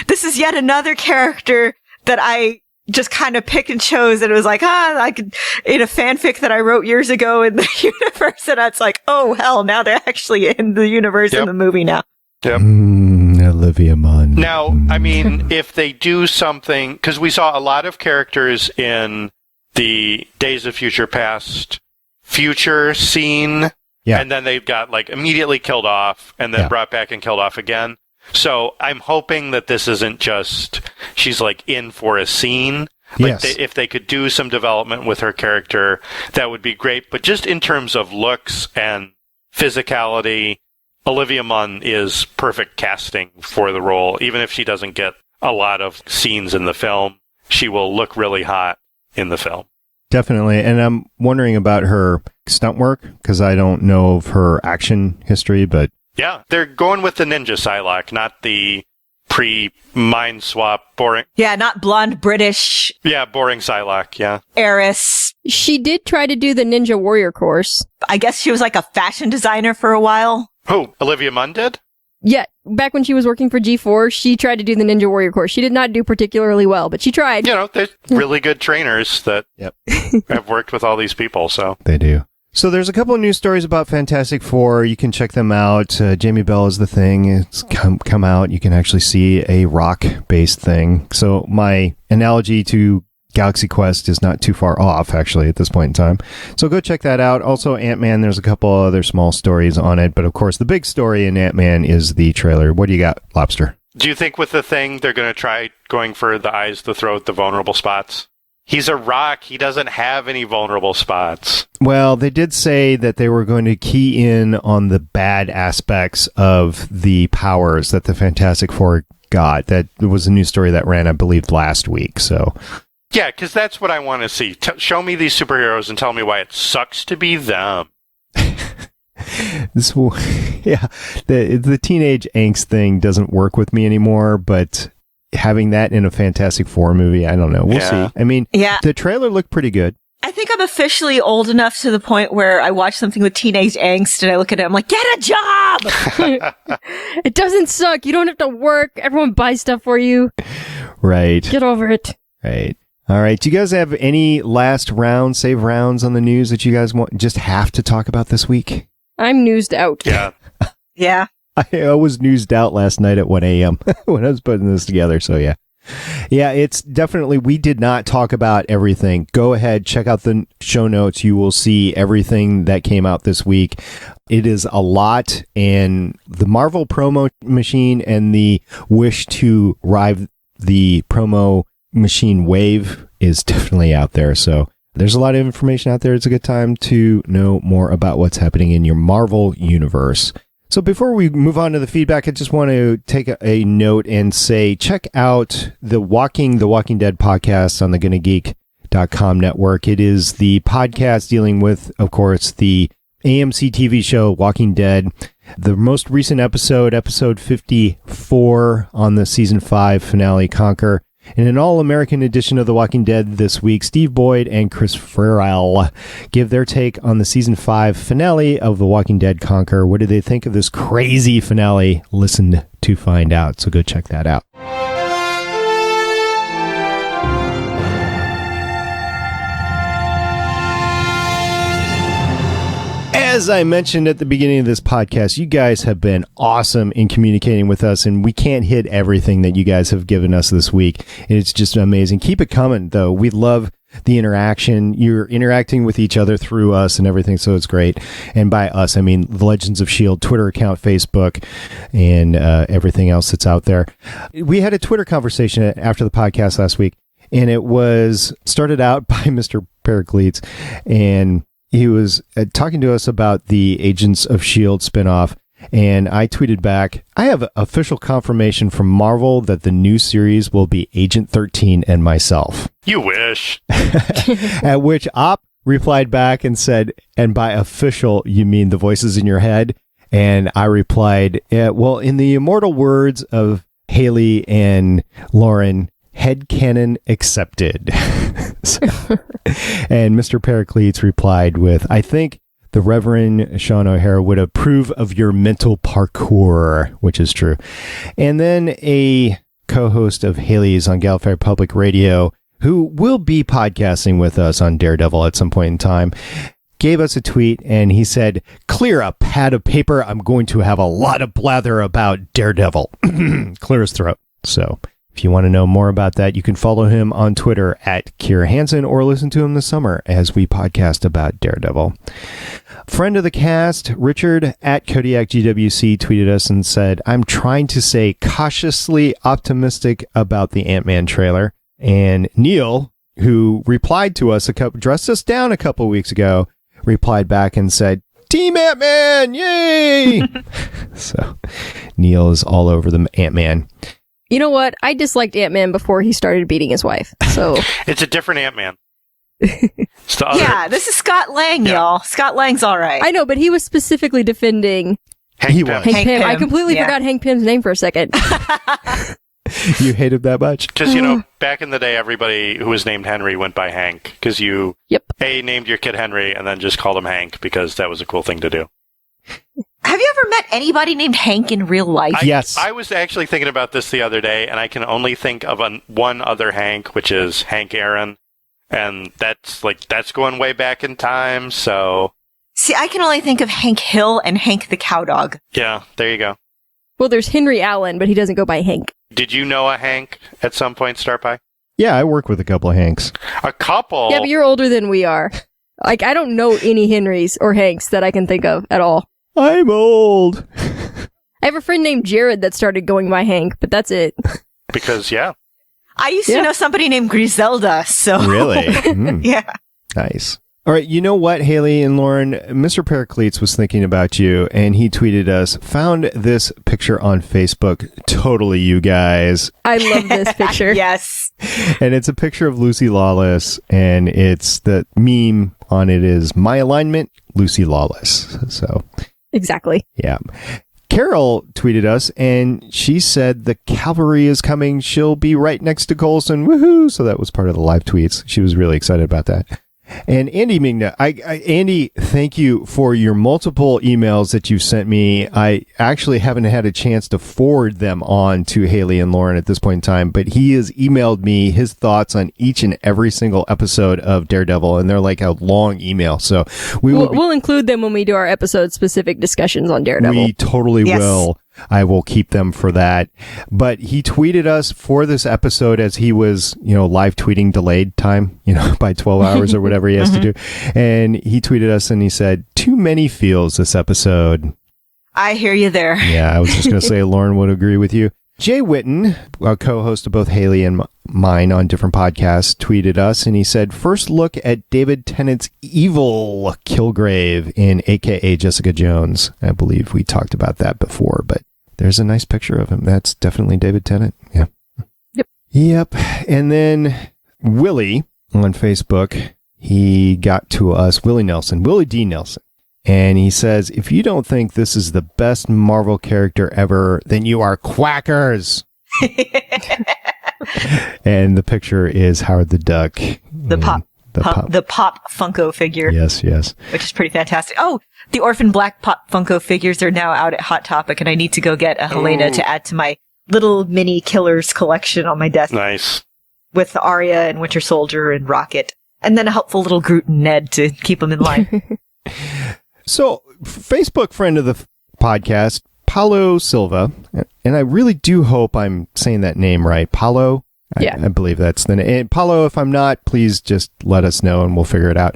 E: this is yet another character that I just kind of picked and chose, and it was like, I could, in a fanfic that I wrote years ago in the universe, and it's like, oh hell, now they're actually in the universe in the movie now.
F: Yep.
C: Olivia Munn.
F: Now, I mean, if they do something, because we saw a lot of characters in the Days of Future Past future scene, and then they got like immediately killed off and then brought back and killed off again. So I'm hoping that this isn't just she's like in for a scene. Like if they could do some development with her character, that would be great. But just in terms of looks and physicality, Olivia Munn is perfect casting for the role. Even if she doesn't get a lot of scenes in the film, she will look really hot in the film.
C: Definitely. And I'm wondering about her stunt work, because I don't know of her action history, but...
F: Yeah, they're going with the ninja Psylocke, not the pre-mind swap boring...
E: Yeah, not blonde British...
F: Yeah, boring Psylocke, yeah.
E: Heiress.
D: She did try to do the Ninja Warrior course.
E: I guess she was like a fashion designer for a while.
F: Who? Olivia Munn did?
D: Yeah, back when she was working for G4, she tried to do the Ninja Warrior course. She did not do particularly well, but she tried.
F: You know, there's really good trainers that have worked with all these people, so.
C: They do. So there's a couple of news stories about Fantastic Four. You can check them out. Jamie Bell is the thing. It's come out. You can actually see a rock-based thing. So my analogy to Galaxy Quest is not too far off, actually, at this point in time. So go check that out. Also, Ant-Man, there's a couple other small stories on it. But, of course, the big story in Ant-Man is the trailer. What do you got, Lobster?
F: Do you think with the thing, they're going to try going for the eyes, the throat, the vulnerable spots? He's a rock. He doesn't have any vulnerable spots.
C: Well, they did say that they were going to key in on the bad aspects of the powers that the Fantastic Four got. That was a news story that ran, I believe, last week. So...
F: Yeah, because that's what I want to see. Show me these superheroes and tell me why it sucks to be them.
C: The teenage angst thing doesn't work with me anymore, but having that in a Fantastic Four movie, I don't know. We'll see. I mean, the trailer looked pretty good.
E: I think I'm officially old enough to the point where I watch something with teenage angst and I look at it, I'm like, get a job!
D: It doesn't suck. You don't have to work. Everyone buys stuff for you.
C: Right.
D: Get over it.
C: Right. All right. Do you guys have any last save rounds on the news that you guys just have to talk about this week?
D: I'm newsed out.
F: Yeah.
E: Yeah.
C: I was newsed out last night at 1 a.m. when I was putting this together. So, yeah. Yeah, it's definitely, we did not talk about everything. Go ahead, check out the show notes. You will see everything that came out this week. It is a lot. And the Marvel promo machine and the wish to ride the promo machine wave is definitely out there. So there's a lot of information out there. It's a good time to know more about what's happening in your Marvel universe. So before we move on to the feedback, I just want to take a note and say, check out the Walking Dead podcast on the GonnaGeek.com network. It is the podcast dealing with, of course, the AMC TV show Walking Dead. The most recent episode 54 on the season 5 finale, Conquer. In an all-American edition of The Walking Dead this week, Steve Boyd and Chris Farrell give their take on the season 5 finale of The Walking Dead, Conquer. What do they think of this crazy finale? Listen to find out. So go check that out. As I mentioned at the beginning of this podcast, you guys have been awesome in communicating with us, and we can't hit everything that you guys have given us this week. And it's just amazing. Keep it coming, though. We love the interaction. You're interacting with each other through us and everything, so it's great. And by us, I mean the Legends of S.H.I.E.L.D. Twitter account, Facebook, and everything else that's out there. We had a Twitter conversation after the podcast last week, and it was started out by Mr. Pericles, and he was talking to us about the Agents of S.H.I.E.L.D. spinoff, and I tweeted back, I have official confirmation from Marvel that the new series will be Agent 13 and myself.
F: You wish.
C: At which Op replied back and said, and by official, you mean the voices in your head? And I replied, well, in the immortal words of Haley and Lauren, headcanon accepted. And Mr. Pericles replied with, I think the Reverend Sean O'Hara would approve of your mental parkour, which is true. And then a co-host of Haley's on Gallifrey Public Radio, who will be podcasting with us on Daredevil at some point in time, gave us a tweet, and he said, clear a pad of paper. I'm going to have a lot of blather about Daredevil. Clear his throat. So if you want to know more about that, you can follow him on Twitter at Kira Hansen or listen to him this summer as we podcast about Daredevil. Friend of the cast, Richard at Kodiak GWC tweeted us and said, I'm trying to say cautiously optimistic about the Ant-Man trailer. And Neil, who replied to us, dressed us down a couple weeks ago, replied back and said, Team Ant-Man, yay! So Neil is all over the Ant-Man.
D: You know what? I disliked Ant-Man before he started beating his wife. So
F: It's a different Ant-Man.
E: Yeah, this is Scott Lang, y'all. Scott Lang's all right.
D: I know, but he was specifically defending
F: Hank Pym.
D: Hank Pym. I completely forgot Hank Pym's name for a second.
C: You hate him that much?
F: Just, back in the day, everybody who was named Henry went by Hank, because you named your kid Henry and then just called him Hank because that was a cool thing to do.
E: Have you ever met anybody named Hank in real life?
C: Yes.
F: I was actually thinking about this the other day, and I can only think of one other Hank, which is Hank Aaron. And that's going way back in time, so...
E: See, I can only think of Hank Hill and Hank the Cowdog.
F: Yeah, there you go.
D: Well, there's Henry Allen, but he doesn't go by Hank.
F: Did you know a Hank at some point, Starpie?
C: Yeah, I work with a couple of Hanks.
F: A couple?
D: Yeah, but you're older than we are. I don't know any Henrys or Hanks that I can think of at all.
C: I'm old.
D: I have a friend named Jared that started going by Hank, but that's it.
F: Because, yeah.
E: I used to know somebody named Griselda, so...
C: Really?
E: Yeah.
C: Nice. All right, you know what, Haley and Lauren? Mr. Pericles was thinking about you, and he tweeted us, found this picture on Facebook. Totally you guys.
D: I love this picture.
E: Yes.
C: And it's a picture of Lucy Lawless, and it's the meme on it is, my alignment, Lucy Lawless. So...
D: Exactly.
C: Yeah. Carol tweeted us, and she said the cavalry is coming. She'll be right next to Coulson. Woohoo! So that was part of the live tweets. She was really excited about that. And Andy Ming-Na, Andy, thank you for your multiple emails that you've sent me. I actually haven't had a chance to forward them on to Haley and Lauren at this point in time, but he has emailed me his thoughts on each and every single episode of Daredevil, and they're like a long email. So we'll
D: include them when we do our episode-specific discussions on Daredevil.
C: We totally will. I will keep them for that. But he tweeted us for this episode as he was, live tweeting delayed time, by 12 hours or whatever he has to do. And he tweeted us and he said, too many feels this episode.
E: I hear you there.
C: Yeah, I was just going to say Lauren would agree with you. Jay Witten, a co-host of both Haley and mine on different podcasts, tweeted us, and he said, first look at David Tennant's evil Kilgrave in AKA Jessica Jones. I believe we talked about that before, but there's a nice picture of him. That's definitely David Tennant. Yeah. Yep. And then Willie on Facebook, he got to us, Willie D. Nelson. And he says, if you don't think this is the best Marvel character ever, then you are quackers. And the picture is Howard the Duck.
E: The pop Funko figure.
C: Yes.
E: Which is pretty fantastic. Oh, the Orphan Black Pop Funko figures are now out at Hot Topic, and I need to go get a Helena to add to my little mini Killers collection on my desk.
F: Nice.
E: With Arya and Winter Soldier and Rocket. And then a helpful little Groot and Ned to keep them in line.
C: So, Facebook friend of the podcast, Paulo Silva, and I really do hope I'm saying that name right. Paulo?
D: Yeah.
C: I believe that's the name. Paulo, if I'm not, please just let us know and we'll figure it out.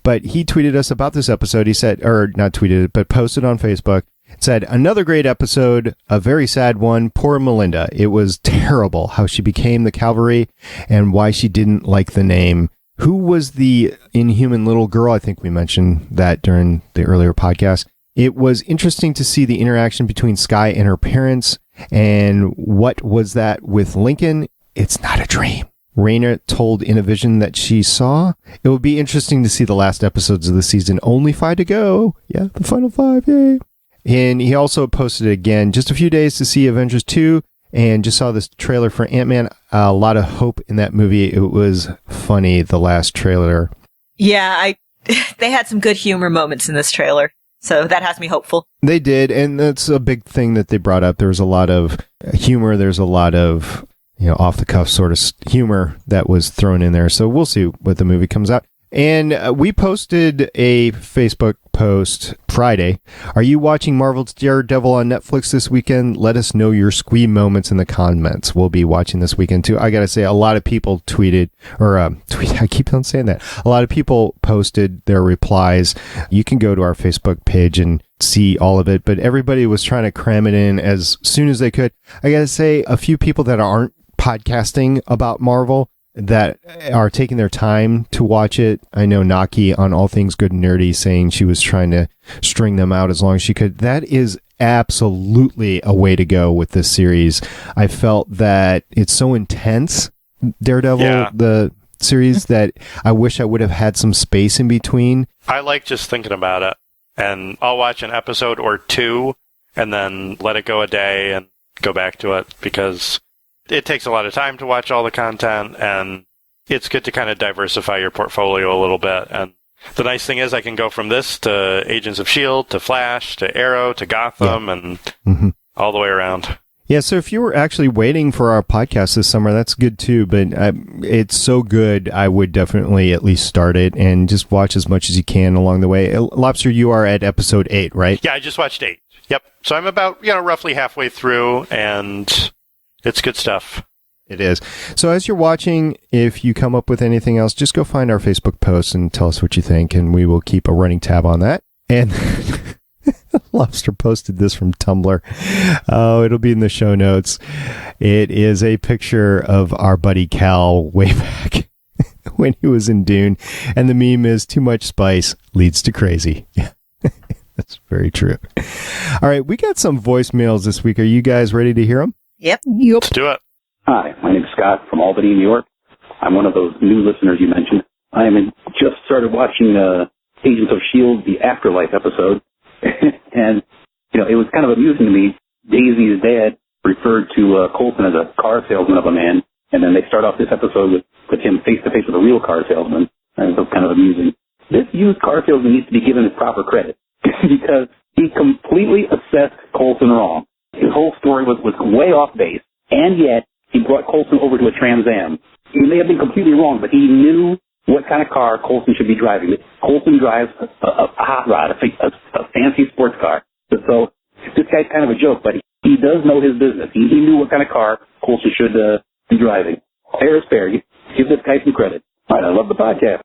C: But he tweeted us about this episode. He said, or not tweeted it, but posted on Facebook. Said, another great episode, a very sad one. Poor Melinda. It was terrible how she became the Cavalry and why she didn't like the name. Who was the Inhuman little girl? I think we mentioned that during the earlier podcast. It was interesting to see the interaction between Skye and her parents. And what was that with Lincoln? It's not a dream. Raina told in a vision that she saw. It would be interesting to see the last episodes of the season. Only 5 to go. Yeah, the final 5. Yay. And he also posted again, just a few days to see Avengers 2. And just saw this trailer for Ant-Man. A lot of hope in that movie. It was funny, the last trailer.
E: Yeah, they had some good humor moments in this trailer. So that has me hopeful.
C: They did, and that's a big thing that they brought up. There was a lot of humor. There's a lot of, off-the-cuff sort of humor that was thrown in there. So we'll see what the movie comes out. And we posted a Facebook post Friday. Are you watching Marvel's Daredevil on Netflix this weekend? Let us know your squee moments in the comments. We'll be watching this weekend too. I got to say, a lot of people tweeted, I keep on saying that. A lot of people posted their replies. You can go to our Facebook page and see all of it, but everybody was trying to cram it in as soon as they could. I got to say, a few people that aren't podcasting about Marvel that are taking their time to watch it. I know Naki on All Things Good and Nerdy saying she was trying to string them out as long as she could. That is absolutely a way to go with this series. I felt that it's so intense, Daredevil, the series, that I wish I would have had some space in between.
F: I like just thinking about it, and I'll watch an episode or two and then let it go a day and go back to it, because it takes a lot of time to watch all the content, and it's good to kind of diversify your portfolio a little bit. And the nice thing is I can go from this to Agents of S.H.I.E.L.D. to Flash to Arrow to Gotham and all the way around.
C: Yeah, so if you were actually waiting for our podcast this summer, that's good too, but it's so good, I would definitely at least start it and just watch as much as you can along the way. Lobster, you are at episode 8, right?
F: Yeah, I just watched 8. Yep. So I'm about, roughly halfway through, and it's good stuff.
C: It is. So as you're watching, if you come up with anything else, just go find our Facebook post and tell us what you think, and we will keep a running tab on that. And Lobster posted this from Tumblr. Oh, it'll be in the show notes. It is a picture of our buddy Cal way back when he was in Dune. And the meme is, too much spice leads to crazy. Yeah, that's very true. All right, we got some voicemails this week. Are you guys ready to hear them?
E: Yep.
F: Let's do it.
L: Hi, my name's Scott from Albany, New York. I'm one of those new listeners you mentioned. I just started watching Agents of S.H.I.E.L.D, the Afterlife episode. And, it was kind of amusing to me. Daisy's dad referred to Coulson as a car salesman of a man. And then they start off this episode with him face-to-face with a real car salesman. And it was kind of amusing. This used car salesman needs to be given his proper credit because he completely assessed Coulson wrong. His whole story was way off base, and yet he brought Coulson over to a Trans Am. He may have been completely wrong, but he knew what kind of car Coulson should be driving. Coulson drives a hot rod, a fancy sports car. So this guy's kind of a joke, but he does know his business. He knew what kind of car Coulson should be driving. Fair is fair. You give this guy some credit. All right, I love the podcast.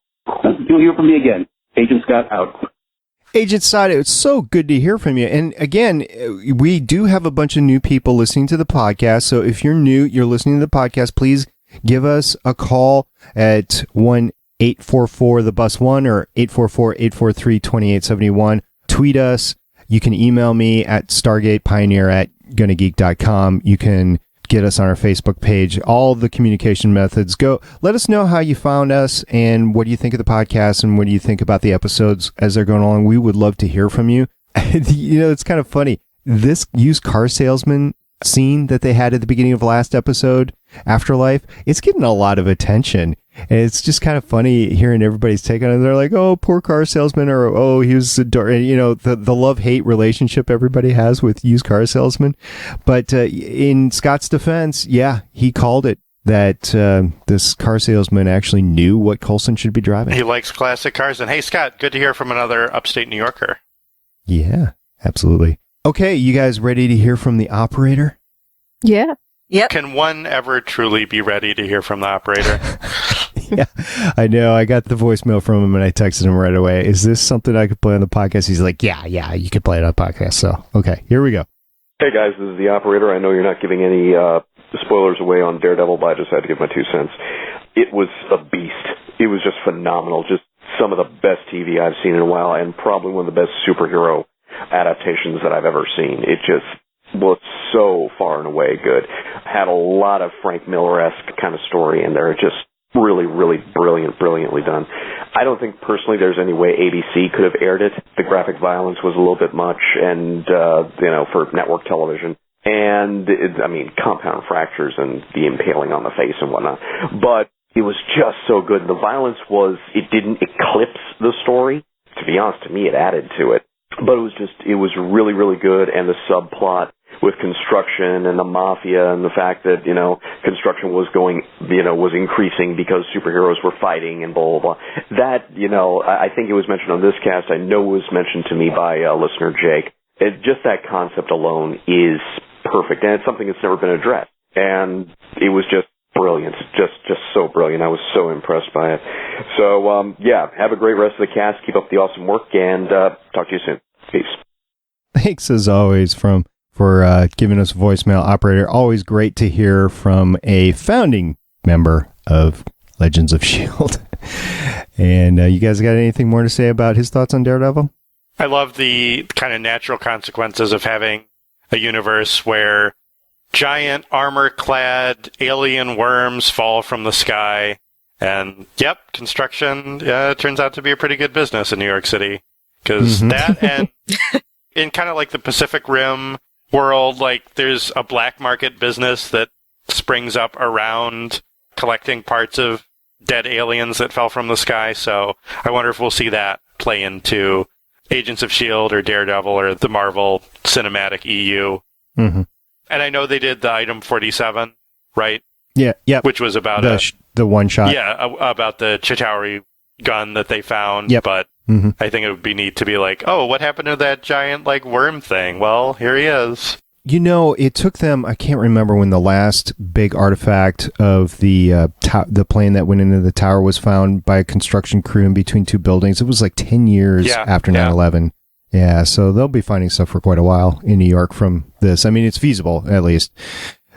L: You'll hear from me again. Agent Scott out.
C: Agent Sada, it's so good to hear from you. And again, we do have a bunch of new people listening to the podcast. So if you're new, you're listening to the podcast, please give us a call at 1-844-THE-BUS-1 or 844-843-2871. Tweet us. You can email me at stargatepioneer@GonnaGeek.com. You can get us on our Facebook page. All the communication methods. Go. Let us know how you found us and what do you think of the podcast and what do you think about the episodes as they're going along. We would love to hear from you. You know, it's kind of funny. This used car salesman scene that they had at the beginning of last episode, Afterlife, it's getting a lot of attention. And it's just kind of funny hearing everybody's take on it. They're like, oh, poor car salesman, or oh, he was, you know, the love-hate relationship everybody has with used car salesmen. But in Scott's defense, yeah, he called it that this car salesman actually knew what Coulson should be driving.
F: He likes classic cars. And hey, Scott, good to hear from another upstate New Yorker.
C: Yeah, absolutely. Okay, you guys ready to hear from the operator?
D: Yeah.
E: Yep.
F: Can one ever truly be ready to hear from the operator?
C: Yeah, I know. I got the voicemail from him and I texted him right away. Is this something I could play on the podcast? He's like, yeah, you could play it on the podcast. So, okay, here we go.
M: Hey guys, this is the operator. I know you're not giving any spoilers away on Daredevil, but I just had to give my 2 cents. It was a beast. It was just phenomenal. Just some of the best TV I've seen in a while, and probably one of the best superhero adaptations that I've ever seen. It just was so far and away good. Had a lot of Frank Miller-esque kind of story in there. Just really, really brilliantly done. I don't think personally there's any way ABC could have aired it. The graphic violence was a little bit much, and for network television. And compound fractures and the impaling on the face and whatnot. But it was just so good. The violence it didn't eclipse the story. To be honest, to me, it added to it. But it was really, really good. And the subplot with construction and the mafia and the fact that, construction was was increasing because superheroes were fighting and blah, blah, blah. That, I think it was mentioned on this cast. I know it was mentioned to me by listener Jake. Just that concept alone is perfect. And it's something that's never been addressed. And it was just brilliant. Just so brilliant. I was so impressed by it. So, have a great rest of the cast. Keep up the awesome work, and talk to you soon. Peace.
C: Thanks, as always, for giving us a voicemail, operator. Always great to hear from a founding member of Legends of S.H.I.E.L.D. And you guys got anything more to say about his thoughts on Daredevil?
F: I love the kind of natural consequences of having a universe where giant armor-clad alien worms fall from the sky. And, construction turns out to be a pretty good business in New York City. Because that and in kind of like the Pacific Rim world, like there's a black market business that springs up around collecting parts of dead aliens that fell from the sky. So I wonder if we'll see that play into Agents of S.H.I.E.L.D. or Daredevil or the Marvel Cinematic EU. Mm-hmm. And I know they did the Item 47, right?
C: Yeah.
F: Which was about
C: the one shot.
F: Yeah, about the Chitauri gun that they found.
C: Yep.
F: But I think it would be neat to be like, oh, what happened to that giant worm thing? Well, here he is.
C: It took them, I can't remember when the last big artifact of the plane that went into the tower was found by a construction crew in between two buildings. It was like 10 years after 9/11. Yeah, so they'll be finding stuff for quite a while in New York from this. I mean, it's feasible, at least.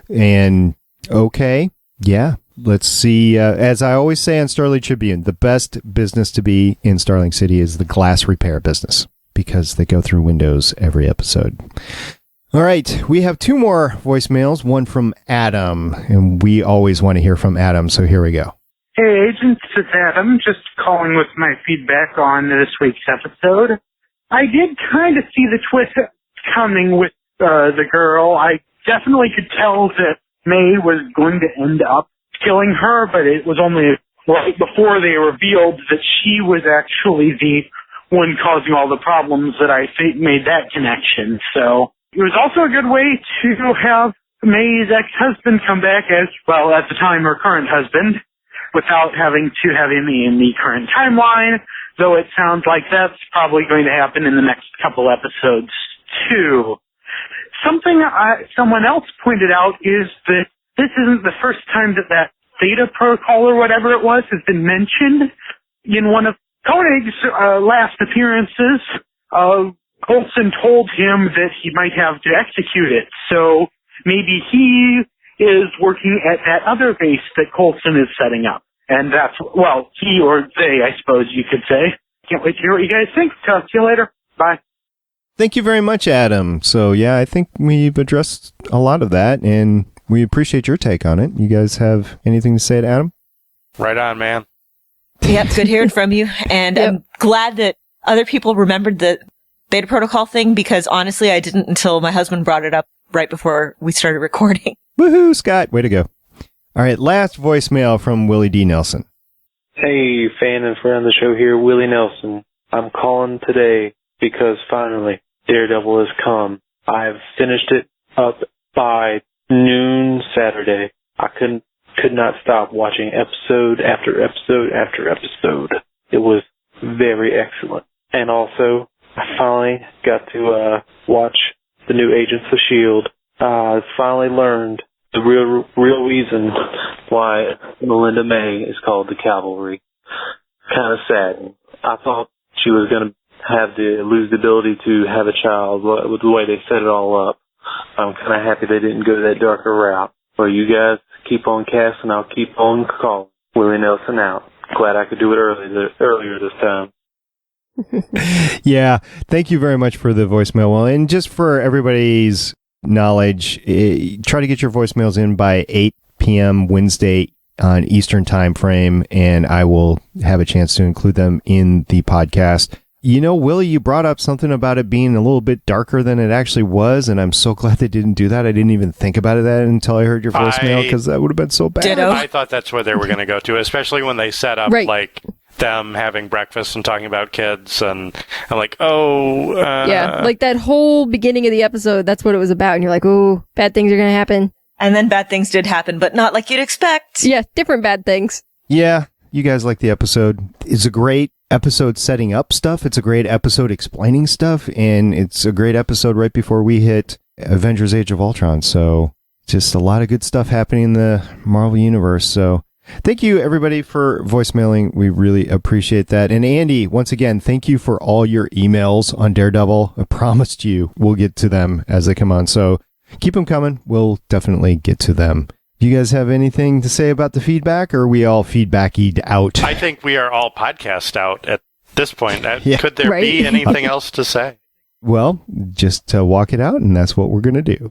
C: And, okay, yeah, let's see. As I always say on Starling Tribune, the best business to be in Starling City is the glass repair business, because they go through windows every episode. All right, we have two more voicemails, one from Adam, and we always want to hear from Adam, so here we go.
N: Hey, agents, it's Adam, just calling with my feedback on this week's episode. I did kind of see the twist coming with the girl. I definitely could tell that May was going to end up killing her, but it was only right before they revealed that she was actually the one causing all the problems that I made that connection. So it was also a good way to have May's ex-husband come back as, well, at the time her current husband, without having to have him in the current timeline, though it sounds like that's probably going to happen in the next couple episodes, too. Something someone else pointed out is that this isn't the first time that Theta Protocol or whatever it was has been mentioned. In one of Koenig's last appearances, Coulson told him that he might have to execute it. So maybe he is working at that other base that Coulson is setting up. And that's, well, he or they, I suppose you could say. Can't wait to hear what you guys think. Talk to you later. Bye.
C: Thank you very much, Adam. So, yeah, I think we've addressed a lot of that, and we appreciate your take on it. You guys have anything to say to Adam?
F: Right on, man.
E: Yep, good hearing from you. And I'm glad that other people remembered the Beta Protocol thing, because honestly, I didn't until my husband brought it up right before we started recording.
C: Woohoo, Scott. Way to go. All right, last voicemail from Willie D. Nelson.
O: Hey, fan and friend of the show here, Willie Nelson. I'm calling today because finally Daredevil has come. I've finished it up by noon Saturday. I could not stop watching episode after episode after episode. It was very excellent. And also, I finally got to watch the new Agents of S.H.I.E.L.D. I finally learned the real reason why Melinda May is called the Cavalry. Kind of sad. I thought she was going to have to lose the ability to have a child with the way they set it all up. I'm kind of happy they didn't go that darker route. Well, you guys keep on casting, I'll keep on calling. Willie Nelson out. Glad I could do it earlier this time.
C: Yeah, thank you very much for the voicemail. Well, and just for everybody's knowledge, try to get your voicemails in by 8 p.m. Wednesday on Eastern time frame, and I will have a chance to include them in the podcast. You know, Willie, you brought up something about it being a little bit darker than it actually was, and I'm so glad they didn't do that. I didn't even think about it until I heard your voicemail, because that would have been so bad.
E: Ditto.
F: I thought that's where they were going to go to, especially when they set up like them having breakfast and talking about kids, and I'm like,
D: yeah, like that whole beginning of the episode, that's what it was about, and you're like, oh, bad things are going to happen.
E: And then bad things did happen, but not like you'd expect.
D: Yeah, different bad things.
C: Yeah, you guys like the episode. It's a great episode setting up stuff. It's a great episode explaining stuff, and it's a great episode right before we hit Avengers Age of Ultron. So just a lot of good stuff happening in the Marvel Universe. So thank you, everybody, for voicemailing. We really appreciate that. And Andy, once again, thank you for all your emails on Daredevil. I promised you we'll get to them as they come on. So keep them coming. We'll definitely get to them. Do you guys have anything to say about the feedback, or are we all feedback-ed out?
F: I think we are all podcast out at this point.
C: Yeah.
F: Could there be anything else to say?
C: Well, just walk it out, and that's what we're going to do.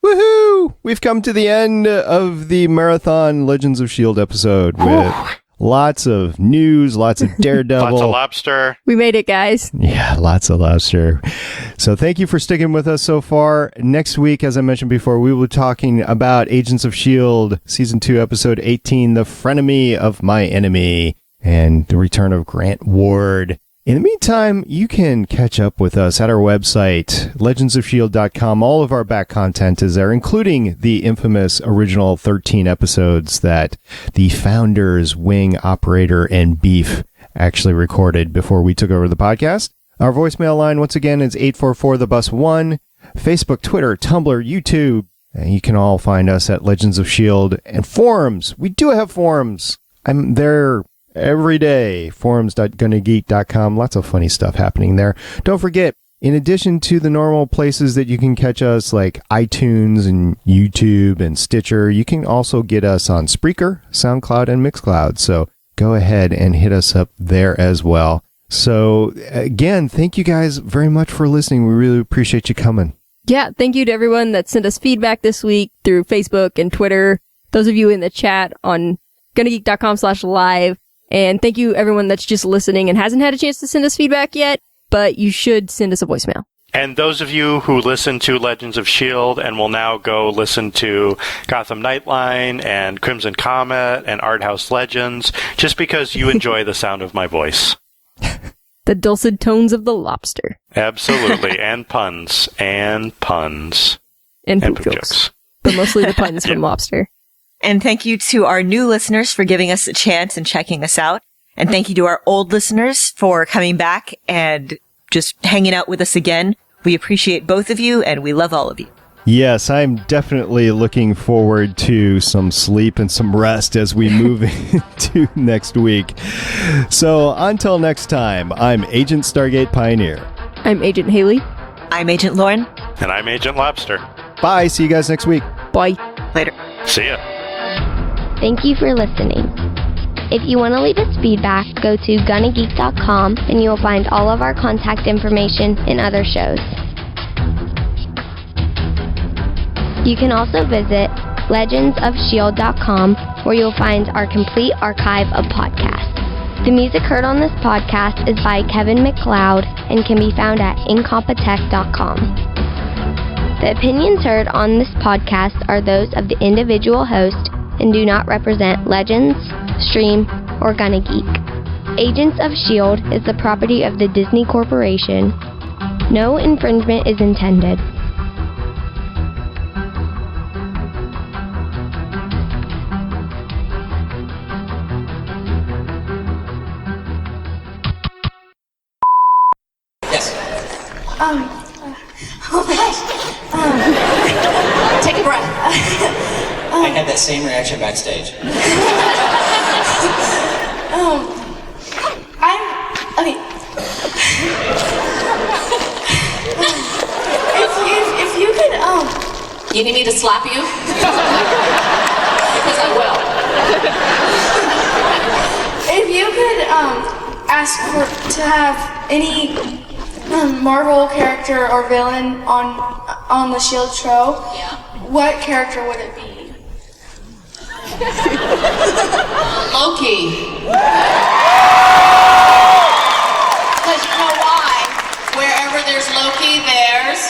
C: Woohoo! We've come to the end of the marathon Legends of S.H.I.E.L.D. episode with lots of news, lots of Daredevil.
F: Lots of Lobster.
D: We made it, guys.
C: Yeah, lots of Lobster. So thank you for sticking with us so far. Next week, as I mentioned before, we will be talking about Agents of S.H.I.E.L.D. Season 2, Episode 18, The Frenemy of My Enemy, and the return of Grant Ward. In the meantime, you can catch up with us at our website, legendsofshield.com. All of our back content is there, including the infamous original 13 episodes that the founders, Wing, Operator, and Beef actually recorded before we took over the podcast. Our voicemail line, once again, is 844-THE-BUS-1. Facebook, Twitter, Tumblr, YouTube. And you can all find us at Legends of S.H.I.E.L.D. And forums. We do have forums. I'm there every day. Forums.GonnaGeek.com. Lots of funny stuff happening there. Don't forget, in addition to the normal places that you can catch us, like iTunes and YouTube and Stitcher, you can also get us on Spreaker, SoundCloud, and Mixcloud. So go ahead and hit us up there as well. So again, thank you guys very much for listening. We really appreciate you coming.
D: Yeah, thank you to everyone that sent us feedback this week through Facebook and Twitter. Those of you in the chat on GonnaGeek.com/live. And thank you everyone that's just listening and hasn't had a chance to send us feedback yet, but you should send us a voicemail.
F: And those of you who listen to Legends of S.H.I.E.L.D. and will now go listen to Gotham Nightline and Crimson Comet and Arthouse Legends, just because you enjoy the sound of my voice.
D: The dulcet tones of the lobster.
F: Absolutely. And puns. And puns.
D: And poop jokes. But mostly the puns from Lobster.
E: And thank you to our new listeners for giving us a chance and checking us out. And thank you to our old listeners for coming back and just hanging out with us again. We appreciate both of you, and we love all of you.
C: Yes, I'm definitely looking forward to some sleep and some rest as we move into next week. So until next time, I'm Agent Stargate Pioneer.
D: I'm Agent Haley.
E: I'm Agent Lauren.
F: And I'm Agent Lobster.
C: Bye. See you guys next week.
D: Bye.
E: Later.
F: See ya.
B: Thank you for listening. If you want to leave us feedback, go to GonnaGeek.com and you will find all of our contact information and other shows. You can also visit legendsofs.h.i.e.l.d.com where you'll find our complete archive of podcasts. The music heard on this podcast is by Kevin MacLeod and can be found at incompetech.com. The opinions heard on this podcast are those of the individual host and do not represent Legends, Stream, or GonnaGeek. Agents of S.H.I.E.L.D. is the property of the Disney Corporation. No infringement is intended.
G: Oh my gosh.
H: Take a breath.
G: I had that same reaction backstage.
H: Okay. If you could, You need me to slap you? Because I will.
I: If you could ask to have any Marvel character or villain on the S.H.I.E.L.D. show, what character would it be?
H: Loki. Because you know why? Wherever there's Loki, there's...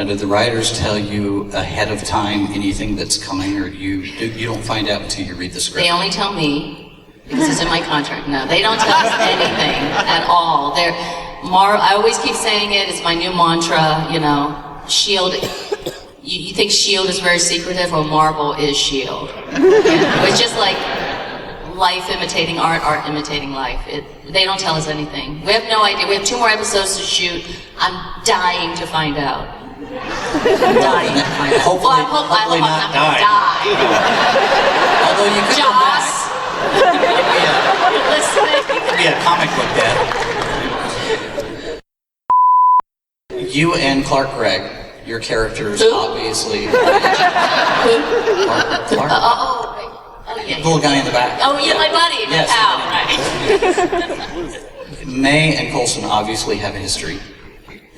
G: Did the writers tell you ahead of time anything that's coming, or you don't find out until you read the script?
H: They only tell me, because it's in my contract. No, they don't tell us anything at all. I always keep saying it, it's my new mantra, you know, S.H.I.E.L.D. You think S.H.I.E.L.D. is very secretive, or Marvel is S.H.I.E.L.D. It's just like life imitating art, art imitating life. They don't tell us anything. We have no idea. We have 2 more episodes to shoot. I'm dying to find out. I'm dying.
G: Hopefully,
H: hopefully
G: not
H: die.
G: Although you could
H: Joss, listening.
G: be a comic book dad. You and Clark Gregg, your characters, obviously. Clark?
H: Yeah.
G: Little guy in the back.
H: Oh, yeah, my buddy, my pal, right.
G: May and Coulson obviously have a history,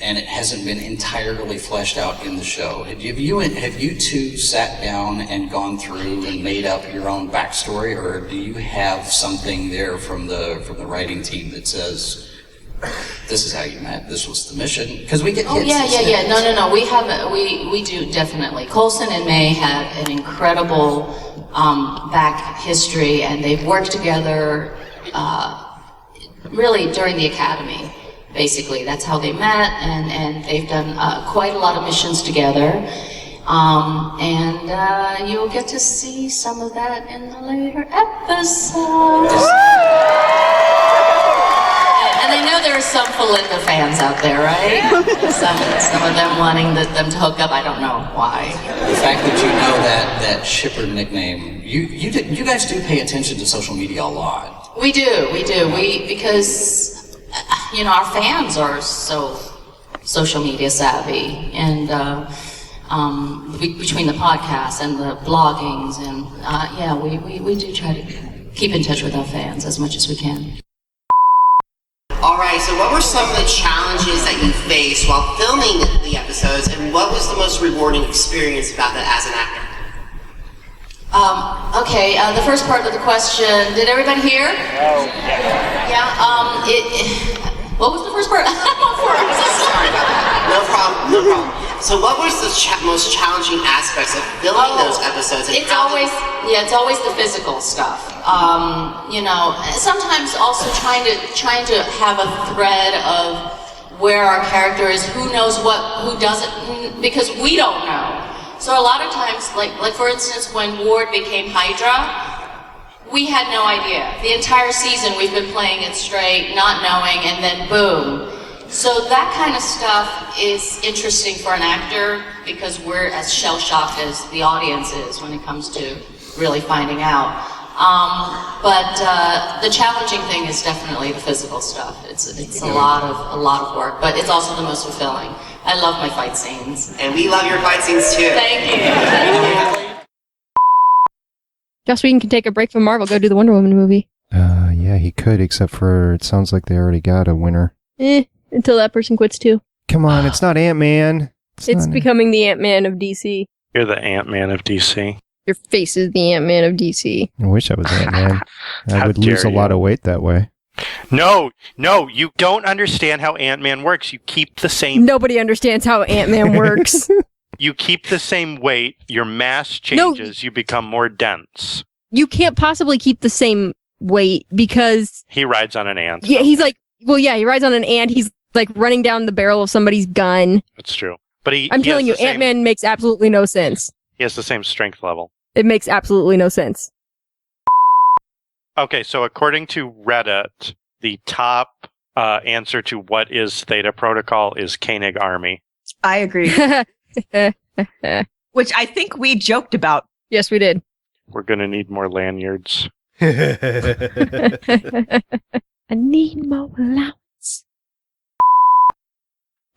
G: and it hasn't been entirely fleshed out in the show. Have you two sat down and gone through and made up your own backstory, or do you have something there from the writing team that says, this is how you met, this was the mission? Because we get hits.
H: Yeah. No. We haven't. We do definitely. Coulson and May have an incredible back history, and they've worked together really during the academy. Basically, that's how they met, and they've done quite a lot of missions together. And you'll get to see some of that in the later episodes. And I know there are some Melinda fans out there, right? Some of them wanting them to hook up. I don't know why.
G: The fact that you know that shipper nickname, you guys do pay attention to social media a lot.
H: We do. Because you know, our fans are so social media savvy, and between the podcasts and the bloggings, and we do try to keep in touch with our fans as much as we can.
P: Alright, so what were some of the challenges that you faced while filming the episodes, and what was the most rewarding experience about that as an actor?
H: The first part of the question, did everybody hear? Yeah, what was the first part?
P: Sorry, no problem. So what was the most challenging aspects of filming those episodes? And
H: it's always the physical stuff. You know, sometimes also trying to have a thread of where our character is, who knows what, who doesn't, because we don't know. So a lot of times, like for instance, when Ward became Hydra, we had no idea. The entire season we've been playing it straight, not knowing, and then boom. So that kind of stuff is interesting for an actor because we're as shell-shocked as the audience is when it comes to really finding out. But the challenging thing is definitely the physical stuff. It's a lot of work, but it's also the most fulfilling. I love my fight scenes.
P: And we love your fight scenes too.
H: Thank you.
D: Joss Whedon can take a break from Marvel, go do the Wonder Woman movie.
C: Yeah, he could, except for it sounds like they already got a winner.
D: Until that person quits too.
C: Come on, it's not Ant-Man.
D: It's becoming the Ant-Man of DC.
F: You're the Ant-Man of DC.
D: Your face is the Ant-Man of DC.
C: I wish I was Ant-Man. I
F: How
C: would lose a
F: dare
C: lot
F: you.
C: of weight that way.
F: No, you don't understand how Ant-Man works. You keep the same...
D: Nobody understands how Ant-Man works.
F: You keep the same weight, your mass changes, you become more dense.
D: You can't possibly keep the same weight because...
F: He rides on an ant.
D: Yeah, he's like... Well, yeah, he rides on an ant. He's like running down the barrel of somebody's gun.
F: That's true. But
D: I'm telling you, Ant-Man makes absolutely no sense.
F: He has the same strength level.
D: It makes absolutely no sense.
F: Okay, so according to Reddit, the top answer to what is Theta Protocol is Koenig Army.
E: I agree. Which I think we joked about.
D: Yes, we did.
F: We're going to need more lanyards.
D: I need more allowance.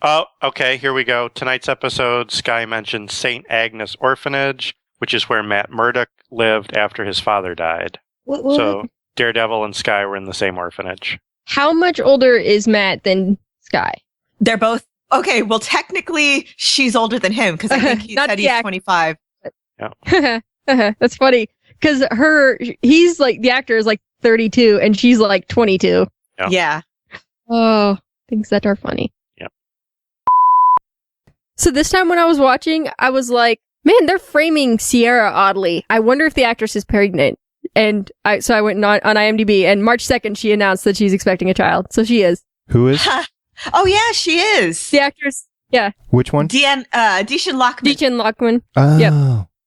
F: Oh, okay, here we go. Tonight's episode, Skye mentioned St. Agnes Orphanage, which is where Matt Murdock lived after his father died.
D: What?
F: So Daredevil and Skye were in the same orphanage.
D: How much older is Matt than Skye?
E: They're both... Okay, well, technically, she's older than him, because I think he said he's 25.
F: Yeah.
D: That's funny, because he's like, the actor is like 32, and she's like 22.
E: Yeah.
D: Oh, things that are funny.
F: Yep.
D: So this time when I was watching, I was like, man, they're framing Sierra oddly. I wonder if the actress is pregnant. And I went on IMDb, and March 2nd, she announced that she's expecting a child. So she is.
C: Who is?
E: Oh, yeah, she is.
D: The actress, yeah.
C: Which one?
E: Deacon Lockman.
D: Deacon Lockman.
C: Oh.
D: Yep.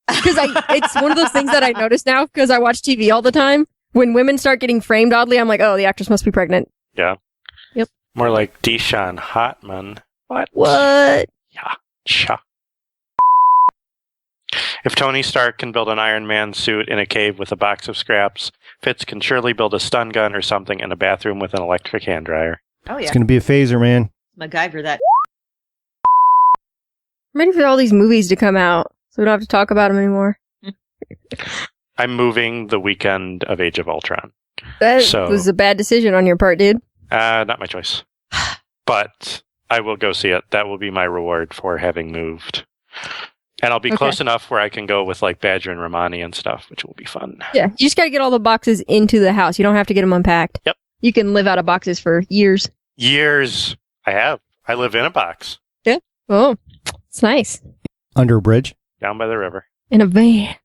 D: Because it's one of those things that I notice now, because I watch TV all the time. When women start getting framed oddly, I'm like, oh, the actress must be pregnant.
F: Yeah.
D: Yep.
F: More like Deshaun Hotman. What? Yeah. Cha. If Tony Stark can build an Iron Man suit in a cave with a box of scraps, Fitz can surely build a stun gun or something in a bathroom with an electric hand dryer.
E: Oh, yeah.
C: It's going to be a phaser, man.
E: MacGyver that.
D: I'm ready for all these movies to come out, so we don't have to talk about them anymore.
F: I'm moving the weekend of Age of Ultron.
D: That was a bad decision on your part, dude.
F: Not my choice. But I will go see it. That will be my reward for having moved. And I'll be close enough where I can go with like Badger and Romani and stuff, which will be fun.
D: Yeah, you just got to get all the boxes into the house. You don't have to get them unpacked.
F: Yep.
D: You can live out of boxes for years.
F: Years. I have. I live in a box.
D: Yeah. Oh, it's nice.
C: Under a bridge?
F: Down by the river.
D: In a van.